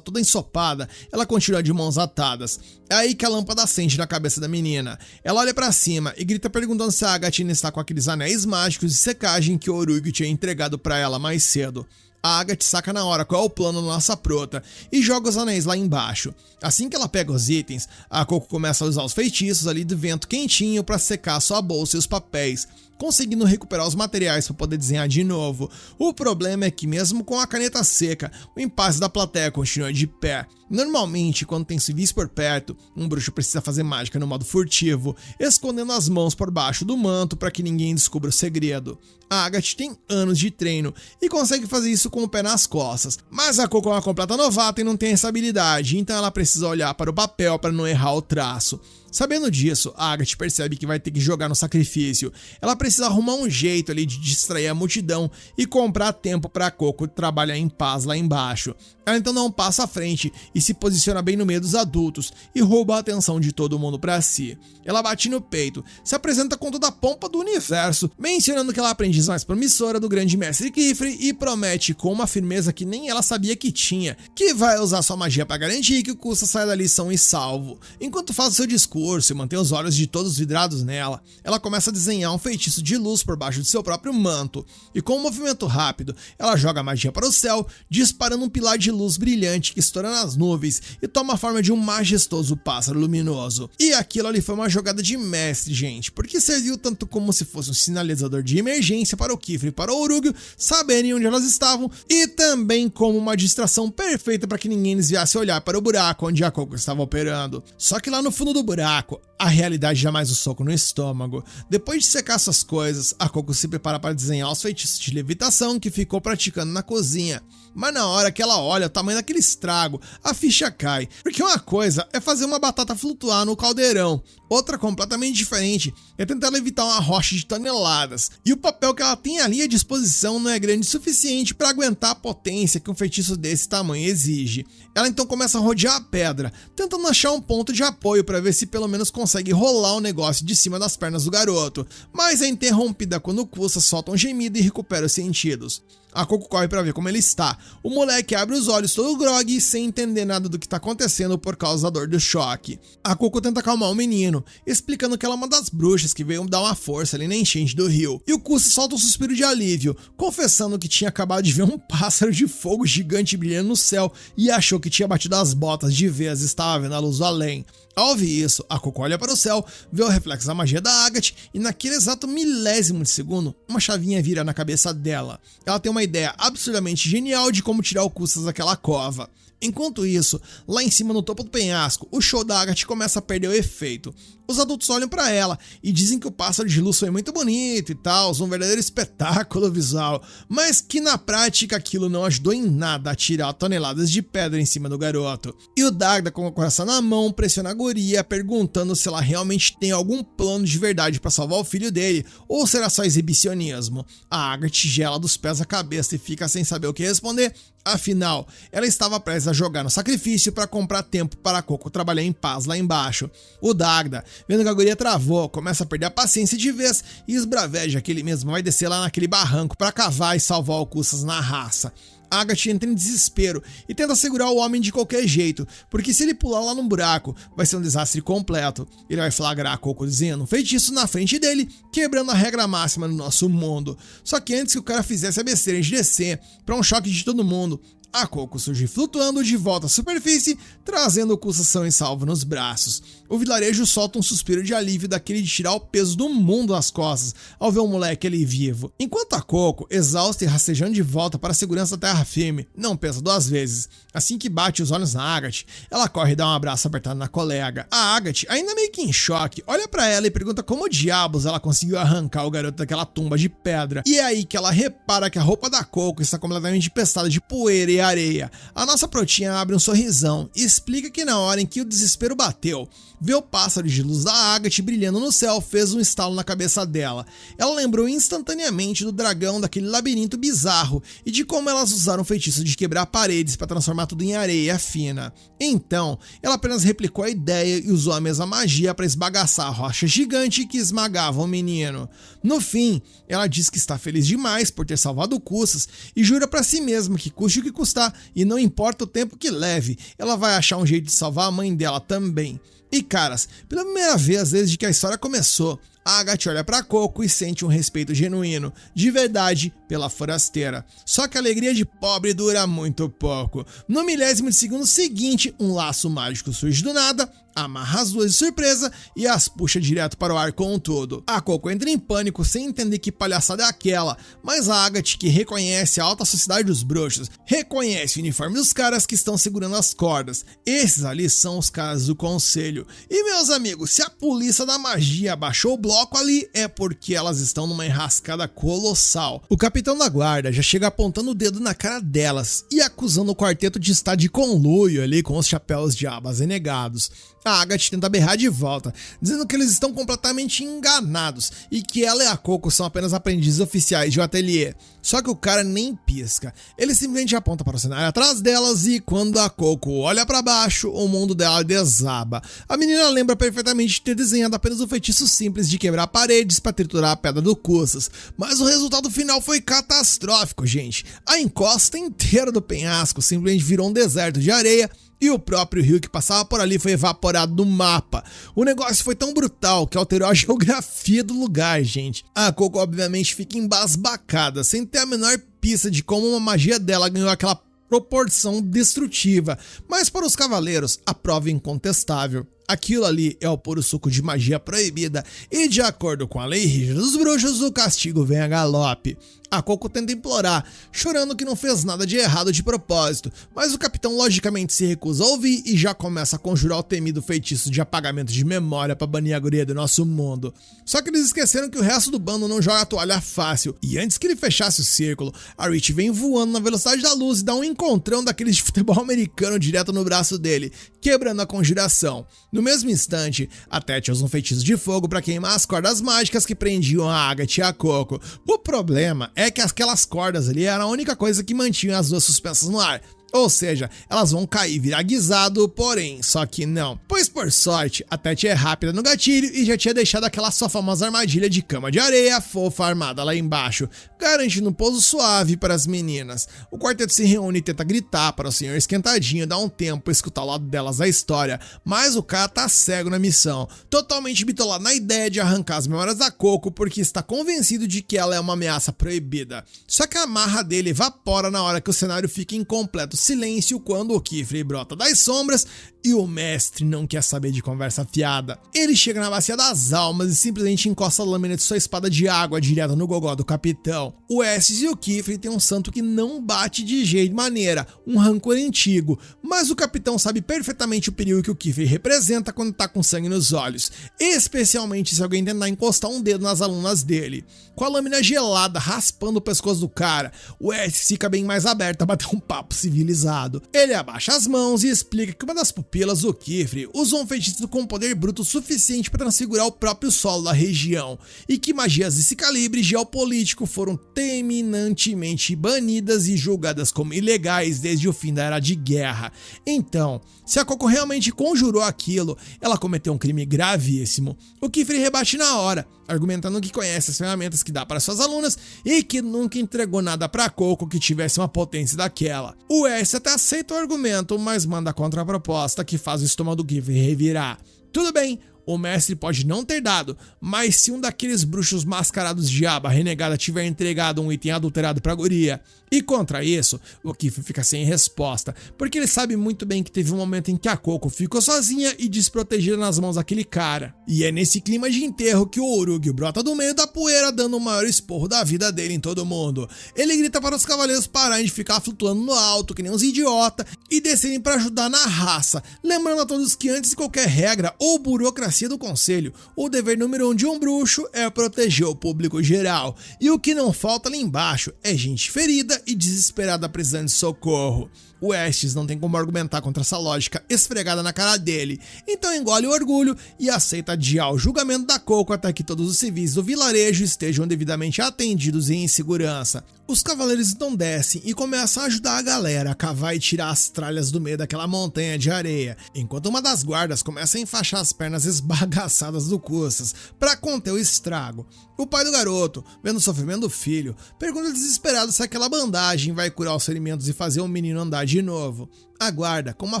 toda ensopada, ela continua de mãos atadas. É aí que a lâmpada acende na cabeça da menina. Ela olha para cima e grita perguntando se a Agatha está com aqueles anéis mágicos de secagem que o Orugue tinha entregado para ela mais cedo. A Agatha saca na hora qual é o plano da nossa prota e joga os anéis lá embaixo. Assim que ela pega os itens, a Coco começa a usar os feitiços ali do vento quentinho para secar sua bolsa e os papéis, conseguindo recuperar os materiais para poder desenhar de novo. O problema é que mesmo com a caneta seca, o impasse da plateia continua de pé. Normalmente, quando tem civis por perto, um bruxo precisa fazer mágica no modo furtivo, escondendo as mãos por baixo do manto para que ninguém descubra o segredo. A Agatha tem anos de treino e consegue fazer isso com o pé nas costas, mas a Coco é uma completa novata e não tem essa habilidade, então ela precisa olhar para o papel para não errar o traço. Sabendo disso, a Agatha percebe que vai ter que jogar no sacrifício. Ela precisa arrumar um jeito ali de distrair a multidão e comprar tempo para Coco trabalhar em paz lá embaixo. Ela então dá um passo à frente e se posiciona bem no meio dos adultos e rouba a atenção de todo mundo para si. Ela bate no peito, se apresenta com toda a pompa do universo, mencionando que ela é a aprendiz mais promissora do grande mestre Kifre e promete com uma firmeza que nem ela sabia que tinha, que vai usar sua magia para garantir que o Kusa saia dali são e salvo. Enquanto faz o seu discurso e mantém os olhos de todos vidrados nela, ela começa a desenhar um feitiço de luz por baixo de seu próprio manto, e com um movimento rápido, ela joga a magia para o céu, disparando um pilar de luz brilhante que estoura nas nuvens e toma a forma de um majestoso pássaro luminoso. E aquilo ali foi uma jogada de mestre, gente, porque serviu tanto como se fosse um sinalizador de emergência para o Kifre e para o Urugio saberem onde elas estavam, e também como uma distração perfeita para que ninguém desviasse olhar para o buraco onde a Coco estava operando. Só que lá no fundo do buraco, a realidade jamais o soco no estômago. Depois de secar suas coisas, a Coco se prepara para desenhar os feitiços de levitação que ficou praticando na cozinha. Mas na hora que ela olha o tamanho daquele estrago, a ficha cai. Porque uma coisa é fazer uma batata flutuar no caldeirão, outra completamente diferente é tentar levitar uma rocha de toneladas. E o papel que ela tem ali à disposição não é grande o suficiente para aguentar a potência que um feitiço desse tamanho exige. Ela então começa a rodear a pedra, tentando achar um ponto de apoio para ver se pelo menos consegue rolar o negócio de cima das pernas do garoto, mas é interrompida quando o Kusa solta um gemido e recupera os sentidos. A Coco corre para ver como ele está. O moleque abre os olhos todo groggy, sem entender nada do que está acontecendo por causa da dor do choque. A Coco tenta acalmar o menino, explicando que ela é uma das bruxas que veio dar uma força ali na enchente do rio. E o Kusa solta um suspiro de alívio, confessando que tinha acabado de ver um pássaro de fogo gigante brilhando no céu e achou que tinha batido as botas de vez e estava vendo a luz do além. Ao ouvir isso, a Coco olha para o céu, vê o reflexo da magia da Agatha e naquele exato milésimo de segundo, uma chavinha vira na cabeça dela. Ela tem uma ideia absurdamente genial de como tirar o Kusas daquela cova. Enquanto isso, lá em cima no topo do penhasco, o show da Agatha começa a perder o efeito. Os adultos olham pra ela e dizem que o pássaro de luz foi muito bonito e tal, um verdadeiro espetáculo visual, mas que na prática aquilo não ajudou em nada a tirar toneladas de pedra em cima do garoto. E o Dagda, com o coração na mão, pressiona a guria, perguntando se ela realmente tem algum plano de verdade pra salvar o filho dele, ou será só exibicionismo. A Agatha gela dos pés à cabeça e fica sem saber o que responder. Afinal, ela estava prestes a jogar no sacrifício para comprar tempo para a Coco trabalhar em paz lá embaixo. O Dagda, vendo que a guria travou, começa a perder a paciência de vez e esbraveja que ele mesmo vai descer lá naquele barranco para cavar e salvar o Kusas na raça. Agatha entra em desespero e tenta segurar o homem de qualquer jeito, porque se ele pular lá num buraco, vai ser um desastre completo. Ele vai flagrar a Coco dizendo um feitiço na frente dele, quebrando a regra máxima do nosso mundo. Só que antes que o cara fizesse a besteira de descer, para um choque de todo mundo, a Coco surge flutuando de volta à superfície, trazendo o Kusa são e salvo nos braços. O vilarejo solta um suspiro de alívio daquele de tirar o peso do mundo nas costas ao ver o moleque ali vivo. Enquanto a Coco, exausta e rastejando de volta para a segurança da terra firme, não pensa duas vezes. Assim que bate os olhos na Agatha, ela corre e dá um abraço apertado na colega. A Agatha, ainda meio que em choque, olha para ela e pergunta como diabos ela conseguiu arrancar o garoto daquela tumba de pedra. E é aí que ela repara que a roupa da Coco está completamente empestada de poeira e areia. A nossa protinha abre um sorrisão e explica que na hora em que o desespero bateu, ver o pássaro de luz da Agatha brilhando no céu fez um estalo na cabeça dela. Ela lembrou instantaneamente do dragão daquele labirinto bizarro e de como elas usaram o feitiço de quebrar paredes para transformar tudo em areia fina. Então, ela apenas replicou a ideia e usou a mesma magia para esbagaçar a rocha gigante que esmagava o menino. No fim, ela diz que está feliz demais por ter salvado o Kusas e jura para si mesma que custe o que custar e não importa o tempo que leve, ela vai achar um jeito de salvar a mãe dela também. E caras, pela primeira vez desde que a história começou, a Agatha olha pra Coco e sente um respeito genuíno, de verdade, pela forasteira. Só que a alegria de pobre dura muito pouco. No milésimo de segundo seguinte, um laço mágico surge do nada, amarra as duas de surpresa e as puxa direto para o ar com tudo. A Coco entra em pânico sem entender que palhaçada é aquela, mas a Agatha, que reconhece a alta sociedade dos bruxos, reconhece o uniforme dos caras que estão segurando as cordas. Esses ali são os caras do conselho. E meus amigos, se a polícia da magia baixou o bloco ali, é porque elas estão numa enrascada colossal. O capitão da guarda já chega apontando o dedo na cara delas e acusando o quarteto de estar de conluio ali com os chapéus de abas renegados. A Agatha tenta berrar de volta, dizendo que eles estão completamente enganados e que ela e a Coco são apenas aprendizes oficiais de um ateliê. Só que o cara nem pisca. Ele simplesmente aponta para o cenário atrás delas e quando a Coco olha para baixo, o mundo dela desaba. A menina lembra perfeitamente de ter desenhado apenas um feitiço simples de quebrar paredes para triturar a pedra do Cussas. Mas o resultado final foi catastrófico, gente. A encosta inteira do penhasco simplesmente virou um deserto de areia e o próprio rio que passava por ali foi evaporado do mapa. O negócio foi tão brutal que alterou a geografia do lugar, gente. A Coco obviamente fica embasbacada, sem ter a menor pista de como uma magia dela ganhou aquela proporção destrutiva. Mas para os cavaleiros, a prova é incontestável. Aquilo ali é o puro suco de magia proibida e, de acordo com a lei rígida dos bruxos, o castigo vem a galope. A Coco tenta implorar, chorando que não fez nada de errado de propósito, mas o capitão logicamente se recusa a ouvir e já começa a conjurar o temido feitiço de apagamento de memória para banir a guria do nosso mundo. Só que eles esqueceram que o resto do bando não joga a toalha fácil, e antes que ele fechasse o círculo, a Rich vem voando na velocidade da luz e dá um encontrão daqueles de futebol americano direto no braço dele, quebrando a conjuração. No mesmo instante, a Tet usa um feitiço de fogo para queimar as cordas mágicas que prendiam a Agatha e a Coco. O problema é que aquelas cordas ali eram a única coisa que mantinham as duas suspensas no ar. Ou seja, elas vão cair, virar guisado, porém, só que não. Pois por sorte, a Tet é rápida no gatilho e já tinha deixado aquela sua famosa armadilha de cama de areia fofa armada lá embaixo, garantindo um pouso suave para as meninas. O quarteto se reúne e tenta gritar para o senhor esquentadinho dar um tempo para escutar ao lado delas a história, mas o cara tá cego na missão, totalmente bitolado na ideia de arrancar as memórias da Coco porque está convencido de que ela é uma ameaça proibida. Só que a marra dele evapora na hora que o cenário fica incompleto silêncio quando o Kifre brota das sombras e o mestre não quer saber de conversa fiada. Ele chega na bacia das almas e simplesmente encosta a lâmina de sua espada de água direto no gogó do capitão. O Estes e o Kifre têm um santo que não bate de jeito maneira, um rancor antigo, mas o capitão sabe perfeitamente o perigo que o Kifre representa quando tá com sangue nos olhos, especialmente se alguém tentar encostar um dedo nas alunas dele. Com a lâmina gelada raspando o pescoço do cara, o Estes fica bem mais aberto a bater um papo civilizado. Ele abaixa as mãos e explica que uma das pupilas do Kifre usou um feitiço com poder bruto suficiente para transfigurar o próprio solo da região, e que magias desse calibre geopolítico foram terminantemente banidas e julgadas como ilegais desde o fim da Era de Guerra. Então, se a Coco realmente conjurou aquilo, ela cometeu um crime gravíssimo. O Kifre rebate na hora, argumentando que conhece as ferramentas que dá para suas alunas e que nunca entregou nada para Coco que tivesse uma potência daquela. O S até aceita o argumento, mas manda a contraproposta que faz o estômago do Kifre revirar. Tudo bem, o mestre pode não ter dado, mas se um daqueles bruxos mascarados de aba renegada tiver entregado um item adulterado pra guria, e contra isso, o Kifre fica sem resposta, porque ele sabe muito bem que teve um momento em que a Coco ficou sozinha e desprotegida nas mãos daquele cara. E é nesse clima de enterro que o Uruk brota do meio da poeira, dando o maior esporro da vida dele em todo mundo. Ele grita para os cavaleiros pararem de ficar flutuando no alto que nem uns idiota e descerem para ajudar na raça, lembrando a todos que antes de qualquer regra ou burocracia do conselho, o dever número 1 de um bruxo é proteger o público geral, e o que não falta ali embaixo é gente ferida e desesperada precisando de socorro. O Estes não tem como argumentar contra essa lógica esfregada na cara dele, então engole o orgulho e aceita adiar o julgamento da Coco até que todos os civis do vilarejo estejam devidamente atendidos e em segurança. Os cavaleiros então descem e começam a ajudar a galera a cavar e tirar as tralhas do meio daquela montanha de areia, enquanto uma das guardas começa a enfaixar as pernas esbagaçadas do Cussas para conter o estrago. O pai do garoto, vendo o sofrimento do filho, pergunta desesperado se aquela bandagem vai curar os ferimentos e fazer o menino andar de novo. A guarda, com uma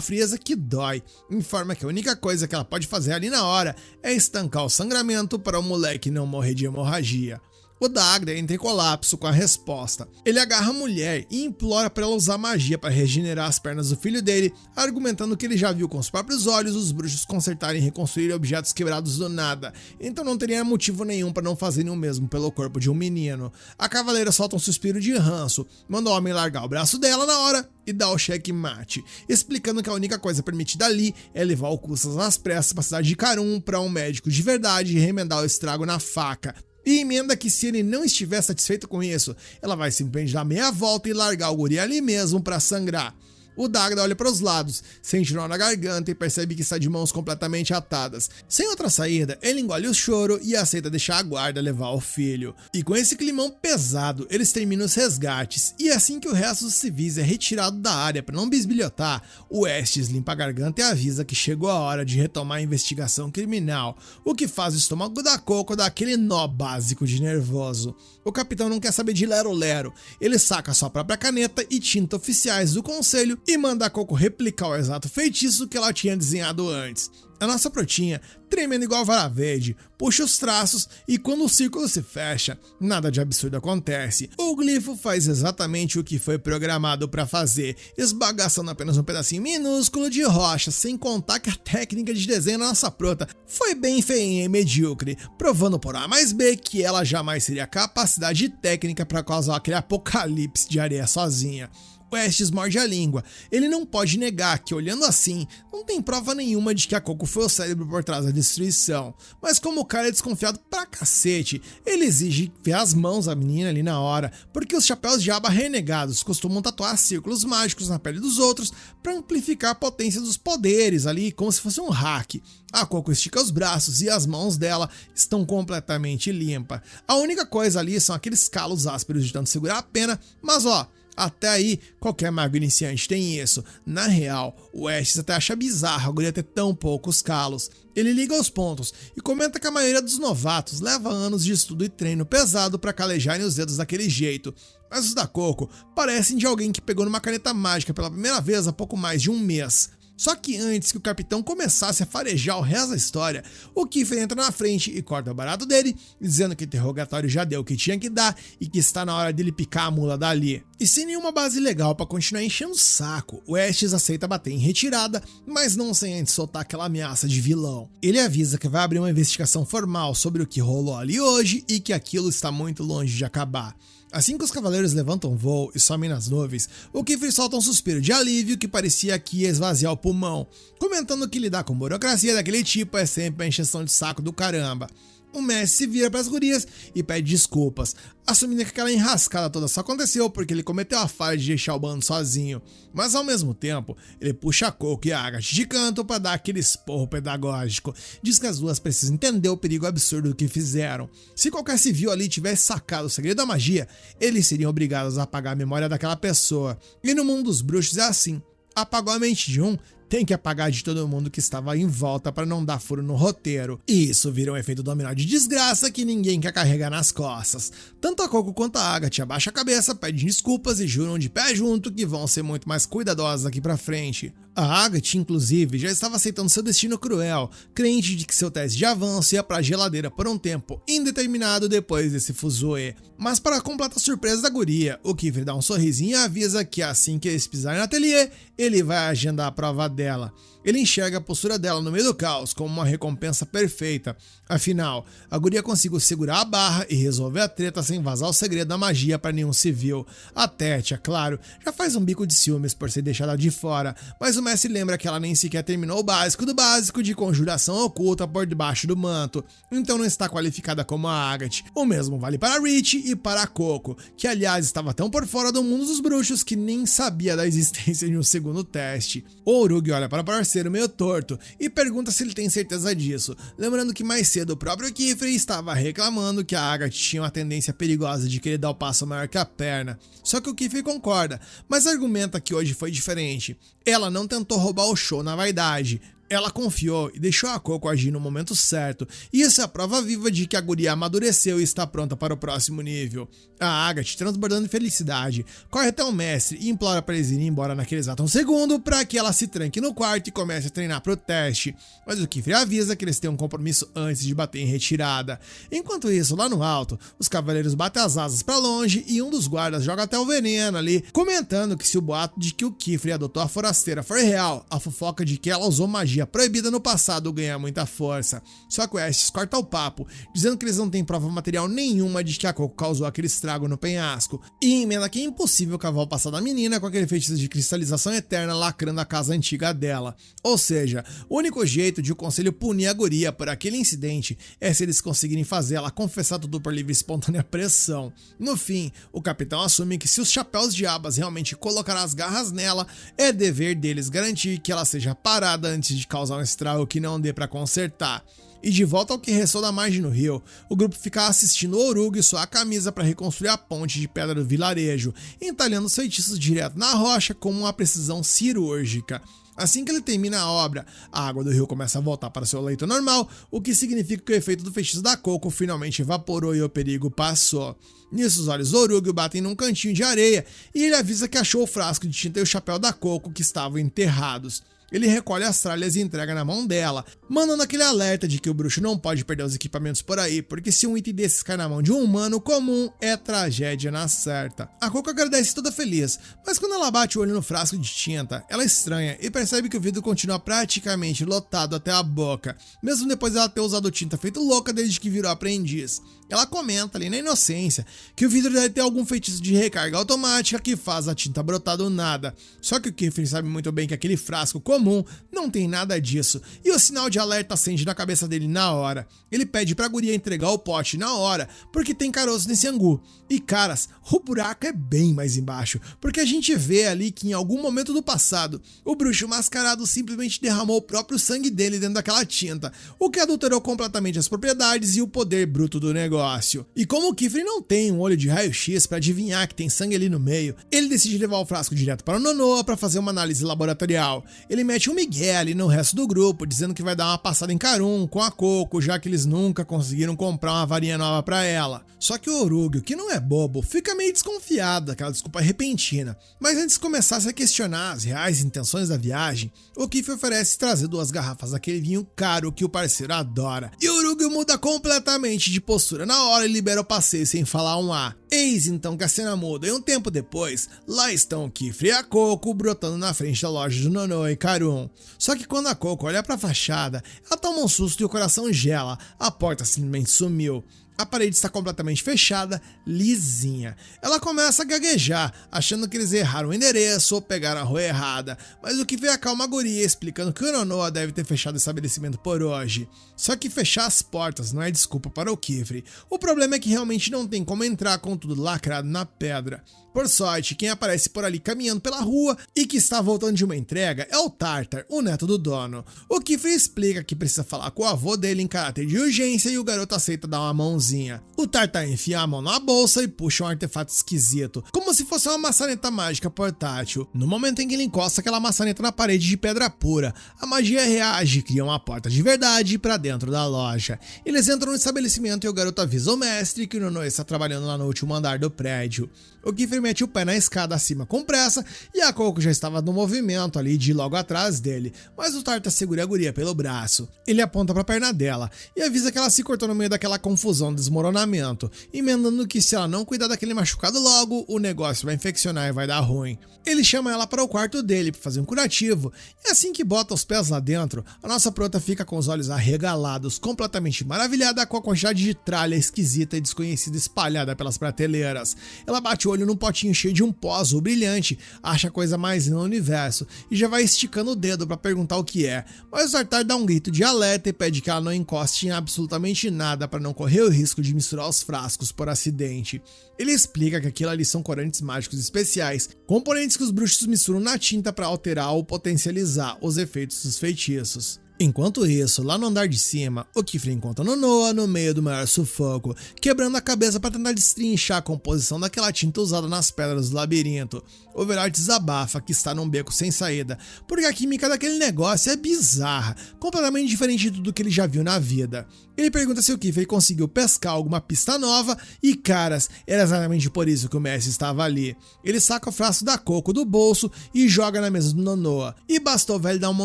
frieza que dói, informa que a única coisa que ela pode fazer ali na hora é estancar o sangramento para o moleque não morrer de hemorragia. O Dagda entra em colapso com a resposta. Ele agarra a mulher e implora para ela usar magia para regenerar as pernas do filho dele, argumentando que ele já viu com os próprios olhos os bruxos consertarem e reconstruir objetos quebrados do nada, então não teria motivo nenhum para não fazerem o mesmo pelo corpo de um menino. A cavaleira solta um suspiro de ranço, manda o homem largar o braço dela na hora e dá o checkmate, explicando que a única coisa permitida ali é levar o Cussas às pressas para a cidade de Carum para um médico de verdade e remendar o estrago na faca. E emenda que se ele não estiver satisfeito com isso, ela vai simplesmente dar meia volta e largar o guri ali mesmo pra sangrar. O Dagda olha para os lados, sente nó na garganta e percebe que está de mãos completamente atadas. Sem outra saída, ele engole o choro e aceita deixar a guarda levar o filho. E com esse climão pesado, eles terminam os resgates, e assim que o resto dos civis é retirado da área para não bisbilhotar, o Estes limpa a garganta e avisa que chegou a hora de retomar a investigação criminal, o que faz o estômago da Coco dar aquele nó básico de nervoso. O capitão não quer saber de lero-lero, ele saca sua própria caneta e tinta oficiais do conselho e manda a Coco replicar o exato feitiço que ela tinha desenhado antes. A nossa protinha, tremendo igual vara verde, puxa os traços e quando o círculo se fecha, nada de absurdo acontece. O glifo faz exatamente o que foi programado para fazer, esbagaçando apenas um pedacinho minúsculo de rocha, sem contar que a técnica de desenho da nossa prota foi bem feinha e medíocre, provando por A mais B que ela jamais teria capacidade técnica para causar aquele apocalipse de areia sozinha. O Estes morde a língua. Ele não pode negar que, olhando assim, não tem prova nenhuma de que a Coco foi o cérebro por trás da destruição. Mas como o cara é desconfiado pra cacete, ele exige ver as mãos da menina ali na hora, porque os chapéus de aba renegados costumam tatuar círculos mágicos na pele dos outros pra amplificar a potência dos poderes ali, como se fosse um hack. A Coco estica os braços e as mãos dela estão completamente limpas. A única coisa ali são aqueles calos ásperos de tanto segurar a pena, mas ó, até aí, qualquer mago iniciante tem isso. Na real, o Estes até acha bizarro a guria ter tão poucos calos. Ele liga os pontos e comenta que a maioria dos novatos leva anos de estudo e treino pesado para calejarem os dedos daquele jeito. Mas os da Coco parecem de alguém que pegou numa caneta mágica pela primeira vez há pouco mais de um mês. Só que antes que o capitão começasse a farejar o resto da história, o Kiefer entra na frente e corta o barato dele, dizendo que o interrogatório já deu o que tinha que dar e que está na hora dele picar a mula dali. E sem nenhuma base legal para continuar enchendo o saco, o Estes aceita bater em retirada, mas não sem antes soltar aquela ameaça de vilão. Ele avisa que vai abrir uma investigação formal sobre o que rolou ali hoje e que aquilo está muito longe de acabar. Assim que os cavaleiros levantam voo e somem nas nuvens, o Kiefer solta um suspiro de alívio que parecia que ia esvaziar o pulmão, comentando que lidar com burocracia daquele tipo é sempre uma encheção de saco do caramba. O mestre se vira para as gurias e pede desculpas, assumindo que aquela enrascada toda só aconteceu porque ele cometeu a falha de deixar o bando sozinho. Mas ao mesmo tempo, ele puxa a Coco e a Agatha de canto para dar aquele esporro pedagógico. Diz que as duas precisam entender o perigo absurdo do que fizeram. Se qualquer civil ali tivesse sacado o segredo da magia, eles seriam obrigados a apagar a memória daquela pessoa. E no mundo dos bruxos é assim. Apagou a mente de um, tem que apagar de todo mundo que estava em volta para não dar furo no roteiro. E isso vira um efeito dominó de desgraça que ninguém quer carregar nas costas. Tanto a Coco quanto a Agatha abaixam a cabeça, pedem desculpas e juram de pé junto que vão ser muito mais cuidadosas daqui pra frente. A Agatha, inclusive, já estava aceitando seu destino cruel, crente de que seu teste de avanço ia pra geladeira por um tempo indeterminado depois desse fuzuê. Mas para a completa surpresa da guria, o Kiefer dá um sorrisinho e avisa que assim que eles pisarem no ateliê, ele vai agendar a prova dela. Ele enxerga a postura dela no meio do caos como uma recompensa perfeita. Afinal, a guria conseguiu segurar a barra e resolver a treta sem vazar o segredo da magia para nenhum civil. A Tete, é claro, já faz um bico de ciúmes por ser deixada de fora, mas o mestre lembra que ela nem sequer terminou o básico do básico de conjuração oculta por debaixo do manto, então não está qualificada como a Agatha. O mesmo vale para a Rich e para a Coco, que aliás estava tão por fora do mundo dos bruxos que nem sabia da existência de um segundo teste. O Urug olha para o parceiro meio torto e pergunta se ele tem certeza disso, lembrando que mais cedo o próprio Kiefer estava reclamando que a Agatha tinha uma tendência perigosa de querer dar o passo maior que a perna. Só que o Kiefer concorda, mas argumenta que hoje foi diferente. Ela não tentou roubar o show na vaidade. Ela confiou e deixou a Coco agir no momento certo, e isso é a prova viva de que a guria amadureceu e está pronta para o próximo nível. A Agatha, transbordando de felicidade, corre até o mestre e implora para eles irem embora naquele exato segundo para que ela se tranque no quarto e comece a treinar para o teste. Mas o Kiefer avisa que eles têm um compromisso antes de bater em retirada. Enquanto isso, lá no alto, os cavaleiros batem as asas para longe e um dos guardas joga até o veneno ali, comentando que se o boato de que o Kiefer adotou a forasteira for real, a fofoca de que ela usou magia magia proibida no passado ganha muita força. Só que o Estes corta o papo, dizendo que eles não têm prova material nenhuma de que a Coco causou aquele estrago no penhasco, e emenda que é impossível cavar o passado da menina com aquele feitiço de cristalização eterna lacrando a casa antiga dela. Ou seja, o único jeito de o conselho punir a guria por aquele incidente é se eles conseguirem fazer ela confessar tudo por livre e espontânea pressão. No fim, o capitão assume que se os chapéus de abas realmente colocaram as garras nela, é dever deles garantir que ela seja parada antes de causar um estrago que não dê pra consertar. E de volta ao que restou da margem no rio, o grupo fica assistindo o Orug suar a camisa para reconstruir a ponte de pedra do vilarejo, entalhando os feitiços direto na rocha com uma precisão cirúrgica. Assim que ele termina a obra, a água do rio começa a voltar para seu leito normal, o que significa que o efeito do feitiço da Coco finalmente evaporou e o perigo passou. Nisso, os olhos do Orug batem num cantinho de areia e ele avisa que achou o frasco de tinta e o chapéu da Coco que estavam enterrados. Ele recolhe as tralhas e entrega na mão dela, mandando aquele alerta de que o bruxo não pode perder os equipamentos por aí, porque se um item desses cai na mão de um humano comum, é tragédia na certa. A Coco agradece toda feliz, mas quando ela bate o olho no frasco de tinta, ela estranha e percebe que o vidro continua praticamente lotado até a boca, mesmo depois dela ter usado tinta feito louca desde que virou aprendiz. Ela comenta ali na inocência que o vidro deve ter algum feitiço de recarga automática que faz a tinta brotar do nada, só que o Kiefer sabe muito bem que aquele frasco comum não tem nada disso, e o sinal de alerta acende na cabeça dele na hora. Ele pede pra guria entregar o pote na hora, porque tem caroço nesse angu. E caras, o buraco é bem mais embaixo, porque a gente vê ali que em algum momento do passado, o bruxo mascarado simplesmente derramou o próprio sangue dele dentro daquela tinta, o que adulterou completamente as propriedades e o poder bruto do negócio. E como o Kiefer não tem um olho de raio-x pra adivinhar que tem sangue ali no meio, ele decide levar o frasco direto para o Nonoa pra fazer uma análise laboratorial. Ele mete um migué ali no resto do grupo, dizendo que vai dar uma passada em Karun com a Coco, já que eles nunca conseguiram comprar uma varinha nova pra ela. Só que o Orug, que não é bobo, fica meio desconfiado daquela desculpa repentina, mas antes de começar a se questionar as reais intenções da viagem, o Kiefer oferece trazer 2 garrafas daquele vinho caro que o parceiro adora. E o Orug muda completamente de postura na hora e libera o passeio sem falar um A. Eis então que a cena muda e um tempo depois, lá estão o Kiefer e a Coco brotando na frente da loja do Nonoa e Karun. Só que quando a Coco olha pra fachada, ela toma um susto e o coração gela, a porta simplesmente sumiu. A parede está completamente fechada, lisinha. Ela começa a gaguejar, achando que eles erraram o endereço ou pegaram a rua errada, mas o que vem acalma a guria, explicando que o Nonoa deve ter fechado o estabelecimento por hoje. Só que fechar as portas não é desculpa para o Kiefer. O problema é que realmente não tem como entrar com tudo lacrado na pedra. Por sorte, quem aparece por ali caminhando pela rua e que está voltando de uma entrega é o Tartar, o neto do dono. O Kiefer explica que precisa falar com o avô dele em caráter de urgência e o garoto aceita dar uma mãozinha. O Tartar enfia a mão na bolsa e puxa um artefato esquisito, como se fosse uma maçaneta mágica portátil. No momento em que ele encosta aquela maçaneta na parede de pedra pura, a magia reage e cria uma porta de verdade para dentro da loja. Eles entram no estabelecimento e o garoto avisa o mestre que o Nonoa está trabalhando lá no último andar do prédio. O Kiefer mete o pé na escada acima com pressa e a Coco já estava no movimento ali de ir logo atrás dele, mas o Tartar segura a guria pelo braço. Ele aponta para a perna dela e avisa que ela se cortou no meio daquela confusão, desmoronamento, emendando que se ela não cuidar daquele machucado logo, o negócio vai infeccionar e vai dar ruim. Ele chama ela para o quarto dele para fazer um curativo e assim que bota os pés lá dentro, a nossa prota fica com os olhos arregalados, completamente maravilhada com a quantidade de tralha esquisita e desconhecida espalhada pelas prateleiras. Ela bate o olho num potinho cheio de um pó azul brilhante, acha a coisa mais linda no universo e já vai esticando o dedo para perguntar o que é, mas o Tartar dá um grito de alerta e pede que ela não encoste em absolutamente nada para não correr o risco de misturar os frascos por acidente. Ele explica que aquilo ali são corantes mágicos especiais, componentes que os bruxos misturam na tinta para alterar ou potencializar os efeitos dos feitiços. Enquanto isso, lá no andar de cima, o Kiefer encontra Nonoa no meio do maior sufoco, quebrando a cabeça para tentar destrinchar a composição daquela tinta usada nas pedras do labirinto. O Velote desabafa que está num beco sem saída, porque a química daquele negócio é bizarra, completamente diferente de tudo que ele já viu na vida. Ele pergunta se o Kiefer conseguiu pescar alguma pista nova e, caras, era exatamente por isso que o mestre estava ali. Ele saca o frasco da Coco do bolso e joga na mesa do Nonoa, e bastou o velho dar uma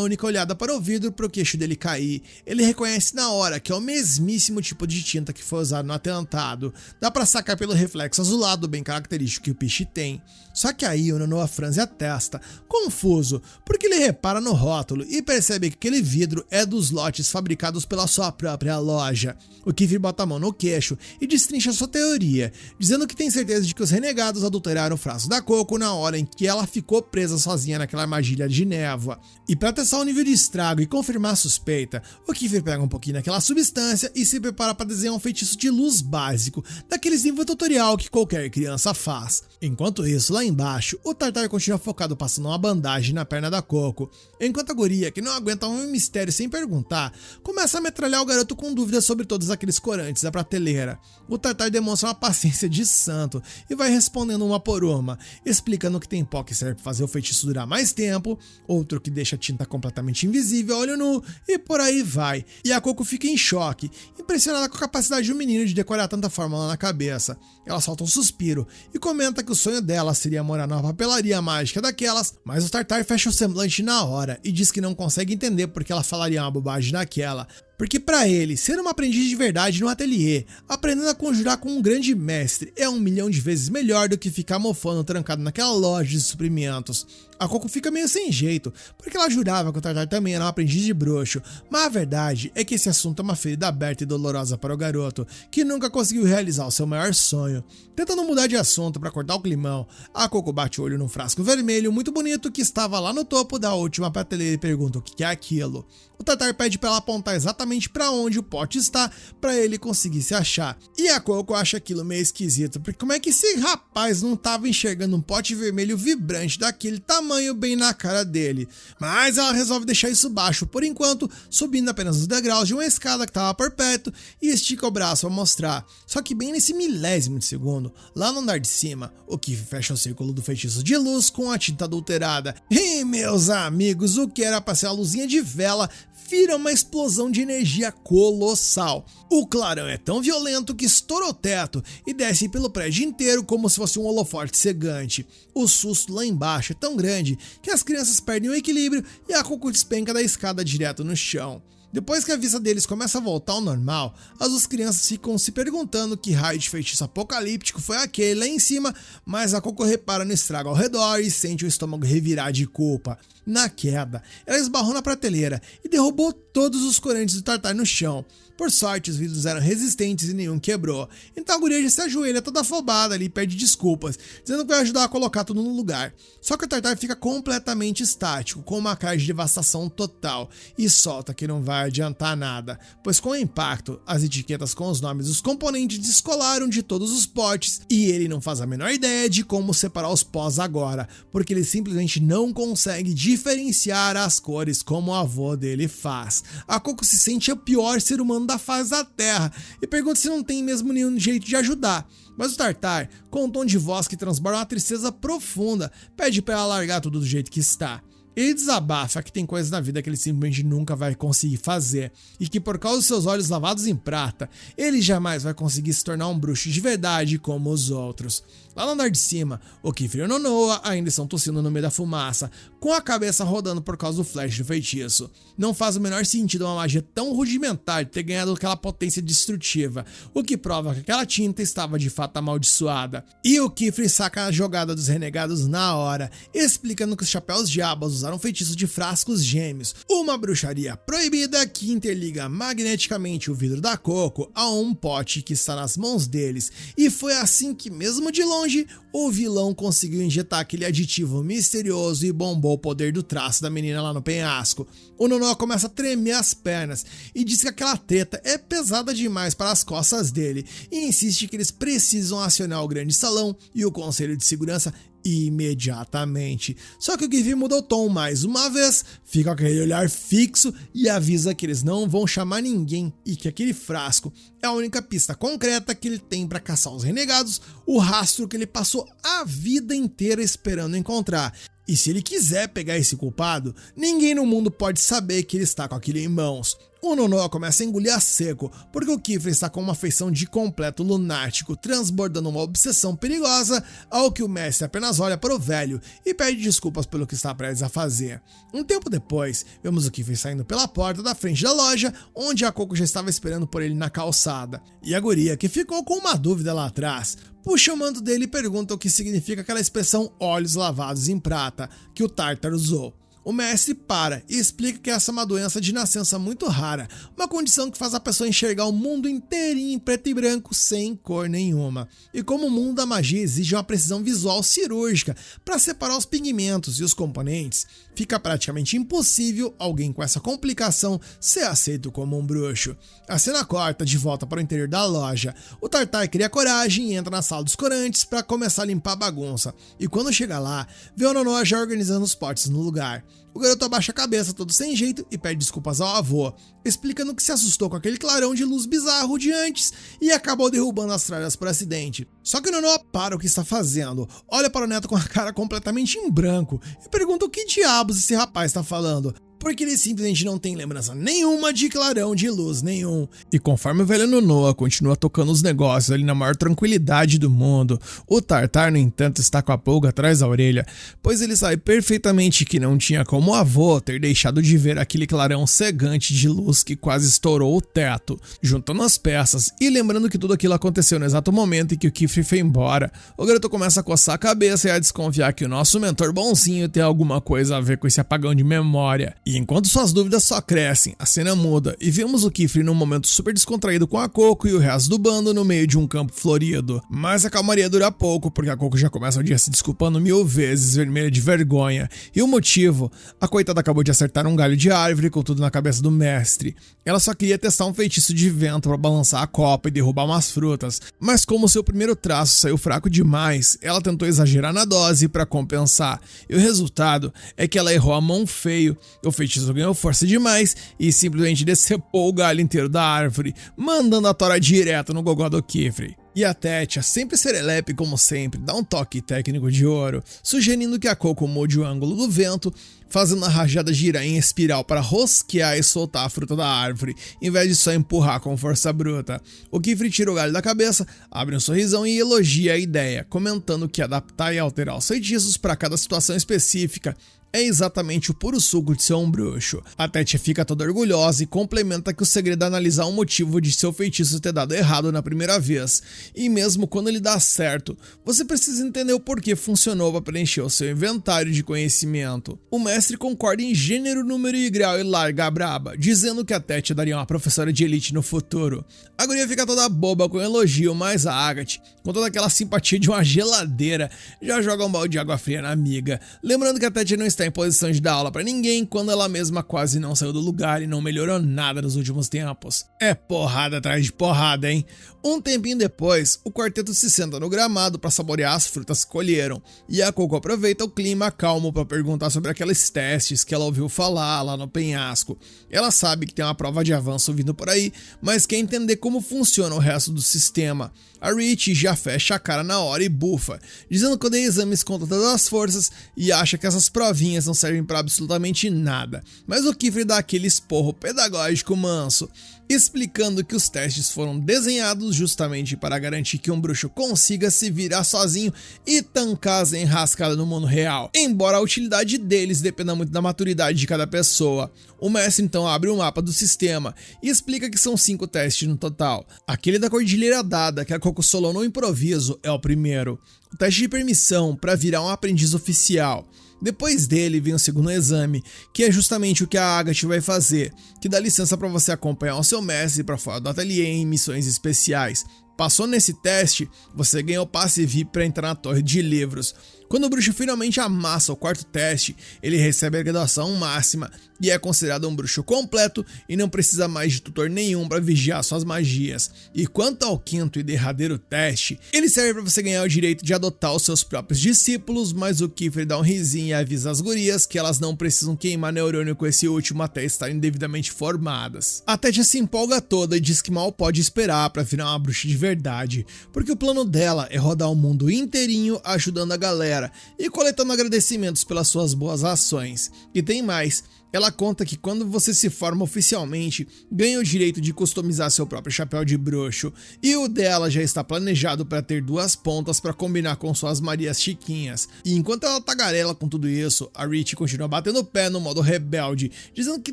única olhada para o vidro pro que queixo dele cair. Ele reconhece na hora que é o mesmíssimo tipo de tinta que foi usado no atentado. Dá pra sacar pelo reflexo azulado bem característico que o Piche tem. Só que aí o Nonoa franze a testa, confuso, porque ele repara no rótulo e percebe que aquele vidro é dos lotes fabricados pela sua própria loja. O Kiefer bota a mão no queixo e destrincha sua teoria, dizendo que tem certeza de que os renegados adulteraram o frasco da Coco na hora em que ela ficou presa sozinha naquela armadilha de névoa. E para testar o nível de estrago e confirmar a suspeita, o Kiefer pega um pouquinho daquela substância e se prepara para desenhar um feitiço de luz básico, daqueles nível tutorial que qualquer criança faz. Enquanto isso, lá embaixo, o Tartar continua focado passando uma bandagem na perna da Coco, enquanto a guria, que não aguenta um mistério sem perguntar, começa a metralhar o garoto com dúvidas sobre todos aqueles corantes da prateleira. O Tartar demonstra uma paciência de santo e vai respondendo uma por uma, explicando que tem pó que serve para fazer o feitiço durar mais tempo, outro que deixa a tinta completamente invisível a olho nu, e por aí vai. E a Coco fica em choque, impressionada com a capacidade do menino de decorar tanta fórmula na cabeça. Ela solta um suspiro e comenta que o sonho dela seria morar numa papelaria mágica daquelas, mas o Tartar fecha o semblante na hora e diz que não consegue entender porque ela falaria uma bobagem daquela. Porque para ele, ser uma aprendiz de verdade no ateliê, aprendendo a conjurar com um grande mestre, é 1 milhão de vezes melhor do que ficar mofando trancado naquela loja de suprimentos. A Coco fica meio sem jeito, porque ela jurava que o Tartar também era um aprendiz de bruxo, mas a verdade é que esse assunto é uma ferida aberta e dolorosa para o garoto, que nunca conseguiu realizar o seu maior sonho. Tentando mudar de assunto para cortar o climão, a Coco bate o olho num frasco vermelho muito bonito que estava lá no topo da última prateleira e pergunta o que é aquilo. O Tartar pede para ela apontar exatamente para onde o pote está, para ele conseguir se achar. E a Coco acha aquilo meio esquisito, porque como é que esse rapaz não estava enxergando um pote vermelho vibrante daquele tamanho bem na cara dele? Mas ela resolve deixar isso baixo por enquanto, subindo apenas os degraus de uma escada que estava por perto e estica o braço para mostrar. Só que bem nesse milésimo de segundo, lá no andar de cima, o Kiefer fecha o círculo do feitiço de luz com a tinta adulterada. E meus amigos, o que era para ser uma luzinha de vela vira uma explosão de energia colossal. O clarão é tão violento que estoura o teto e desce pelo prédio inteiro como se fosse um holofote cegante. O susto lá embaixo é tão grande que as crianças perdem o equilíbrio e a Coco despenca da escada direto no chão. Depois que a vista deles começa a voltar ao normal, as duas crianças ficam se perguntando que raio de feitiço apocalíptico foi aquele lá em cima, mas a Coco repara no estrago ao redor e sente o estômago revirar de culpa. Na queda, ela esbarrou na prateleira e derrubou todos os corantes do Tartar no chão. Por sorte, os vidros eram resistentes e nenhum quebrou. Então a guria já se ajoelha toda afobada ali e pede desculpas, dizendo que vai ajudar a colocar tudo no lugar. Só que o Tartar fica completamente estático, com uma cara de devastação total, e solta que não vai adiantar nada, pois com o impacto, as etiquetas com os nomes dos componentes descolaram de todos os potes e ele não faz a menor ideia de como separar os pós agora, porque ele simplesmente não consegue diferenciar as cores como o avô dele faz. A Coco se sente o pior ser humano da face da Terra e pergunta se não tem mesmo nenhum jeito de ajudar. Mas o Tartar, com um tom de voz que transborda uma tristeza profunda, pede para ela largar tudo do jeito que está. Ele desabafa que tem coisas na vida que ele simplesmente nunca vai conseguir fazer e que por causa dos seus olhos lavados em prata, ele jamais vai conseguir se tornar um bruxo de verdade como os outros. Lá no andar de cima, o Kiefer e o Nonoa ainda estão tossindo no meio da fumaça, com a cabeça rodando por causa do flash do feitiço. Não faz o menor sentido uma magia tão rudimentar ter ganhado aquela potência destrutiva, o que prova que aquela tinta estava de fato amaldiçoada. E o Kiefer saca a jogada dos renegados na hora, explicando que os chapéus de abas usaram um feitiço de frascos gêmeos, uma bruxaria proibida que interliga magneticamente o vidro da Coco a um pote que está nas mãos deles, e foi assim que, mesmo de longe, o vilão conseguiu injetar aquele aditivo misterioso e bombou o poder do traço da menina lá no penhasco. O Nonoa começa a tremer as pernas e diz que aquela treta é pesada demais para as costas dele e insiste que eles precisam acionar o grande salão e o conselho de segurança imediatamente. Só que o Kiefer mudou o tom mais uma vez, fica com aquele olhar fixo e avisa que eles não vão chamar ninguém e que aquele frasco é a única pista concreta que ele tem para caçar os renegados, o rastro que ele passou a vida inteira esperando encontrar. E se ele quiser pegar esse culpado, ninguém no mundo pode saber que ele está com aquilo em mãos. O Nonoa começa a engolir a seco, porque o Kifra está com uma feição de completo lunático, transbordando uma obsessão perigosa, ao que o mestre apenas olha para o velho e pede desculpas pelo que está prestes a fazer. Um tempo depois, vemos o Kifra saindo pela porta da frente da loja, onde a Coco já estava esperando por ele na calçada. E a guria, que ficou com uma dúvida lá atrás, puxa o manto dele e pergunta o que significa aquela expressão olhos lavados em prata, que o Tartar usou. O mestre para e explica que essa é uma doença de nascença muito rara, uma condição que faz a pessoa enxergar o mundo inteirinho em preto e branco sem cor nenhuma. E como o mundo da magia exige uma precisão visual cirúrgica para separar os pigmentos e os componentes, fica praticamente impossível alguém com essa complicação ser aceito como um bruxo. A cena corta de volta para o interior da loja. O Tartar cria coragem e entra na sala dos corantes para começar a limpar a bagunça. E quando chega lá, vê o Nonoa já organizando os potes no lugar. O garoto abaixa a cabeça todo sem jeito e pede desculpas ao avô, explicando que se assustou com aquele clarão de luz bizarro de antes e acabou derrubando as tralhas por acidente. Só que o Nonoa para o que está fazendo, olha para o neto com a cara completamente em branco e pergunta o que diabos esse rapaz está falando, porque ele simplesmente não tem lembrança nenhuma de clarão de luz nenhum. E conforme o velho Nonoa continua tocando os negócios ali na maior tranquilidade do mundo, o Tartar, no entanto, está com a pulga atrás da orelha, pois ele sabe perfeitamente que não tinha como o avô ter deixado de ver aquele clarão cegante de luz que quase estourou o teto. Juntando as peças e lembrando que tudo aquilo aconteceu no exato momento em que o Kifra foi embora, o garoto começa a coçar a cabeça e a desconfiar que o nosso mentor bonzinho tem alguma coisa a ver com esse apagão de memória. E enquanto suas dúvidas só crescem, a cena muda e vemos o Kifra num momento super descontraído com a Coco e o resto do bando no meio de um campo florido. Mas a calmaria dura pouco, porque a Coco já começa o dia se desculpando 1000 vezes, vermelha de vergonha. E o motivo? A coitada acabou de acertar um galho de árvore com tudo na cabeça do mestre. Ela só queria testar um feitiço de vento para balançar a copa e derrubar umas frutas, mas como seu primeiro traço saiu fraco demais, ela tentou exagerar na dose para compensar. E o resultado é que ela errou a mão feio. O feitiço ganhou força demais e simplesmente decepou o galho inteiro da árvore, mandando a tora direto no gogó do Kifra. E a Tétia, sempre serelepe como sempre, dá um toque técnico de ouro, sugerindo que a Coco mude o ângulo do vento, fazendo a rajada girar em espiral para rosquear e soltar a fruta da árvore, em vez de só empurrar com força bruta. O Kifra tira o galho da cabeça, abre um sorrisão e elogia a ideia, comentando que adaptar e alterar os feitiços para cada situação específica é exatamente o puro suco de ser um bruxo. A Tétia fica toda orgulhosa e complementa que o segredo é analisar o motivo de seu feitiço ter dado errado na primeira vez. E mesmo quando ele dá certo, você precisa entender o porquê funcionou para preencher o seu inventário de conhecimento. O mestre concorda em gênero, número e grau e larga a braba, dizendo que a Tétia daria uma professora de elite no futuro. A guria fica toda boba com o elogio, mas a Agathe, com toda aquela simpatia de uma geladeira, já joga um balde de água fria na amiga, lembrando que a Tétia não está em posição de dar aula pra ninguém quando ela mesma quase não saiu do lugar e não melhorou nada nos últimos tempos. É porrada atrás de porrada, hein? Um tempinho depois, o quarteto se senta no gramado para saborear as frutas que colheram, e a Coco aproveita o clima calmo para perguntar sobre aqueles testes que ela ouviu falar lá no penhasco. Ela sabe que tem uma prova de avanço vindo por aí, mas quer entender como funciona o resto do sistema. A Rich já fecha a cara na hora e bufa, dizendo que odeia exames contra todas as forças e acha que essas provinhas não servem para absolutamente nada. Mas o Kifra dá aquele esporro pedagógico manso, explicando que os testes foram desenhados justamente para garantir que um bruxo consiga se virar sozinho e tancar as enrascadas no mundo real, embora a utilidade deles dependa muito da maturidade de cada pessoa. O mestre então abre o mapa do sistema e explica que são 5 testes no total. Aquele da Cordilheira Dada, que a Coco solou no improviso, é o primeiro. O teste de permissão para virar um aprendiz oficial. Depois dele vem o segundo exame, que é justamente o que a Agathe vai fazer, que dá licença para você acompanhar o seu mestre para fora do ateliê em missões especiais. Passou nesse teste, você ganha o passe VIP para entrar na torre de livros. Quando o bruxo finalmente amassa o quarto teste, ele recebe a graduação máxima e é considerado um bruxo completo e não precisa mais de tutor nenhum para vigiar suas magias. E quanto ao quinto e derradeiro teste, ele serve para você ganhar o direito de adotar os seus próprios discípulos, mas o Kifra dá um risinho e avisa as gurias que elas não precisam queimar neurônio com esse último até estarem devidamente formadas. A Tétia se empolga toda e diz que mal pode esperar para virar uma bruxa de verdade, porque o plano dela é rodar o mundo inteirinho ajudando a galera e coletando agradecimentos pelas suas boas ações. E tem mais, Ela conta que quando você se forma oficialmente, ganha o direito de customizar seu próprio chapéu de bruxo, e o dela já está planejado para ter 2 pontas para combinar com suas Marias Chiquinhas. E enquanto ela tagarela com tudo isso, a Rich continua batendo o pé no modo rebelde, dizendo que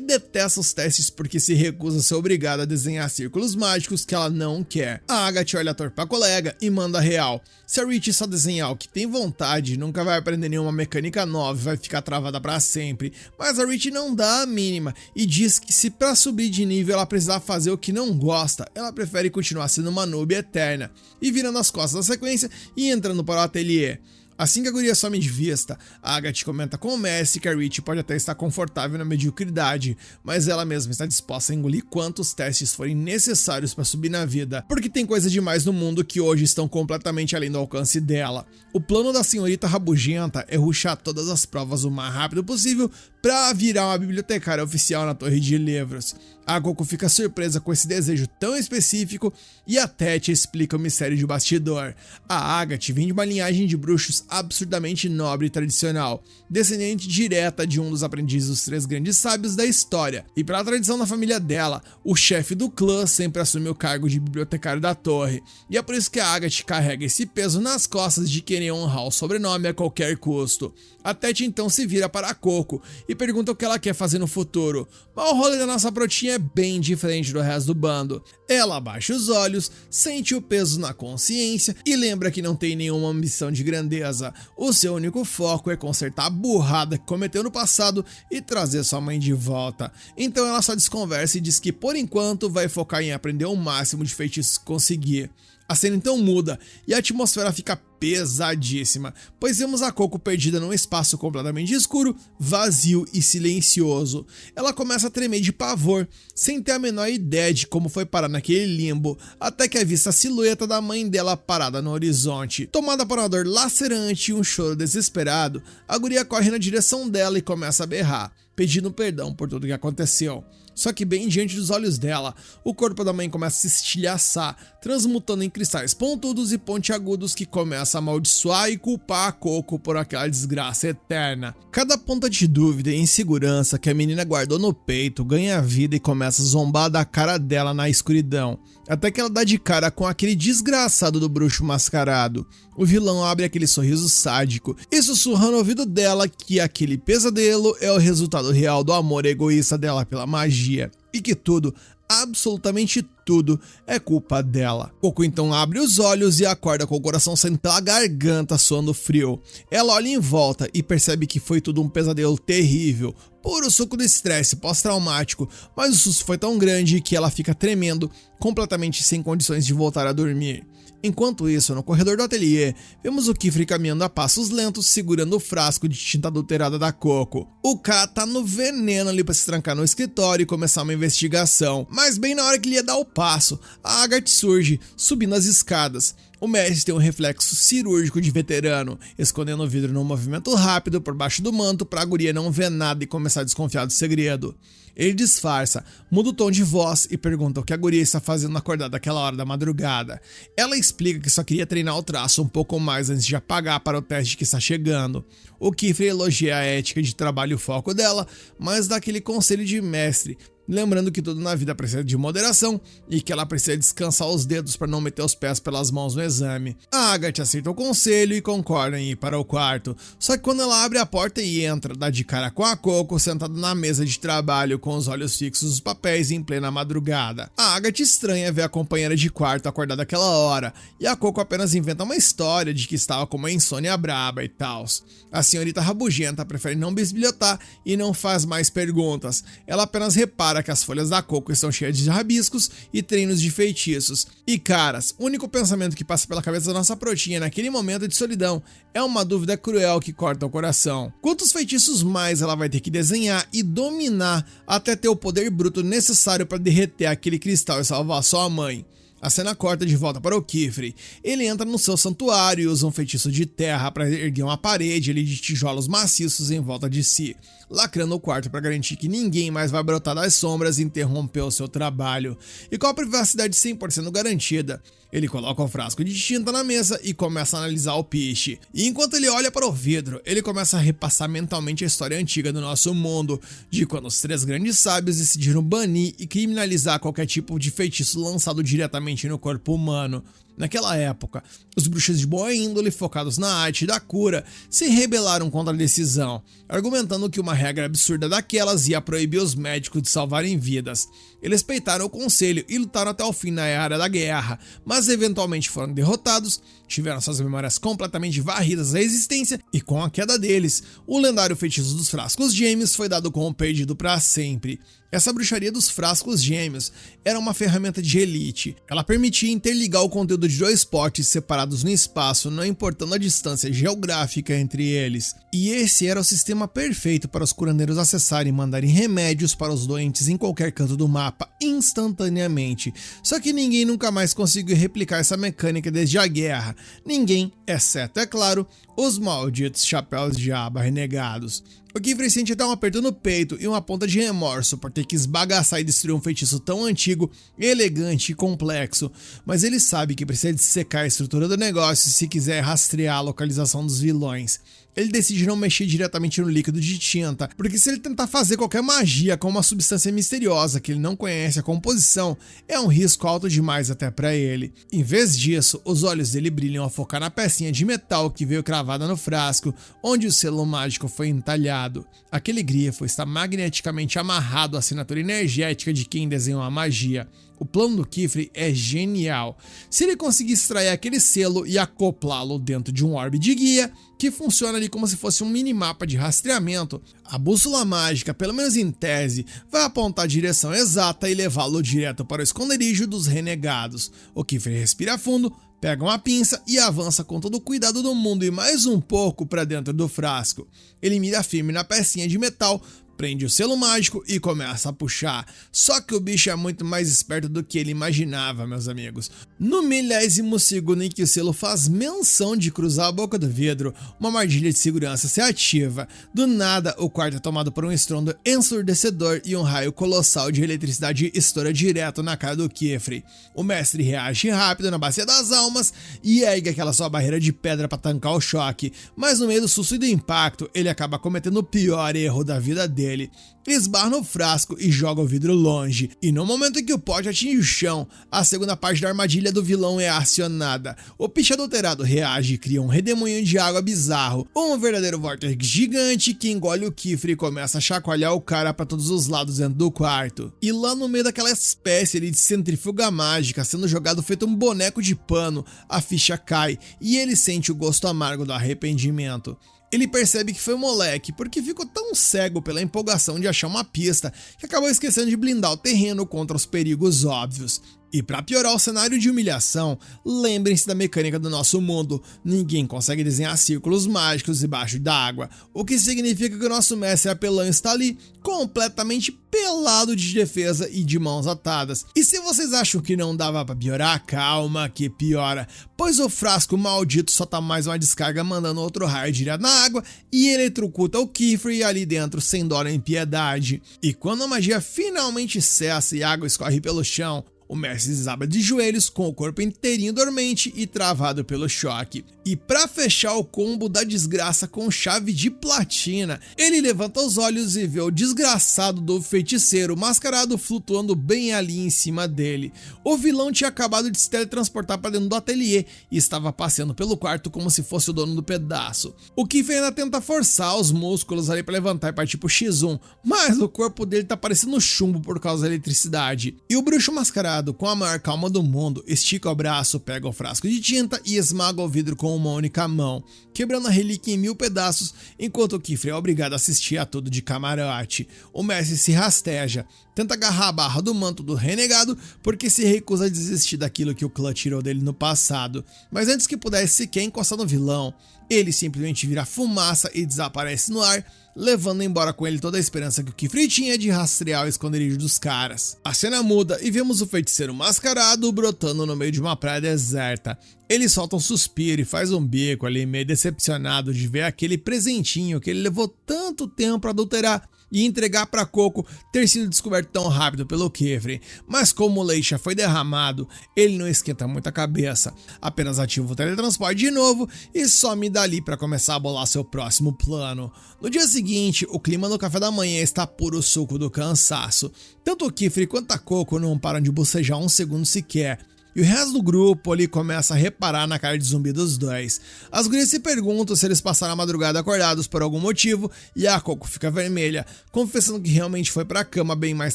detesta os testes porque se recusa a ser obrigada a desenhar círculos mágicos que ela não quer. A Agatha olha torto pra colega e manda real. Se a Rich só desenhar o que tem vontade, nunca vai aprender nenhuma mecânica nova e vai ficar travada para sempre. Mas a Rich não dá a mínima e diz que se para subir de nível ela precisar fazer o que não gosta, ela prefere continuar sendo uma noob eterna, e virando as costas na sequência e entrando para o ateliê. Assim que a guria some de vista, a Agatha comenta com o Messi que a Rich pode até estar confortável na mediocridade, mas ela mesma está disposta a engolir quantos testes forem necessários para subir na vida, porque tem coisa demais no mundo que hoje estão completamente além do alcance dela. O plano da senhorita rabugenta é rushar todas as provas o mais rápido possível para virar uma bibliotecária oficial na Torre de Livros. A Coco fica surpresa com esse desejo tão específico e a Tete explica o mistério de bastidor. A Agatha vem de uma linhagem de bruxos absurdamente nobre e tradicional, descendente direta de um dos aprendizes dos 3 grandes sábios da história, e pela tradição da família dela, o chefe do clã sempre assume o cargo de bibliotecário da torre, e é por isso que a Agatha carrega esse peso nas costas de querer honrar o sobrenome a qualquer custo. A Tete então se vira para a Coco e pergunta o que ela quer fazer no futuro, mas o rolê da nossa brotinha é bem diferente do resto do bando. Ela abaixa os olhos, sente o peso na consciência e lembra que não tem nenhuma ambição de grandeza. O seu único foco é consertar a burrada que cometeu no passado e trazer sua mãe de volta. Então ela só desconversa e diz que por enquanto vai focar em aprender o máximo de feitiços que conseguir. A cena então muda e a atmosfera fica pesadíssima, pois vemos a Coco perdida num espaço completamente escuro, vazio e silencioso. Ela começa a tremer de pavor, sem ter a menor ideia de como foi parar naquele limbo, até que avista a silhueta da mãe dela parada no horizonte. Tomada por uma dor lacerante e um choro desesperado, a guria corre na direção dela e começa a berrar, pedindo perdão por tudo que aconteceu. Só que bem diante dos olhos dela, o corpo da mãe começa a se estilhaçar, transmutando em cristais pontudos e pontiagudos que começa a amaldiçoar e culpar a Coco por aquela desgraça eterna. Cada ponta de dúvida e insegurança que a menina guardou no peito ganha vida e começa a zombar da cara dela na escuridão, até que ela dá de cara com aquele desgraçado do bruxo mascarado. O vilão abre aquele sorriso sádico e sussurra no ouvido dela que aquele pesadelo é o resultado real do amor egoísta dela pela magia, e que tudo, absolutamente tudo, é culpa dela. Coco então abre os olhos e acorda com o coração saindo pela garganta, suando frio. Ela olha em volta e percebe que foi tudo um pesadelo terrível, puro suco do estresse pós-traumático, mas o susto foi tão grande que ela fica tremendo, completamente sem condições de voltar a dormir. Enquanto isso, no corredor do ateliê, vemos o Kifre caminhando a passos lentos, segurando o frasco de tinta adulterada da Coco. O cara tá no veneno ali pra se trancar no escritório e começar uma investigação, mas bem na hora que ele ia dar o passo, a Agatha surge, subindo as escadas. O Messi tem um reflexo cirúrgico de veterano, escondendo o vidro num movimento rápido por baixo do manto pra guria não ver nada e começar a desconfiar do segredo. Ele disfarça, muda o tom de voz e pergunta o que a guria está fazendo acordada naquela hora da madrugada. Ela explica que só queria treinar o traço um pouco mais antes de apagar para o teste que está chegando. O Kifre elogia a ética de trabalho e o foco dela, mas dá aquele conselho de mestre, lembrando que tudo na vida precisa de moderação e que ela precisa descansar os dedos para não meter os pés pelas mãos no exame. A Agatha aceita o conselho e concorda em ir para o quarto, só que quando ela abre a porta e entra, dá de cara com a Coco sentada na mesa de trabalho com os olhos fixos nos papéis em plena madrugada. A Agatha estranha ver a companheira de quarto acordada àquela hora, e a Coco apenas inventa uma história de que estava com uma insônia braba e tals. A senhorita rabugenta prefere não bisbilhotar e não faz mais perguntas, ela apenas repara que as folhas da Coco estão cheias de rabiscos e treinos de feitiços. E caras, o único pensamento que passa pela cabeça da nossa protinha naquele momento de solidão é uma dúvida cruel que corta o coração. Quantos feitiços mais ela vai ter que desenhar e dominar até ter o poder bruto necessário para derreter aquele cristal e salvar sua mãe? A cena corta de volta para o Kiefer. Ele entra no seu santuário e usa um feitiço de terra para erguer uma parede ali de tijolos maciços em volta de si, lacrando o quarto para garantir que ninguém mais vai brotar das sombras e interromper o seu trabalho. E com a privacidade 100% garantida, ele coloca o frasco de tinta na mesa e começa a analisar o piche. E enquanto ele olha para o vidro, ele começa a repassar mentalmente a história antiga do nosso mundo, de quando os 3 grandes sábios decidiram banir e criminalizar qualquer tipo de feitiço lançado diretamente no corpo humano. Naquela época, os bruxos de boa índole focados na arte da cura se rebelaram contra a decisão, argumentando que uma regra absurda daquelas ia proibir os médicos de salvarem vidas. Eles peitaram o conselho e lutaram até o fim na era da guerra, mas eventualmente foram derrotados, tiveram suas memórias completamente varridas da existência e com a queda deles, o lendário feitiço dos frascos gêmeos foi dado como perdido para sempre. Essa bruxaria dos frascos gêmeos era uma ferramenta de elite. Ela permitia interligar o conteúdo de 2 potes separados no espaço, não importando a distância geográfica entre eles. E esse era o sistema perfeito para os curandeiros acessarem e mandarem remédios para os doentes em qualquer canto do mapa instantaneamente. Só que ninguém nunca mais conseguiu replicar essa mecânica desde a guerra. Ninguém, exceto, é claro, os malditos chapéus de aba renegados. O Kiefer sente até um aperto no peito e uma ponta de remorso por ter que esbagaçar e destruir um feitiço tão antigo, elegante e complexo, mas ele sabe que precisa dissecar a estrutura do negócio se quiser rastrear a localização dos vilões. Ele decide não mexer diretamente no líquido de tinta, porque se ele tentar fazer qualquer magia com uma substância misteriosa que ele não conhece a composição, é um risco alto demais até para ele. Em vez disso, os olhos dele brilham ao focar na pecinha de metal que veio cravada no frasco, onde o selo mágico foi entalhado. Aquele grifo está magneticamente amarrado à assinatura energética de quem desenhou a magia. O plano do Kiefer é genial. Se ele conseguir extrair aquele selo e acoplá-lo dentro de um orbe de guia, que funciona ali como se fosse um minimapa de rastreamento, a bússola mágica, pelo menos em tese, vai apontar a direção exata e levá-lo direto para o esconderijo dos renegados. O Kiefer respira fundo, pega uma pinça e avança com todo o cuidado do mundo e mais um pouco para dentro do frasco. Ele mira firme na pecinha de metal, prende o selo mágico e começa a puxar. Só que o bicho é muito mais esperto do que ele imaginava, meus amigos. No 1000º segundo em que o selo faz menção de cruzar a boca do vidro, uma armadilha de segurança se ativa. Do nada, o quarto é tomado por um estrondo ensurdecedor e um raio colossal de eletricidade estoura direto na cara do Kiefer. O mestre reage rápido na bacia das almas e ergue aquela sua barreira de pedra para tancar o choque, mas no meio do susto e do impacto, ele acaba cometendo o pior erro da vida dele. Ele esbarra no frasco e joga o vidro longe, e no momento em que o pote atinge o chão, a segunda parte da armadilha do vilão é acionada. O piche adulterado reage e cria um redemoinho de água bizarro, um verdadeiro vórtice gigante que engole o Kiefer e começa a chacoalhar o cara para todos os lados dentro do quarto. E lá no meio daquela espécie de centrífuga mágica sendo jogado feito um boneco de pano, a ficha cai e ele sente o gosto amargo do arrependimento. Ele percebe que foi um moleque, porque ficou tão cego pela empolgação de achar uma pista que acabou esquecendo de blindar o terreno contra os perigos óbvios. E para piorar o cenário de humilhação, lembrem-se da mecânica do nosso mundo. Ninguém consegue desenhar círculos mágicos debaixo da água, o que significa que o nosso mestre apelão está ali, completamente pelado de defesa e de mãos atadas. E se vocês acham que não dava para piorar, calma que piora, pois o frasco maldito só tá mais uma descarga mandando outro raio direto na água e eletrocuta o Kiefer ali dentro sem dó nem piedade. E quando a magia finalmente cessa e a água escorre pelo chão, o mestre desaba de joelhos com o corpo inteirinho dormente e travado pelo choque. E para fechar o combo da desgraça com chave de platina, ele levanta os olhos e vê o desgraçado do feiticeiro mascarado flutuando bem ali em cima dele. O vilão tinha acabado de se teletransportar para dentro do ateliê e estava passeando pelo quarto como se fosse o dono do pedaço. O Kiefer ainda tenta forçar os músculos ali para levantar e partir pro X1, mas o corpo dele tá parecendo chumbo por causa da eletricidade. E o bruxo mascarado, com a maior calma do mundo, estica o braço, pega o frasco de tinta e esmaga o vidro com uma única mão, quebrando a relíquia em 1000 pedaços, enquanto o Kiefer é obrigado a assistir a tudo de camarote. O mestre se rasteja, tenta agarrar a barra do manto do renegado porque se recusa a desistir daquilo que o clã tirou dele no passado. Mas antes que pudesse sequer encostar no vilão, ele simplesmente vira fumaça e desaparece no ar, levando embora com ele toda a esperança que o Kifri tinha de rastrear o esconderijo dos caras. A cena muda e vemos o feiticeiro mascarado brotando no meio de uma praia deserta. Ele solta um suspiro e faz um bico ali, meio decepcionado de ver aquele presentinho que ele levou tanto tempo para adulterar e entregar para Coco ter sido descoberto tão rápido pelo Kifri. Mas como o leite já foi derramado, ele não esquenta muito a cabeça, apenas ativa o teletransporte de novo e some dali para começar a bolar seu próximo plano. No dia seguinte, o clima no café da manhã está puro suco do cansaço. Tanto o Kifri quanto a Coco não param de bocejar um segundo sequer. E o resto do grupo ali começa a reparar na cara de zumbi dos dois. As gurias se perguntam se eles passaram a madrugada acordados por algum motivo e a Coco fica vermelha, confessando que realmente foi pra cama bem mais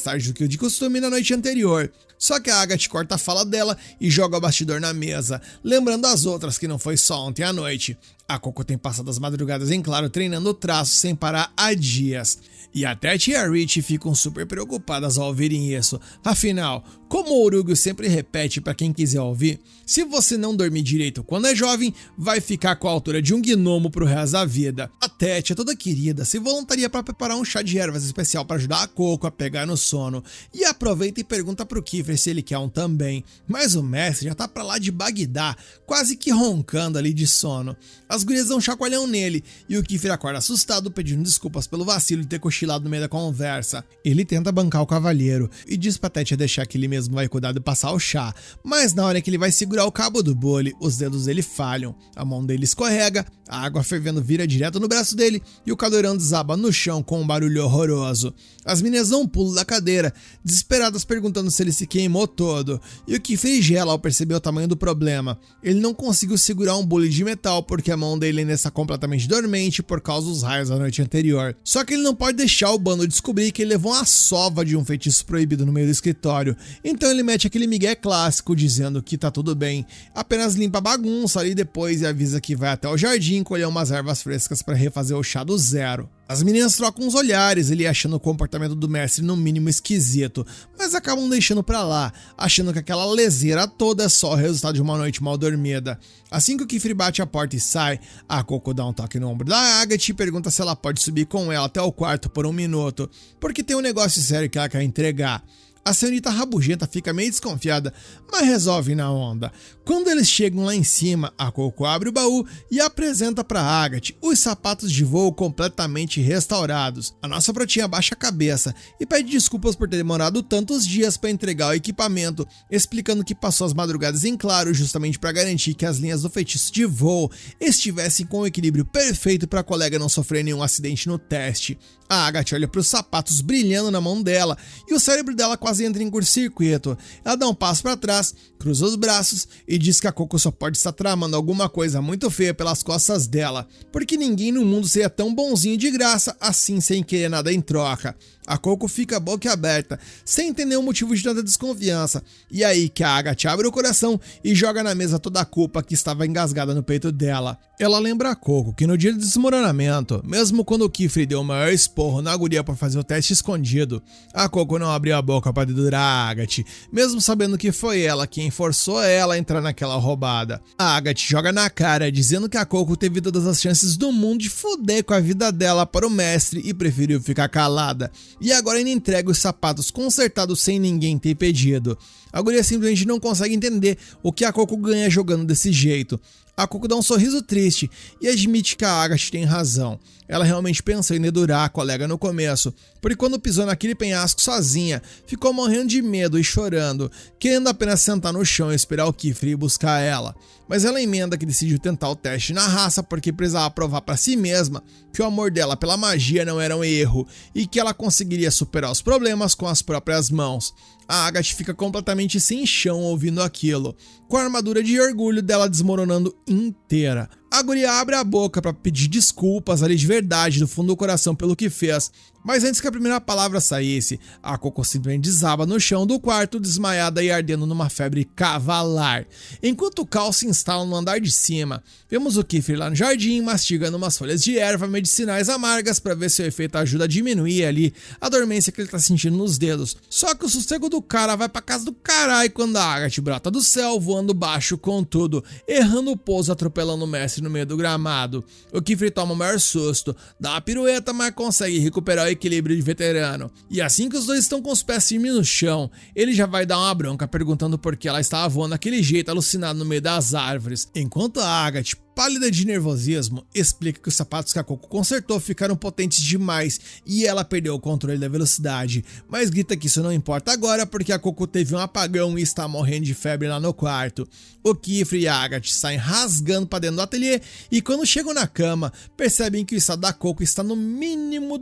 tarde do que o de costume na noite anterior. Só que a Agatha corta a fala dela e joga o bastidor na mesa, lembrando as outras que não foi só ontem à noite. A Coco tem passado as madrugadas em claro treinando o traço sem parar há dias. E até a tia Rich ficam super preocupadas ao ouvirem isso. Afinal, como o Urugio sempre repete para quem quiser ouvir, se você não dormir direito quando é jovem, vai ficar com a altura de um gnomo pro resto da vida. A Tete, toda querida, se voluntaria para preparar um chá de ervas especial para ajudar a Coco a pegar no sono. E aproveita e pergunta pro Kifri se ele quer um também. Mas o mestre já tá pra lá de Bagdá, quase que roncando ali de sono. As gurias dão um chacoalhão nele e o Kifri acorda assustado pedindo desculpas pelo vacilo de ter cochilado no meio da conversa. Ele tenta bancar o cavalheiro e diz pra Tete deixar que ele mesmo vai cuidar de passar o chá, mas na hora que ele vai segurar o cabo do bule, os dedos dele falham, a mão dele escorrega, a água fervendo vira direto no braço dele e o caldeirão desaba no chão com um barulho horroroso. As meninas dão um pulo da cadeira, desesperadas perguntando se ele se queimou todo, e o Kifri gela ao perceber o tamanho do problema. Ele não conseguiu segurar um bule de metal porque a mão dele ainda está completamente dormente por causa dos raios da noite anterior. Só que ele não pode deixar o bando descobrir que ele levou uma sova de um feitiço proibido no meio do escritório, então ele mete aquele migué clássico dizendo que tá tudo bem, apenas limpa a bagunça ali depois e avisa que vai até o jardim colher umas ervas frescas para refazer o chá do zero. As meninas trocam uns olhares, ele achando o comportamento do mestre no mínimo esquisito, mas acabam deixando pra lá, achando que aquela leseira toda é só o resultado de uma noite mal dormida. Assim que o Kifri bate a porta e sai, a Coco dá um toque no ombro da Agatha e pergunta se ela pode subir com ela até o quarto por um minuto, porque tem um negócio sério que ela quer entregar. A senhorita rabugenta fica meio desconfiada, mas resolve na onda. Quando eles chegam lá em cima, a Coco abre o baú e apresenta para Agatha os sapatos de voo completamente restaurados. A nossa brotinha baixa a cabeça e pede desculpas por ter demorado tantos dias para entregar o equipamento, explicando que passou as madrugadas em claro justamente para garantir que as linhas do feitiço de voo estivessem com o equilíbrio perfeito para a colega não sofrer nenhum acidente no teste. A Agatha olha para os sapatos brilhando na mão dela e o cérebro dela quase entra em curto-circuito. Ela dá um passo para trás, cruza os braços e diz que a Coco só pode estar tramando alguma coisa muito feia pelas costas dela, porque ninguém no mundo seria tão bonzinho de graça assim sem querer nada em troca. A Coco fica boca aberta, sem entender o motivo de tanta desconfiança, e aí que a Agatha abre o coração e joga na mesa toda a culpa que estava engasgada no peito dela. Ela lembra a Coco que no dia do desmoronamento, mesmo quando o Kifri deu o maior esporro na guria para fazer o teste escondido, a Coco não abriu a boca para dedurar a Agatha, mesmo sabendo que foi ela quem forçou ela a entrar naquela roubada. A Agatha joga na cara, dizendo que a Coco teve todas as chances do mundo de foder com a vida dela para o mestre e preferiu ficar calada. E agora ainda entrega os sapatos consertados sem ninguém ter pedido. A guria simplesmente não consegue entender o que a Coco ganha jogando desse jeito. A Coco dá um sorriso triste e admite que a Agatha tem razão. Ela realmente pensou em dedurar a colega no começo, porque quando pisou naquele penhasco sozinha, ficou morrendo de medo e chorando, querendo apenas sentar no chão e esperar o Kifri ir buscar ela. Mas ela emenda que decidiu tentar o teste na raça porque precisava provar para si mesma que o amor dela pela magia não era um erro e que ela conseguiria superar os problemas com as próprias mãos. A Agatha fica completamente sem chão ouvindo aquilo, com a armadura de orgulho dela desmoronando inteira. A guria abre a boca pra pedir desculpas ali de verdade, do fundo do coração, pelo que fez. Mas antes que a primeira palavra saísse, a Coco simplesmente desaba no chão do quarto, desmaiada e ardendo numa febre cavalar. Enquanto o Cal se instala no andar de cima, vemos o Kiefer lá no jardim, mastigando umas folhas de erva medicinais amargas para ver se o efeito ajuda a diminuir ali a dormência que ele tá sentindo nos dedos. Só que o sossego do cara vai pra casa do caralho quando a Agatha brota do céu, voando baixo com tudo, errando o pouso, atropelando o mestre no meio do gramado. O Kiefer toma o maior susto, dá uma pirueta, mas consegue recuperar o equilíbrio de veterano. E assim que os dois estão com os pés firmes no chão, ele já vai dar uma bronca perguntando por que ela estava voando daquele jeito, alucinado no meio das árvores. Enquanto a Agatha, pálida de nervosismo, explica que os sapatos que a Coco consertou ficaram potentes demais e ela perdeu o controle da velocidade, mas grita que isso não importa agora porque a Coco teve um apagão e está morrendo de febre lá no quarto. O Kiefer e a Agatha saem rasgando para dentro do ateliê e quando chegam na cama, percebem que o estado da Coco está no mínimo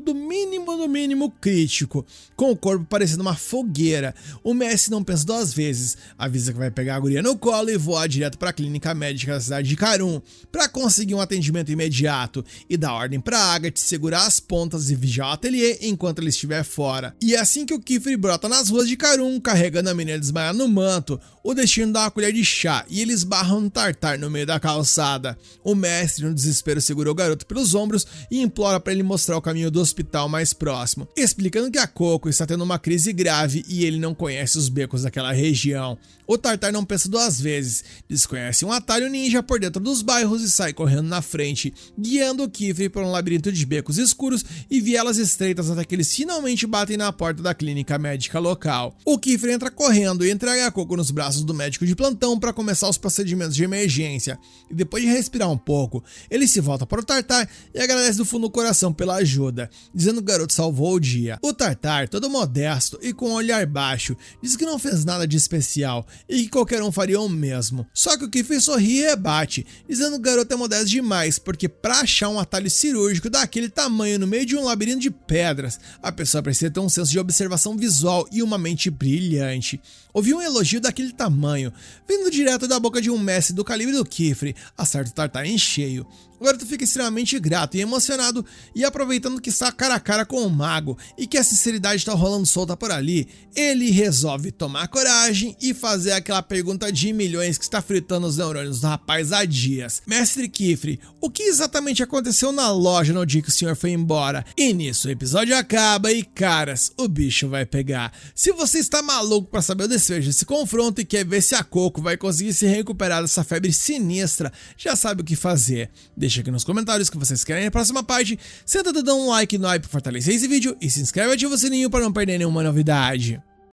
crítico, com o corpo parecendo uma fogueira. O Messi não pensa duas vezes, avisa que vai pegar a guria no colo e voar direto para a clínica médica da cidade de Karun para conseguir um atendimento imediato e dá ordem para Agatha segurar as pontas e vigiar o ateliê enquanto ele estiver fora. E assim que o Kiefer brota nas ruas de Karun, carregando a menina desmaiada no manto, o destino dá uma colher de chá e eles barram um Tartar no meio da calçada. O mestre, no desespero, segura o garoto pelos ombros e implora para ele mostrar o caminho do hospital mais próximo, explicando que a Coco está tendo uma crise grave e ele não conhece os becos daquela região. O Tartar não pensa duas vezes, desconhece um atalho ninja por dentro dos bairros e sai correndo na frente, guiando o Kiefer por um labirinto de becos escuros e vielas estreitas até que eles finalmente batem na porta da clínica médica local. O Kiefer entra correndo e entrega a Coco nos braços do médico de plantão para começar os procedimentos de emergência, e depois de respirar um pouco, ele se volta para o Tartar e agradece do fundo do coração pela ajuda, dizendo que o garoto salvou o dia. O Tartar, todo modesto e com um olhar baixo, diz que não fez nada de especial e que qualquer um faria o mesmo. Só que o Kiefer sorri e rebate, dizendo que o garoto é modesto demais, porque para achar um atalho cirúrgico daquele tamanho no meio de um labirinto de pedras, a pessoa precisa ter um senso de observação visual e uma mente brilhante. Ouvir um elogio daquele tamanho, vindo direto da boca de um mestre do calibre do Kiefer, acerta o Tartar em cheio. O garoto fica extremamente grato e emocionado, e aproveitando que está cara a cara com o mago e que a sinceridade está rolando solta por ali, ele resolve tomar coragem e fazer aquela pergunta de milhões que está fritando os neurônios do rapaz há dias. Mestre Kiefer, o que exatamente aconteceu na loja no dia que o senhor foi embora? E nisso o episódio acaba e, caras, o bicho vai pegar. Se você está maluco para saber o desfecho desse confronto e quer ver se a Coco vai conseguir se recuperar dessa febre sinistra, já sabe o que fazer. Deixa aqui nos comentários o que vocês querem na próxima parte, senta o dedão no like no like para fortalecer esse vídeo e se inscreve e ativa o sininho para não perder nenhuma novidade.